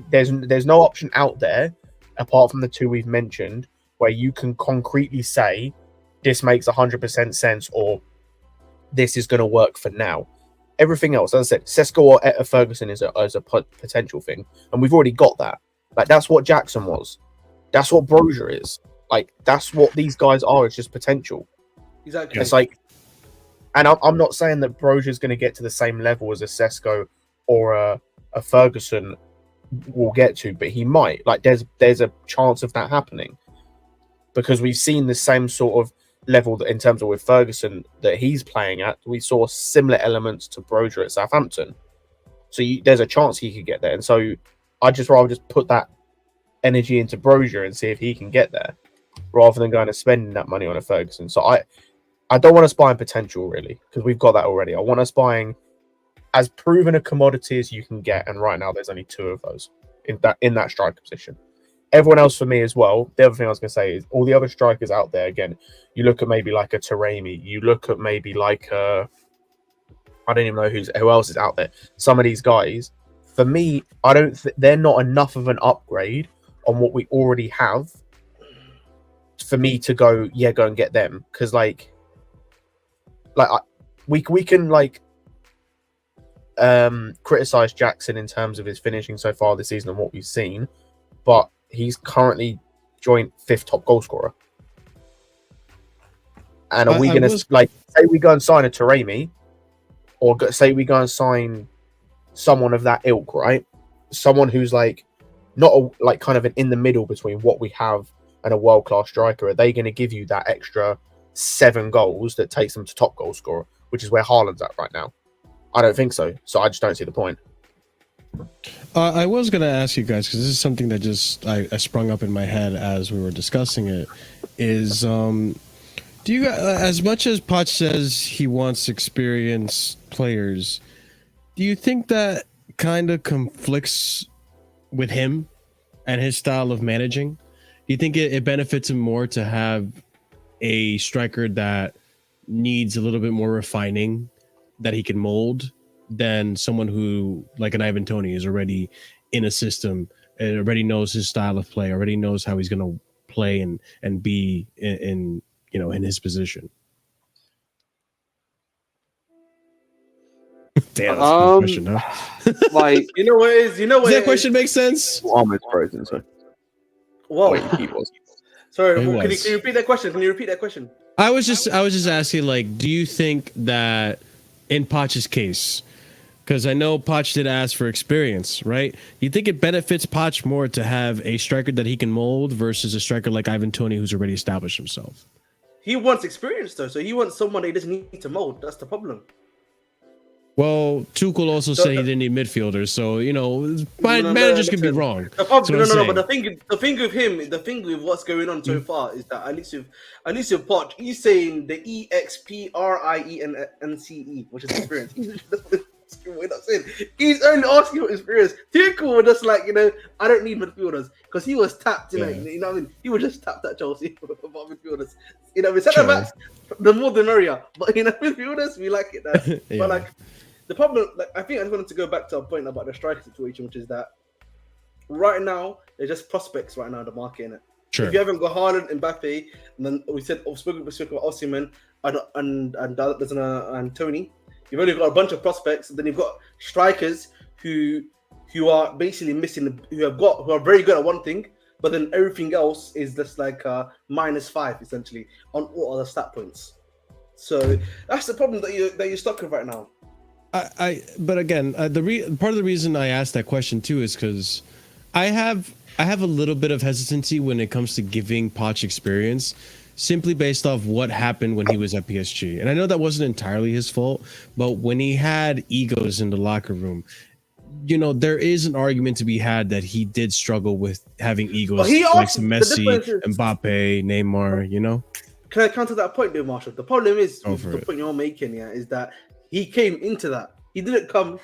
Speaker 3: there's no option out there apart from the two we've mentioned where you can concretely say this makes 100% sense or this is going to work for now. Everything else, as I said, Sesko or Etta Ferguson is a potential thing, and we've already got that. Like, that's what Jackson was. That's what Brozier is. Like, that's what these guys are. It's just potential.
Speaker 2: Exactly.
Speaker 3: It's like, and I'm not saying that Brozier is going to get to the same level as a Sesko or a Ferguson will get to, but he might. Like, there's a chance of that happening because we've seen the same sort of level that in terms of with Ferguson that he's playing at. We saw similar elements to Brozier at Southampton. So there's a chance he could get there. And so I'd just rather just put that energy into Brozier and see if he can get there, rather than going to spending that money on a Ferguson. So I don't want us buying potential, really, because we've got that already. I want us buying as proven a commodity as you can get, and right now there's only two of those in that striker position. Everyone else for me as well. The other thing I was going to say is all the other strikers out there, again, you look at maybe like a Taremi, you look at maybe like I don't even know who else is out there. Some of these guys, for me, they're not enough of an upgrade on what we already have for me to go and get them, because we can criticize Jackson in terms of his finishing so far this season and what we've seen, but he's currently joint 5th top goal scorer. And are we going to say we go and sign a Taremi, or say we go and sign someone of that ilk, right? Someone who's not kind of an in the middle between what we have and a world-class striker. Are they going to give you that extra 7 goals that takes them to top goal scorer, which is where Haaland's at right now? I don't think so. So I just don't see the point.
Speaker 1: I was gonna ask you guys because this is something that just I sprung up in my head as we were discussing it. Is do you as much as Poch says he wants experienced players, do you think that kind of conflicts with him and his style of managing? Do you think it benefits him more to have a striker that needs a little bit more refining that he can mold than someone who, like an Ivan Toney, is already in a system and already knows his style of play, already knows how he's going to play and be in in his position? Damn, that's a good question, huh?
Speaker 5: Like,
Speaker 2: You know what it is? You know what
Speaker 1: Does that
Speaker 2: it
Speaker 1: question
Speaker 2: is?
Speaker 1: make sense?
Speaker 3: Ahmed's frozen, so
Speaker 2: Whoa.
Speaker 3: wait, he was.
Speaker 2: Sorry,
Speaker 1: It
Speaker 2: can
Speaker 1: was.
Speaker 2: you repeat that question? Can you repeat that question?
Speaker 1: I was just asking, like, do you think that in Poch's case, because I know Poch did ask for experience, right? Do you think it benefits Poch more to have a striker that he can mold versus a striker like Ivan Toney who's already established himself?
Speaker 2: He wants experience though, so he wants someone that he doesn't need to mold. That's the problem.
Speaker 1: Well, Tuchel also said he didn't need midfielders, so managers can be
Speaker 2: listen.
Speaker 1: wrong.
Speaker 2: The problem,
Speaker 1: That's what I'm
Speaker 2: but
Speaker 1: saying.
Speaker 2: the thing with him, the thing with what's going on so far is that at least with Poch, he's saying the EXPRIENCE, which is experience. We're not saying he's only asking for experience. Tuchel was just like, I don't need midfielders because he was tapped. You know what I mean? He was just tapped at Chelsea about midfielders. Centre backs, the more the merrier. But midfielders, we like it. Now.
Speaker 1: Yeah.
Speaker 2: But like. The problem, I think I just wanted to go back to a point about the striker situation, which is that right now they're just prospects right now in the market, innit?
Speaker 1: Sure.
Speaker 2: If you haven't got Haaland, Mbappe, and then we spoke about Osimhen and Toney, you've only got a bunch of prospects. And then you've got strikers who are basically missing, who are very good at one thing, but then everything else is just like -5 essentially on all other stat points. So that's the problem that you're stuck with right now.
Speaker 1: But again, part of the reason I asked that question too is because I have a little bit of hesitancy when it comes to giving Poch experience, simply based off what happened when he was at PSG. And I know that wasn't entirely his fault, but when he had egos in the locker room, there is an argument to be had that he did struggle with having egos like Messi, Mbappe, Neymar.
Speaker 2: Can I counter that point, though, Marshall? The problem is the point you're making, is that he came into that. He didn't come.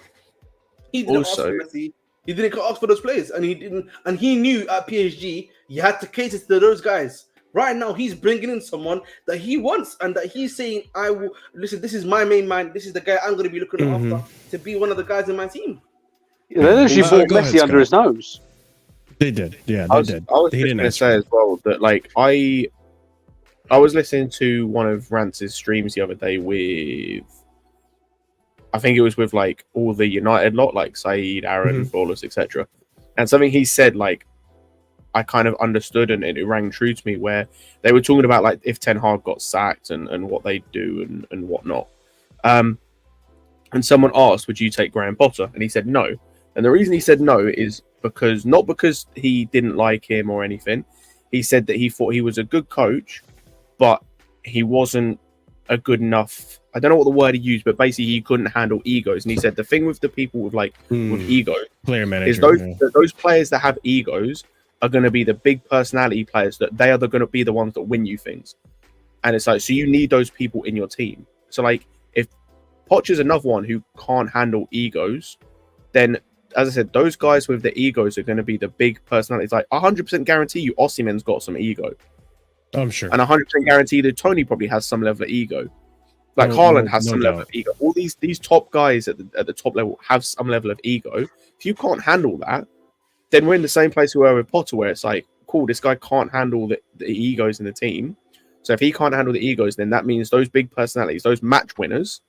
Speaker 2: He didn't ask for Messi. He didn't ask for those players, and he didn't. And he knew at PSG you had to cater to those guys. Right now, he's bringing in someone that he wants, and that he's saying, "I will listen. This is my main man. This is the guy I'm going to be looking after to be one of the guys in my team."
Speaker 5: Yeah, they literally brought Messi under his nose.
Speaker 1: They did. Yeah, they did.
Speaker 3: I was going to say as well that I was listening to one of Rance's streams the other day with, I think it was with like all the United lot, like Saeed, Aaron, Flawless, etc. And something he said, like, I kind of understood and it rang true to me, where they were talking about like if Ten Hag got sacked and what they do and whatnot. And someone asked, would you take Graham Potter? And he said no. And the reason he said no is not because he didn't like him or anything. He said that he thought he was a good coach, but he wasn't a good enough, I don't know what the word he used, but basically he couldn't handle egos. And he said the thing with the people with with ego,
Speaker 1: player manager,
Speaker 3: is those players that have egos are going to be the big personality players, that they are going to be the ones that win you things. And it's like, so you need those people in your team. So like if Poch is another one who can't handle egos, then as I said, those guys with the egos are going to be the big personalities. Like 100% guarantee you Osimhen's got some ego.
Speaker 1: I'm sure.
Speaker 3: And 100% guarantee that Toney probably has some level of ego. Like Haaland has some level of ego. All these top guys at the top level have some level of ego. If you can't handle that, then we're in the same place we were with Potter, where it's like, cool, this guy can't handle the egos in the team. So if he can't handle the egos, then that means those big personalities, those match winners,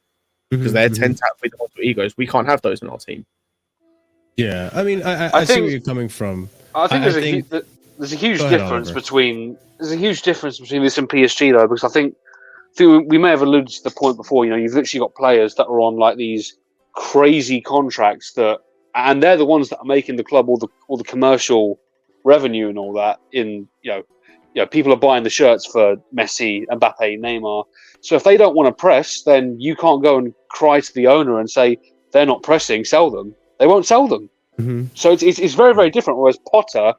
Speaker 3: because they're 10 tap with the egos, we can't have those in our team.
Speaker 1: Yeah, I mean, I see where you're coming from.
Speaker 5: I think there's a huge difference between this and PSG though, because I think we may have alluded to the point before. You've literally got players that are on like these crazy contracts and they're the ones that are making the club all the commercial revenue and all that. People are buying the shirts for Messi, Mbappe, Neymar. So if they don't want to press, then you can't go and cry to the owner and say they're not pressing, sell them. They won't sell them. So it's very, very different. Whereas Potter,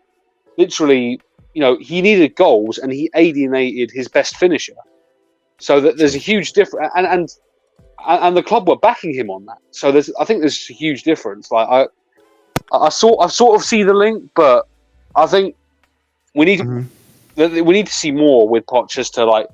Speaker 5: literally, he needed goals and he alienated his best finisher. So that there's a huge difference, and the club were backing him on that. So I think there's a huge difference. Like I sort of see the link, but I think we need to see more with Poch as to like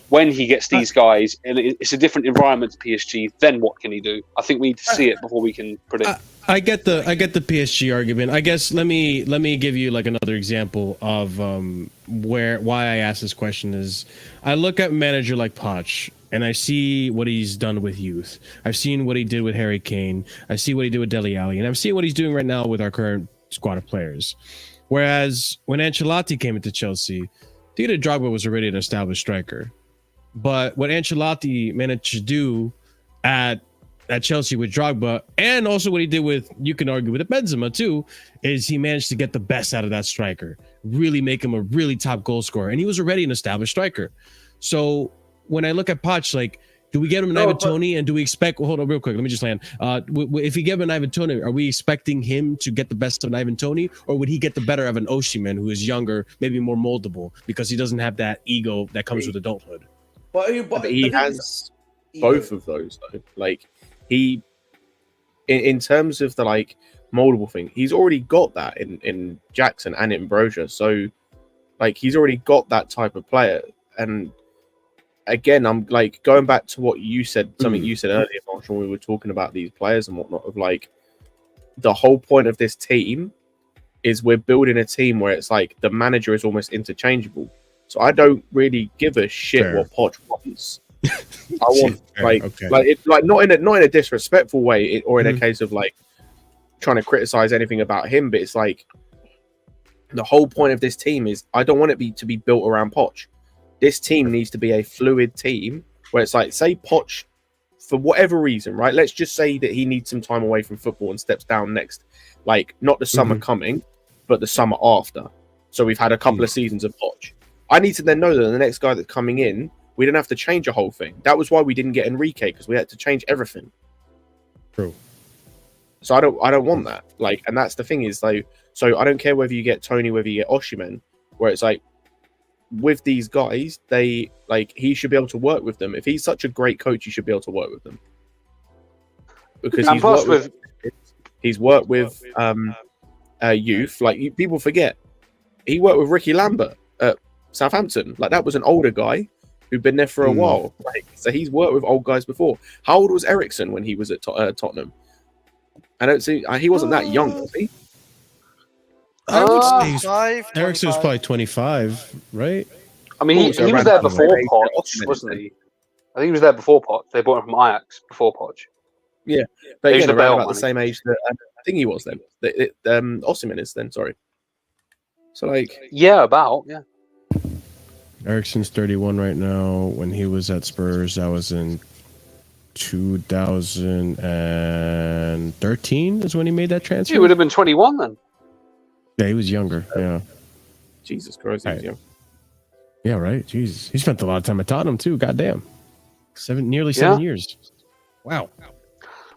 Speaker 5: when he gets these guys, and it's a different environment to PSG. Then what can he do? I think we need to see it before we can predict.
Speaker 1: I get the PSG argument. I guess let me give you like another example of why I asked this question is I look at a manager like Poch and I see what he's done with youth. I've seen what he did with Harry Kane. I see what he did with Dele Alli, and I'm seeing what he's doing right now with our current squad of players. Whereas when Ancelotti came into Chelsea, Didier Drogba was already an established striker. But what Ancelotti managed to do at Chelsea with Drogba, and also what he did with, you can argue with Benzema too, is he managed to get the best out of that striker, really make him a really top goal scorer. And he was already an established striker. So when I look at Poch, like, do we get him an Ivan Toney, and do we expect? Well, hold on, real quick. Let me just land. If we give him an Ivan Toney, are we expecting him to get the best of an Ivan Toney, or would he get the better of an Osimhen, who is younger, maybe more moldable, because he doesn't have that ego that comes with adulthood?
Speaker 3: But he has both of those, though. Like he, in terms of the like moldable thing, he's already got that in Jackson and in Broja. So, like, he's already got that type of player, and again, I'm like going back to what you said, something you said earlier, Marshall, when we were talking about these players and whatnot, of like the whole point of this team is we're building a team where it's like the manager is almost interchangeable. So I don't really give a shit what Poch wants. I want not in a disrespectful way or in a case of like trying to criticize anything about him, but it's like the whole point of this team is I don't want it to be built around Poch. This team needs to be a fluid team where it's like, say Poch, for whatever reason, right? Let's just say that he needs some time away from football and steps down next, like not the summer coming, but the summer after. So we've had a couple of seasons of Poch. I need to then know that the next guy that's coming in, we don't have to change a whole thing. That was why we didn't get Enrique, because we had to change everything.
Speaker 1: True.
Speaker 3: So I don't want that. Like, and that's the thing is like, so I don't care whether you get Toney, whether you get Osimhen, where it's like, with these guys, they like he should be able to work with them. If he's such a great coach, you should be able to work with them because he's worked with youth. Like people forget, he worked with Ricky Lambert at Southampton. Like that was an older guy who'd been there for a while. Like so, he's worked with old guys before. How old was Ericsson when he was at Tottenham? I don't see he wasn't that young, was he?
Speaker 1: I would say Ericsson was probably 25, right?
Speaker 5: I mean, he was there before Poch, wasn't he? I think he was there before Poch. They bought him from Ajax before Poch.
Speaker 3: Yeah, but again, around about the same age that I think he was then. Osimhen is then, sorry. So like,
Speaker 1: Ericsson's 31 right now. When he was at Spurs, that was in 2013 is when he made that transfer.
Speaker 5: He would have been 21 then.
Speaker 1: Yeah, he was younger. Yeah.
Speaker 3: Jesus Christ, he was young.
Speaker 1: Yeah, right. Jesus, he spent a lot of time at Tottenham too. Goddamn, nearly 7 years. Wow.
Speaker 5: I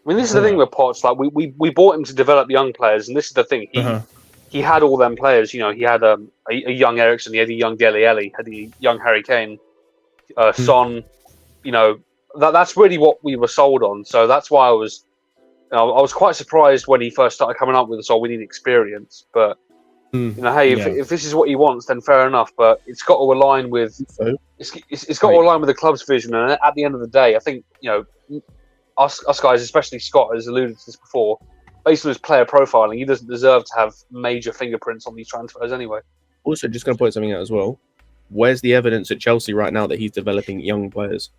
Speaker 5: mean, this is the thing with Poch. Like, we bought him to develop young players, and this is the thing. He had all them players. You know, he had a young Ericsson, he had a young Dele Alli, had a young Harry Kane, Son. You know, that's really what we were sold on. So that's why I was quite surprised when he first started coming up with us. We need experience, but. You know, hey, if this is what he wants, then fair enough. But it's got to align with it's got to align with the club's vision. And at the end of the day, I think us guys, especially Scott, has alluded to this before. Based on his player profiling, he doesn't deserve to have major fingerprints on these transfers anyway.
Speaker 3: Also, just going to point something out as well. Where's the evidence at Chelsea right now that he's developing young players?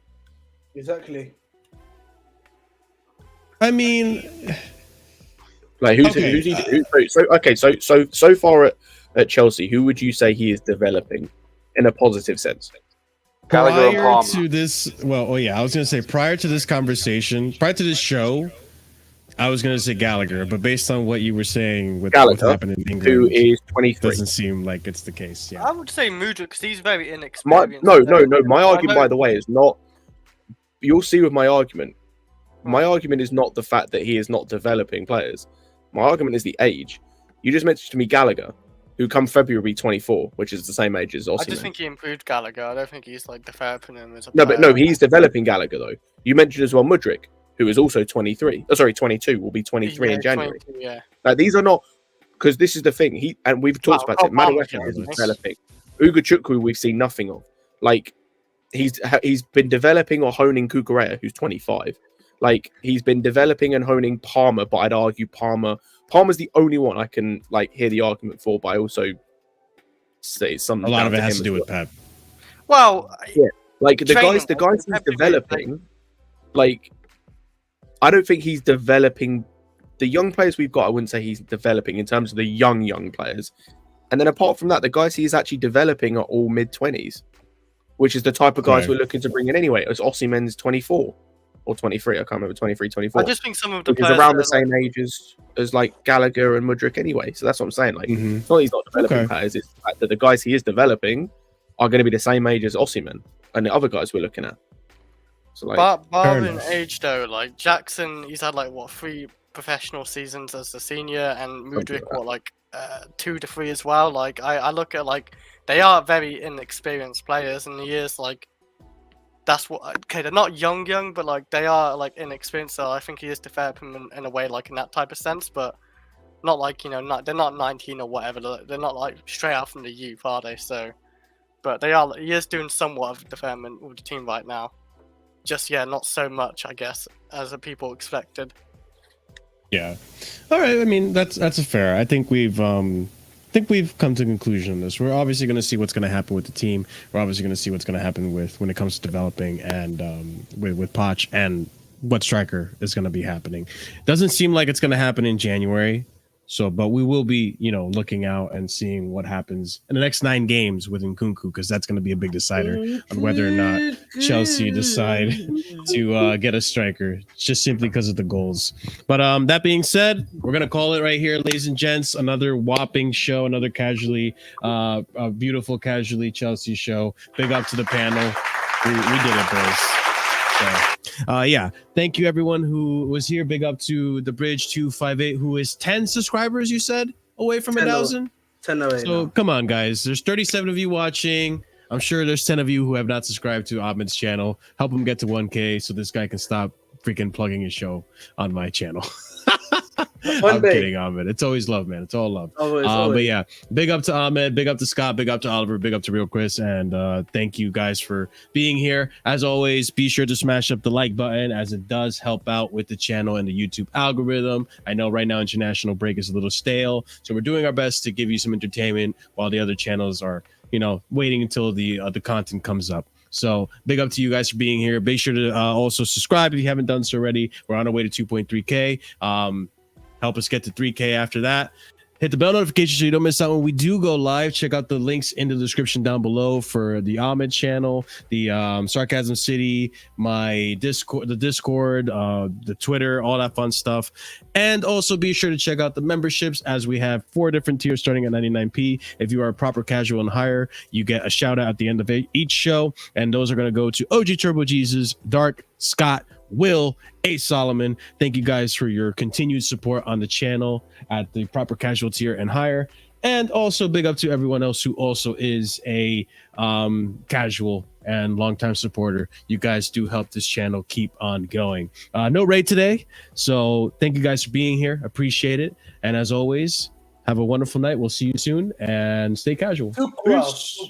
Speaker 2: Exactly.
Speaker 1: I mean.
Speaker 3: Like so far at Chelsea, who would you say he is developing in a positive sense?
Speaker 1: Prior to this, I was going to say prior to this conversation, prior to this show, I was going to say Gallagher, but based on what you were saying with what happened in England,
Speaker 3: who is 23,
Speaker 1: doesn't seem like it's the case. Yeah,
Speaker 4: I would say Madueke because he's very inexperienced.
Speaker 3: No. My argument, by the way, is not. You'll see with my argument. My argument is not the fact that he is not developing players. My argument is the age. You just mentioned to me Gallagher, who come February will be 24, which is the same age as Osimhen.
Speaker 4: I just think he improved Gallagher. I don't think he's like developing him as a
Speaker 3: No,
Speaker 4: player.
Speaker 3: but no, he's developing Gallagher though. You mentioned as well Mudryk, who is also 23. Oh, sorry, 22. Will be 23 in January.
Speaker 4: 22, yeah.
Speaker 3: Now these are not, because this is the thing. And we've talked about it. Madueke is developing. Ugochukwu we've seen nothing of. Like he's been developing or honing Kukurea, who's 25. Like he's been developing and honing Palmer, but I'd argue Palmer's the only one I can like hear the argument for, but I also say something.
Speaker 1: A lot of it has to do with Pep.
Speaker 4: Well,
Speaker 3: yeah, like the guys he's developing, like I don't think he's developing the young players we've got. I wouldn't say he's developing in terms of the young players. And then apart from that, the guys he's actually developing are all mid-20s, which is the type of guys we're looking to bring in anyway. As Osimhen's 24 or 23, I can't remember, 23, 24.
Speaker 4: I just think some of the
Speaker 3: players around the same age as like Gallagher and Mudryk anyway. So that's what I'm saying. Like, it's not that he's not developing players, it's the fact that the guys he is developing are going to be the same age as Osimhen and the other guys we're looking at. So like,
Speaker 4: barring age though, like Jackson, he's had like what 3 professional seasons as a senior, and Mudryk what 2 to 3 as well. Like I look at like they are very inexperienced players, and he is like that's what they're not young, but like they are like inexperienced. So I think he is developing in a way like in that type of sense, but not like they're not 19 or whatever. They're not like straight out from the youth, are they? So, but he is doing somewhat of development with the team right now. Just not so much, I guess, as the people expected.
Speaker 1: Yeah. All right. I mean, that's a fair. I think we've come to a conclusion on this. We're obviously going to see what's going to happen with the team. We're obviously going to see what's going to happen when it comes to developing and with Poch and what striker is going to be happening. Doesn't seem like it's going to happen in January. So, but we will be, looking out and seeing what happens in the next 9 games with Nkunku, because that's going to be a big decider on whether or not Chelsea decide to get a striker, just simply because of the goals. But that being said, we're going to call it right here, ladies and gents. Another whopping show, another a beautiful Casually Chelsea show. Big up to the panel. We did it, boys. So, thank you everyone who was here. Big up to the Bridge 258, who is 10 subscribers, you said, away from 1,000.
Speaker 2: 10 away.
Speaker 1: So come on, guys. There's 37 of you watching. I'm sure there's 10 of you who have not subscribed to Ahmed's channel. Help him get to 1K so this guy can stop freaking plugging his show on my channel. I'm kidding, Ahmed. It's always love, man. It's all love.
Speaker 2: Always.
Speaker 1: But yeah, big up to Ahmed, big up to Scott, big up to Oliver, big up to Real Chris, and thank you guys for being here. As always, be sure to smash up the like button, as it does help out with the channel and the YouTube algorithm. I know right now international break is a little stale, so we're doing our best to give you some entertainment while the other channels are, waiting until the content comes up. So big up to you guys for being here. Be sure to also subscribe if you haven't done so already. We're on our way to 2.3K. Help us get to 3K after that. Hit the bell notification so you don't miss out when we do go live. Check out the links in the description down below for the Ahmeds channel, the Sarcasm City, my Discord, the Twitter, all that fun stuff. And also be sure to check out the memberships, as we have 4 different tiers starting at 99p. If you are a proper casual and higher, you get a shout out at the end of each show. And those are going to go to OG Turbo Jesus, Dark, Scott, Will, A. Solomon. Thank you guys for your continued support on the channel at the proper casual tier and higher. And also big up to everyone else who also is a casual and longtime supporter. You guys do help this channel keep on going. No raid today, so thank you guys for being here. Appreciate it. And as always, have a wonderful night. We'll see you soon and stay casual.
Speaker 2: Too gross.